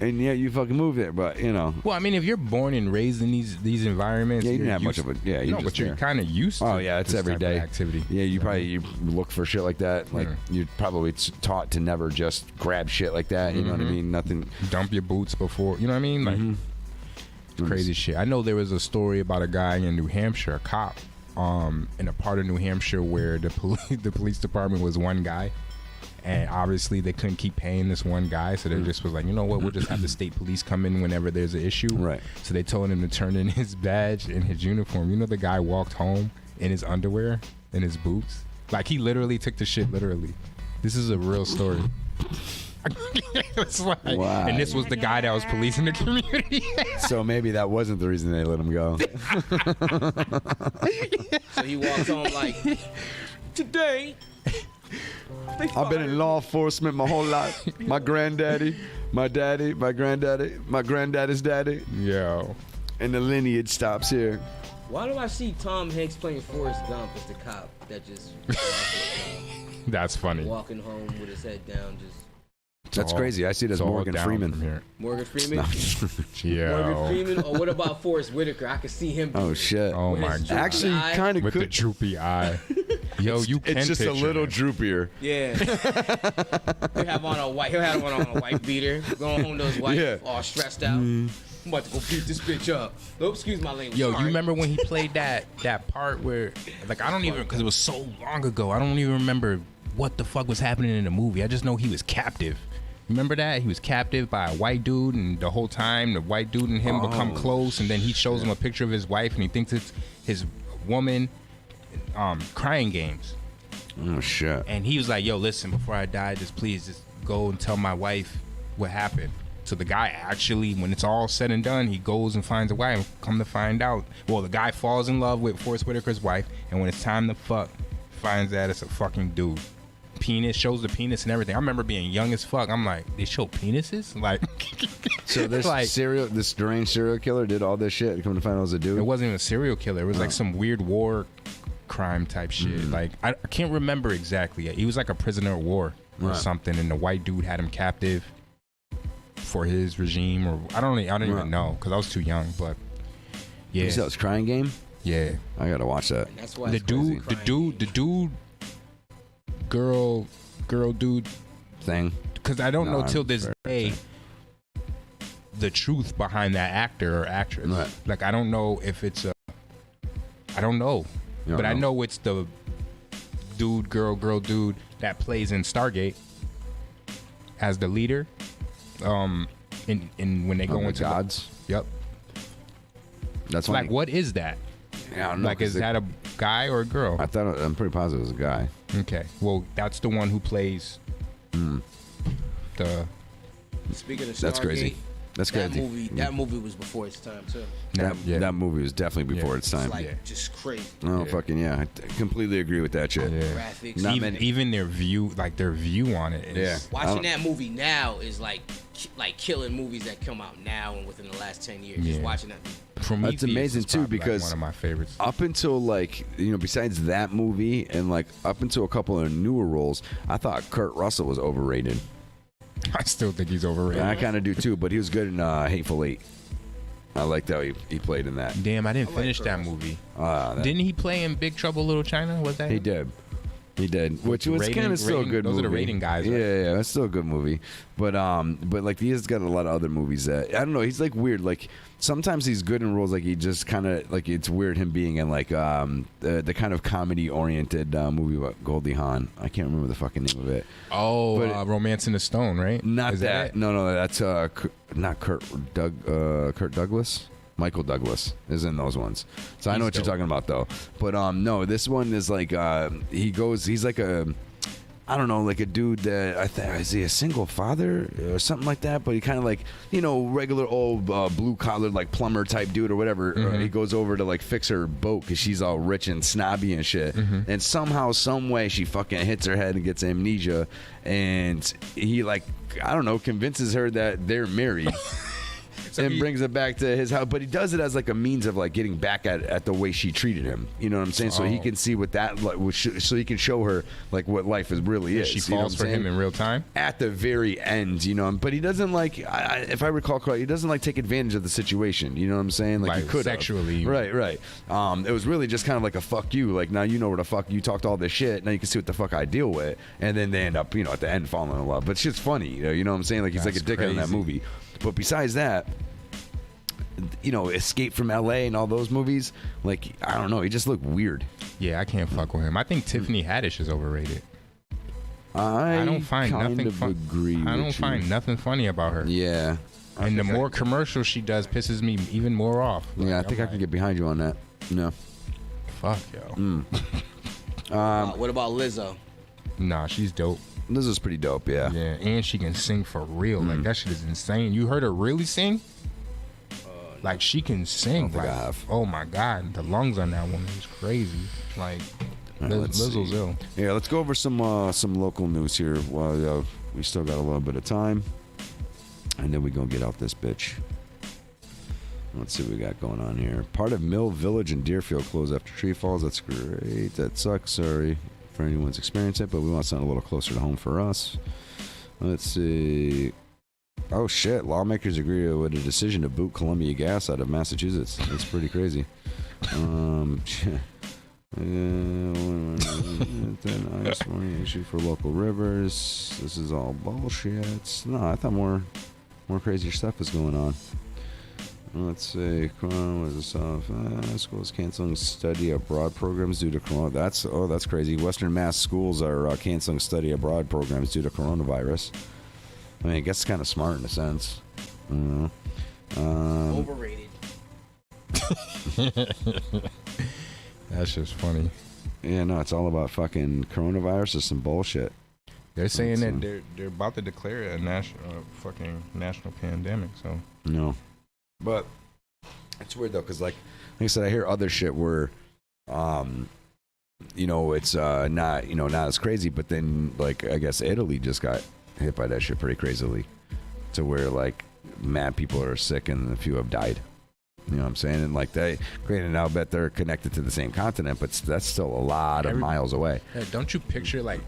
And yeah, you fucking move there, but Well, I mean, if you're born and raised in these environments, yeah, you didn't have much of it. Yeah, but you're kind of used to. Oh yeah, it's this every type day of activity. Yeah, you look for shit like that. Like you're probably taught to never just grab shit like that. You know what I mean? Nothing. Dump your boots before. You know what I mean? Like crazy shit. I know there was a story about a guy in New Hampshire, a cop, in a part of New Hampshire where the police department was one guy. And obviously they couldn't keep paying this one guy, so they just was like, you know what, we'll just have the state police come in whenever there's an issue. Right. So they told him to turn in his badge and his uniform. You know, the guy walked home in his underwear and his boots. Like he literally took the shit literally. This is a real story. It's like, wow. And this was the guy that was policing the community. So maybe that wasn't the reason they let him go. So he walked home like, today. I've been in law enforcement my whole life. My granddaddy, my daddy, my granddaddy, my granddaddy's daddy. Yo. And the lineage stops here. Why do I see Tom Hanks playing Forrest Gump as the cop that just That's funny. walking home with his head down, just That's crazy. I see it as Morgan Freeman. Morgan Freeman? Yeah. Morgan Freeman? Or what about Forrest Whitaker? I could see him. Oh shit! Oh my god! Actually, kind of with the droopy eye. Yo, you can It's just a picture little him. droopier. Yeah. He'll have on a white beater, going home to his wife, all stressed out. I'm about to go beat this bitch up. Oh, excuse my language. Yo, Sorry. you remember when he played that part where, like, I don't even, because it was so long ago, I don't even remember what the fuck was happening in the movie. I just know he was captive. Remember that? He was captive by a white dude, and the whole time the white dude and him become close, and then he shows him a picture of his wife, and he thinks it's his woman. Crying games. Oh shit. And he was like, yo, listen, before I die, just go and tell my wife what happened. So the guy actually, when it's all said and done, he goes and finds a wife. Come to find out, well, the guy falls in love with Forrest Whitaker's wife, and when it's time to fuck, finds that it's a fucking dude. Penis, shows the penis and everything. I remember being young as fuck. I'm like, they show penises? Like, so this like, this deranged serial killer did all this shit. Come to find out it was a dude. It wasn't even a serial killer. It was like some weird war crime type shit. Like, I can't remember exactly. He was like a prisoner of war or something, and the white dude had him captive for his regime, or I don't even know because I was too young. But yeah, You said it was Crying Game. Yeah, I gotta watch that. And that's why the dude, girl, dude thing. Because I don't know till this day the truth behind that actor or actress. Right. Like, I don't know if it's I don't know. You don't But I know. know it's the dude, girl, dude that plays in Stargate as the leader. In when they go the into gods. Yep. That's Like, what is that? Yeah, I don't know, Like, is that a guy or a girl? I'm pretty positive it was a guy. Okay. Well, that's the one who plays the. Speaking of Stargate, That's crazy. That's that crazy. That movie was before its time too. That movie was definitely before its time. It's like just crazy. Oh fucking yeah! I completely agree with that shit. Graphics. Not even, many- even their view on it is. Watching that movie now is like killing movies that come out now and within the last 10 years. Just watching that. Prometheus That's amazing is too probably, because like, one of my favorites. Up until besides that movie and like up until a couple of newer roles, I thought Kurt Russell was overrated. I still think he's overrated. I kind of do too, but he was good in Hateful Eight. I liked how he played in that. Damn, I didn't finish that movie. Didn't he play in Big Trouble Little China? Was that He him? did. He did, which was kind of still a good those movie. are the rating guys, right? Yeah, it's still a good movie. But like he's got a lot of other movies that I don't know. He's like weird. Like sometimes he's good in roles. Like he just kind of like it's weird him being in like the kind of comedy oriented movie about Goldie Hawn. I can't remember the fucking name of it. Oh, But Romance in the Stone, right? Not Is that. it? No, that's not Kurt Douglas. Michael Douglas is in those ones. So I know what you're talking about though. But no, this one is like he's like I don't know, like a dude that is he a single father or something like that? But he kind of like, regular old blue collar like plumber type dude or whatever. He goes over to like fix her boat because she's all rich and snobby and shit. And somehow, some way, she fucking hits her head and gets amnesia. And he like, I don't know, convinces her that they're married. And brings it back to his house, but he does it as like a means of like getting back at the way she treated him. You know what I'm saying? So he can see what that, so he can show her like what life is really is. She falls for him in real time at the very end, But he doesn't like, if I recall correctly, he doesn't like take advantage of the situation. You know what I'm saying? Like he could sexually, right. It was really just kind of like a fuck you. Like now you know where the fuck you talked all this shit. Now you can see what the fuck I deal with, and then they end up, at the end falling in love. But shit's funny, you know what I'm saying? Like he's like a dickhead in that movie. But besides that, Escape from LA and all those movies, like I don't know, he just looked weird. Yeah, I can't fuck with him. I think Tiffany Haddish is overrated. I don't find nothing agree. I don't find nothing funny about her. Yeah, and the more commercials she does pisses me even more off. Yeah, I think I can get behind you on that. No, fuck yo. What about Lizzo? Nah, she's dope. Lizzo's pretty dope. Yeah, and she can sing for real. Like that shit is insane. You heard her really sing? Like she can sing. Like, oh my god, the lungs on that woman is crazy. Like Lizzo's ill. Yeah, let's go over some local news here. Well, we still got a little bit of time, and then we gonna get out this bitch. Let's see what we got going on here. Part of Mill Village in Deerfield closed after tree falls. That's great. That sucks. Sorry for anyone's experienced it, but we want something a little closer to home for us. Let's see. Oh shit! Lawmakers agree with a decision to boot Columbia Gas out of Massachusetts. That's pretty crazy. Ice warning issue for local rivers. This is all bullshit. No, I thought more crazier stuff was going on. Let's see. Schools canceling study abroad programs due to corona. That's crazy. Western Mass schools are canceling study abroad programs due to coronavirus. I mean, I guess it's kind of smart in a sense. I don't know. Overrated. That's just funny. Yeah, no, it's all about fucking coronavirus or some bullshit. They're saying that they're about to declare a national pandemic. So no, but it's weird though, because like I said, I hear other shit where, it's not as crazy, but then like I guess Italy just got hit by that shit pretty crazily, to where like mad people are sick and a few have died. You know what I'm saying? And like granted, I'll bet they're connected to the same continent, but that's still a lot of miles away. Don't you picture, like,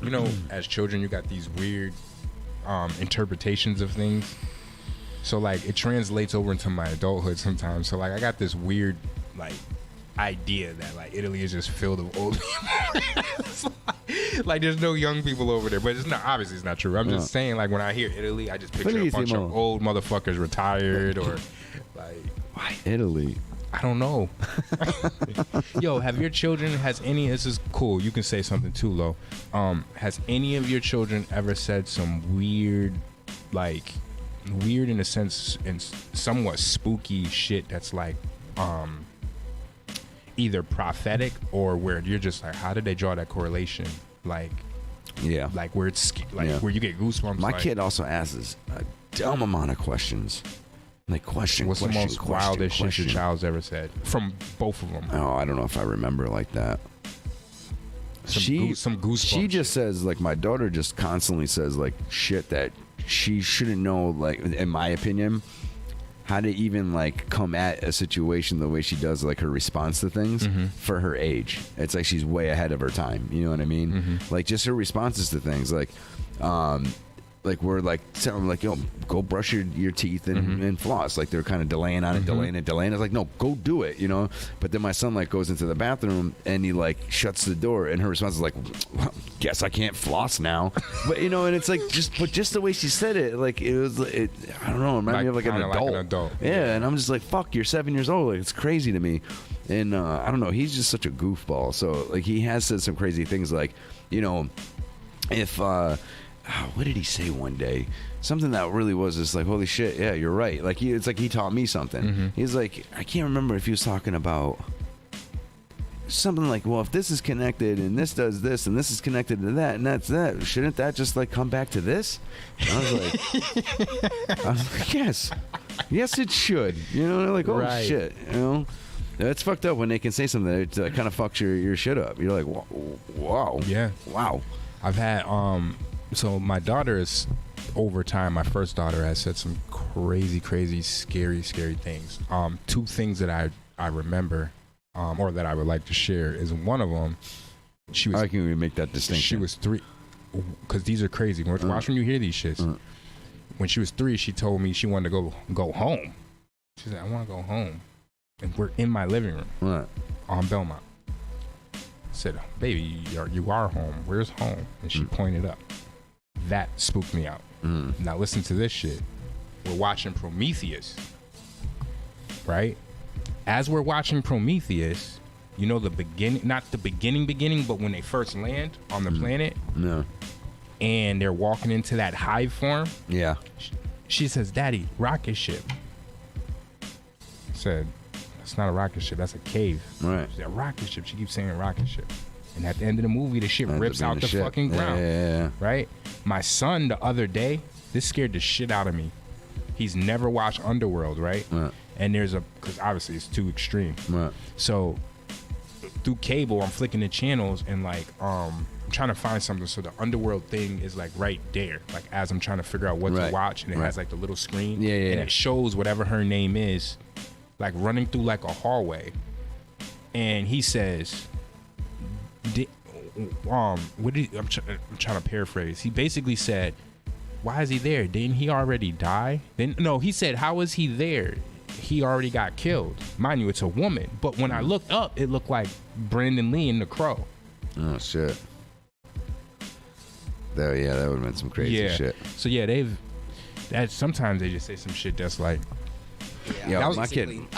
as children, you got these weird interpretations of things. So like it translates over into my adulthood sometimes. So like I got this weird like idea that like Italy is just filled with old people. Like there's no young people over there, but it's not, obviously it's not true. I'm just saying, like when I hear Italy, I just picture a bunch of old motherfuckers retired or like. Why Italy? I don't know. Yo, have your children, this is cool, you can say something too, Lo. Has any of your children ever said some weird in a sense and somewhat spooky shit that's like either prophetic or where you're just like, how did they draw that correlation? Like, yeah, like where it's like where you get goosebumps. My kid also asks a dumb amount of questions. Like What's the most wildest shit your child's ever said? From both of them. Oh, I don't know if I remember like that. Some goosebumps. She just says, like, my daughter just constantly says, like, shit that she shouldn't know, like, in my opinion, how to even, like, come at a situation the way she does, like, her response to things for her age. It's like she's way ahead of her time. You know what I mean? Like, just her responses to things. Like we're like telling them, like, yo, go brush your teeth and floss. Like they're kind of delaying on it, delaying. It's like, no, go do it, But then my son like goes into the bathroom and he like shuts the door, and her response is like, well, guess I can't floss now. But and it's like just the way she said it, like I don't know, it reminded me of like an adult. Yeah, and I'm just like, fuck, you're 7 years old. Like it's crazy to me. And I don't know, he's just such a goofball. So like he has said some crazy things, like if. What did he say one day? Something that really was just like, holy shit, yeah, you're right. Like it's like he taught me something. He's like, I can't remember if he was talking about something like, well, if this is connected and this does this and this is connected to that and that's that, shouldn't that just like come back to this? And I was like, yes, it should. Like, oh right. Shit, It's fucked up when they can say something that kind of fucks your shit up. You're like, wow, yeah, wow. I've had So my daughter is, over time, my first daughter has said some crazy, scary things. Two things that I remember, or that I would like to share, is one of them. How can we make that distinction? She was 3, because these are crazy. Watch when you hear these shits. When she was 3, she told me she wanted to go home. She said, I want to go home. And we're in my living room on Belmont. I said, baby, you are home. Where's home? And she pointed up. That spooked me out. Now listen to this shit. We're watching Prometheus, right? As we're watching Prometheus, the beginning, not the beginning, but when they first land on the planet, and they're walking into that hive form. Yeah. She says, Daddy, rocket ship. I said, that's not a rocket ship, that's a cave. Right. She said, rocket ship. She keeps saying rocket ship. And at the end of the movie, the shit rips out the fucking ground. Yeah. Right? My son, the other day, this scared the shit out of me. He's never watched Underworld, right? And because obviously it's too extreme. So through cable, I'm flicking the channels and like, I'm trying to find something. So the Underworld thing is like right there. Like as I'm trying to figure out what to watch, and it has like the little screen. Yeah. And it shows whatever her name is, like running through like a hallway. And he says, I'm trying to paraphrase. He basically said, why is he there? Didn't he already die? He said, how is he there? he already got killed. Mind you, it's a woman. But when I looked up, it looked like Brandon Lee in The Crow. Oh shit. That would have been some crazy shit. So sometimes they just say some shit that's like. Yeah, I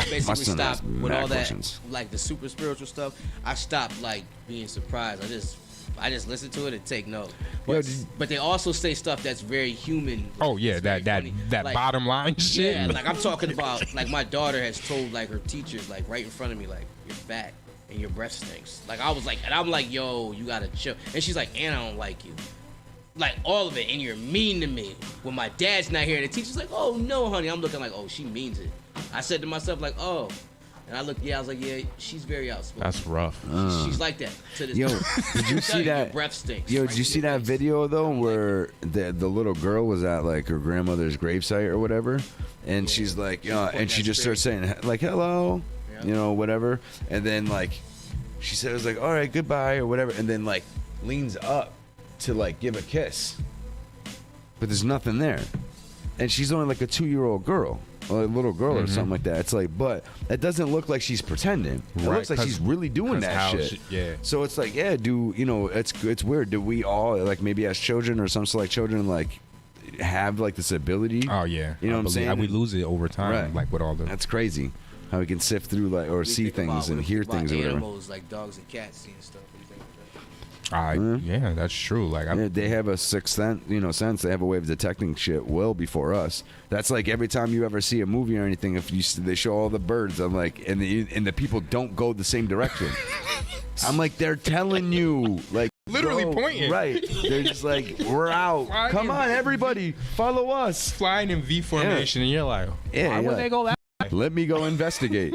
basically stopped with all that, like the super spiritual stuff. I stopped like being surprised. I just listen to it and take note. But they also say stuff that's very human. Oh yeah, that like, bottom line shit. Yeah, like I'm talking about. Like my daughter has told like her teachers like right in front of me like you're fat and your breath stinks. Like I was like, and I'm like, yo, you gotta chill. And she's like, and I don't like you. Like all of it, and you're mean to me. When my dad's not here, and the teacher's like, "Oh no, honey," I'm looking like, "Oh, she means it." I said to myself like, "Oh," and I looked. I was like, "Yeah, she's very outspoken." That's rough. She's like that to this. Yo, did you see that? Your breath stinks. Yo, did you see that video though, where the little girl was at like her grandmother's gravesite or whatever, and she's like, and she just starts saying like, "Hello," whatever, and then like she says like, "All right, goodbye" or whatever, and then like leans up to like give a kiss, but there's nothing there, and she's only like a 2-year-old girl or a little girl or something like that. It's like, but it doesn't look like she's pretending. It looks like she's really doing that shit. So it's like, it's weird. Do we all like maybe as children or some select children like have like this ability? Oh yeah, you know what I'm saying? We lose it over time, right. like with all the. That's crazy. How we can sift through like or see things and hear things or whatever. Animals like dogs and cats seeing stuff. Yeah, that's true. Like they have a sixth sense. They have a way of detecting shit well before us. That's like every time you ever see a movie or anything, if they show all the birds, I'm like, and the people don't go the same direction. I'm like, they're telling you, like, literally pointing. Right. They're just like, we're out. Flying Come on, everybody, follow us. Flying in V formation, and you're like, why would they go that? Let me go investigate.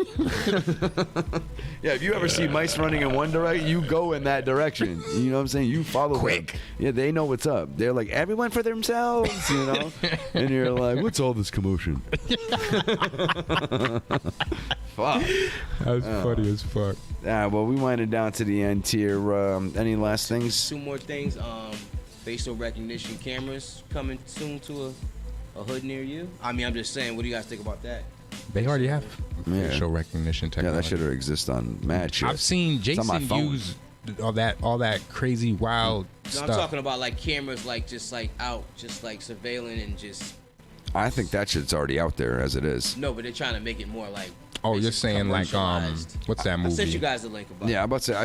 Yeah, if you ever see mice running in one direction, you go in that direction. You know what I'm saying? You follow quick. Them. Yeah, they know what's up. They're like, everyone for themselves, And you're like, what's all this commotion? Fuck. That's funny as fuck. Well, we winded down to the end here. Any last things? 2 more things. Facial recognition cameras coming soon to a hood near you. I mean, I'm just saying, what do you guys think about that? They already have facial recognition technology. Yeah, that should exist on mad shit. I've seen Jason use all that crazy wild stuff. I'm talking about like cameras, like just like out, just like surveilling and just. I think that shit's already out there as it is. No, but they're trying to make it more like. Oh, you're saying like what's that movie? I sent you guys the link about. Yeah, I'm about to say I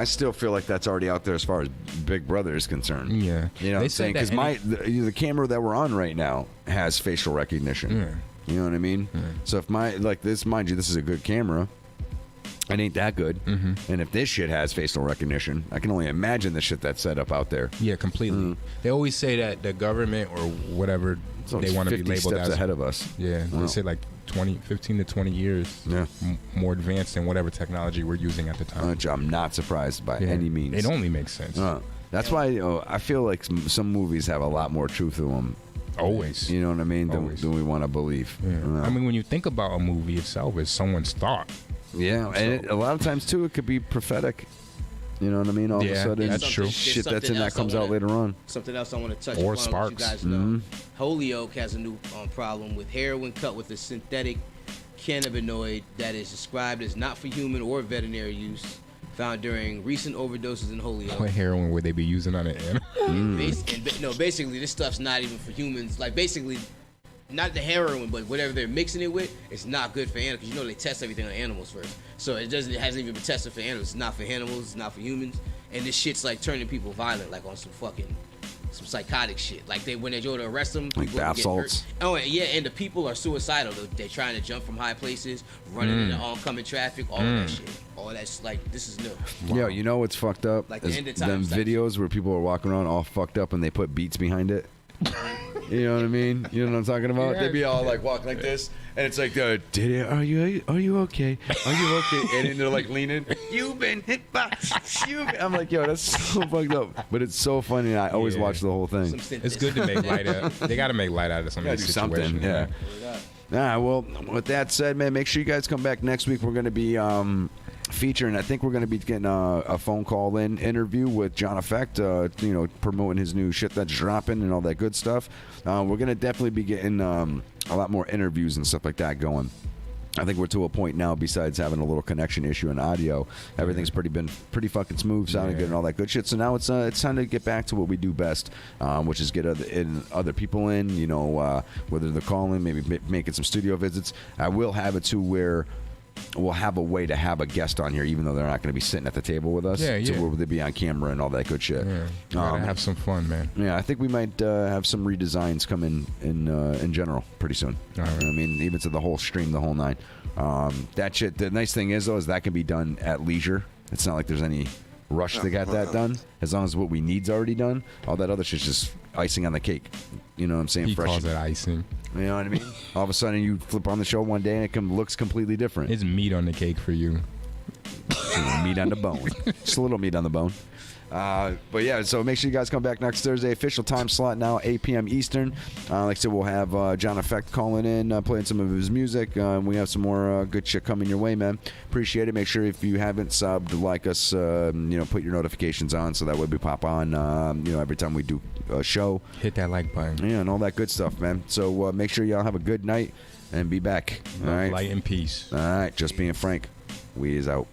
still feel like that's already out there as far as Big Brother is concerned. Yeah, you know what I'm saying? Because the camera that we're on right now has facial recognition. Yeah. You know what I mean? Yeah. So if mind you, this is a good camera. It ain't that good. Mm-hmm. And if this shit has facial recognition, I can only imagine the shit that's set up out there. Yeah, completely. They always say that the government or whatever they want to be labeled steps as ahead of us. Yeah, they say like 15 to 20 years more advanced than whatever technology we're using at the time. Which I'm not surprised by any means. It only makes sense. That's why I feel like some movies have a lot more truth to them. Always. You know what I mean? Than we want to believe. Yeah. I mean, when you think about a movie itself, it's someone's thought. Yeah, and a lot of times, too, it could be prophetic. You know what I mean? All of a sudden, that's true. Shit that's in that comes out later on. Something else I want to touch or upon, sparks. You guys know. Holyoke has a new problem with heroin cut with a synthetic cannabinoid that is described as not for human or veterinary use, found during recent overdoses in Holyoke. What heroin would they be using on an animal? Basically, this stuff's not even for humans. Like, basically, not the heroin, but whatever they're mixing it with, it's not good for animals. Because they test everything on animals first. So it hasn't even been tested for animals. It's not for animals. It's not for humans. And this shit's like turning people violent, like on some psychotic shit. Like when they go to arrest them, like bath salts. Oh yeah, and the people are suicidal. They're trying to jump from high places, running into oncoming traffic, all of that shit. All that's like, this is new. Wow. You know what's fucked up? Like is them videos where people are walking around all fucked up and they put beats behind it. You know what I mean? You know what I'm talking about? Yeah. They'd be all like walking like this, and it's like, are you okay? Are you okay? And then they're like leaning. You've been hit by. I'm like, yo, that's so fucked up. But it's so funny. And I always watch the whole thing. It's good to make light out. They got to make light out of some of these situations. Yeah. Well, with that said, man, make sure you guys come back next week. We're going to be featuring, I think we're going to be getting a phone call in interview with John Effect, promoting his new shit that's dropping and all that good stuff. We're going to definitely be getting a lot more interviews and stuff like that going. I think we're to a point now, besides having a little connection issue in audio, everything's been pretty fucking smooth, sounding good and all that good shit. So now it's time to get back to what we do best, which is get other people in, you know, whether they're calling, maybe making some studio visits. I will have it to where we'll have a way to have a guest on here, even though they're not going to be sitting at the table with us. Yeah. So they'll be on camera and all that good shit. Yeah. Gotta have some fun, man. Yeah, I think we might have some redesigns come in general pretty soon. All right. I mean, even to the whole stream, the whole nine. That shit. The nice thing is, though, is that can be done at leisure. It's not like there's any rush to get that done. As long as what we need's already done, all that other shit's just icing on the cake. You know what I'm saying? He calls it icing. You know what I mean? All of a sudden, you flip on the show one day and it looks completely different. It's meat on the cake for you. Meat on the bone. Just a little meat on the bone. But yeah, so make sure you guys come back next Thursday. Official time slot now, 8 p.m. Eastern. Like I said, we'll have John Effect calling in, playing some of his music. We have some more good shit coming your way, man. Appreciate it. Make sure if you haven't subbed, like us, put your notifications on so that way we pop on, every time we do a show. Hit that like button. Yeah, and all that good stuff, man. So make sure y'all have a good night and be back. All right. Light and peace. All right. Just being frank. We is out.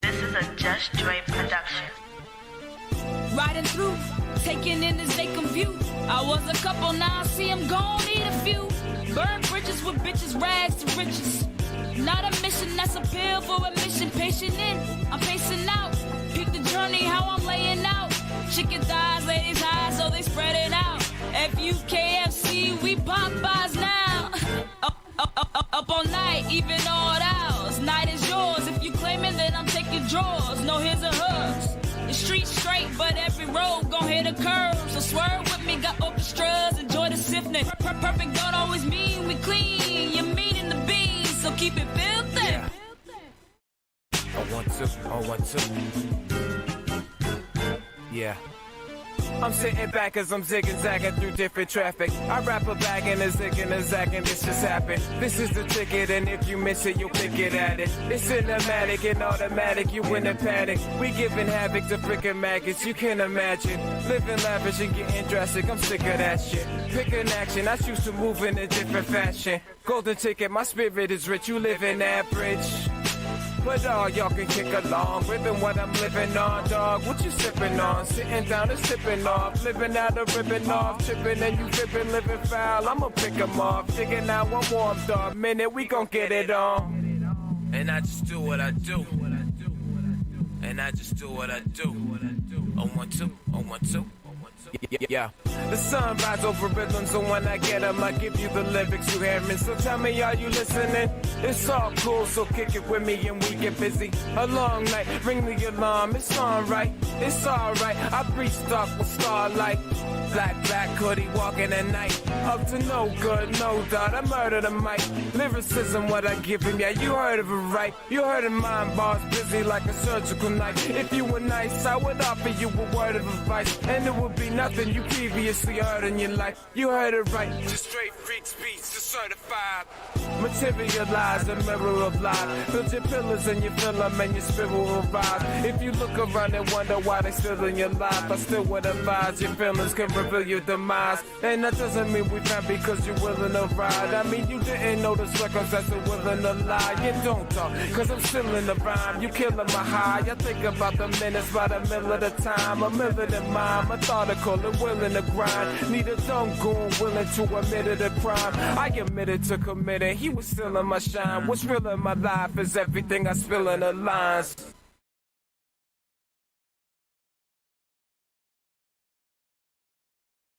This is a Just Dre production. Riding through, taking in this vacant view. I was a couple, now I see I'm gon' need a few. Burn bridges with bitches, rags to riches. Not a mission, that's a pill for a mission. Patient in, I'm pacing out. Pick the journey, how I'm laying out. Chicken thighs, ladies high, so they spread it out. FUKFC, we Popeyes now. Up all night, even odd hours. Night is yours. If you claim it, then I'm taking drawers. No his or hers. The street straight, but every road gon' hit a curve. So swerve with me, got orchestras, enjoy the symphony. Perfect don't always mean we clean. You're meaning the beans, so keep it filthy. Yeah. I want to. Yeah. I'm sitting back as I'm zigzagging through different traffic. I rap a bag and a zig and a zag and this just happened. This is the ticket and if you miss it, you'll pick it at it. It's cinematic and automatic, you in a panic. We giving havoc to freaking maggots, you can imagine. Living lavish and getting drastic, I'm sick of that shit. Pick an action, I choose to move in a different fashion. Golden ticket, my spirit is rich, you live in average. But all y'all can kick along, ripping what I'm living on, dog. What you sipping on? Sitting down and sipping off, living out a ripping off, tripping and you tripping, living foul. I'ma pick 'em off, digging out one warm dog. Minute we gon' get it on. And I just do what I do. And I just do what I do. I want to. Yeah. The sun rises over rhythm, so when I get 'em, I give you the lyrics you hearing. So tell me, are you listening? It's all cool, so kick it with me and we get busy. A long night, ring the alarm, it's alright. It's alright, I breeze dark with starlight. Black hoodie, walking at night. Up to no good, no doubt, I murder the mic. Lyricism, what I give him, yeah, you heard of it right. You heard of mine, bars busy like a surgical knife. If you were nice, I would offer you a word of advice. And it would be nothing you previously heard in your life. You heard it right, just straight freaks beats, just certified. Materialize a mirror of life. Build your pillars and you feel them and your spirit will rise. If you look around and wonder why they still in your life, I still would advise your feelings can reveal your demise. And that doesn't mean we found because you're willing to ride. I mean you didn't know the circumstances are willing to lie. You don't talk, cause I'm still in the rhyme. You killing my high. I think about the minutes by the middle of the time. A million in mind, methodical and willing to grind. Need a dumb goon willing to admit a crime. I admitted to committing, he was still in my shine. What's real in my life is everything I spill in the lines.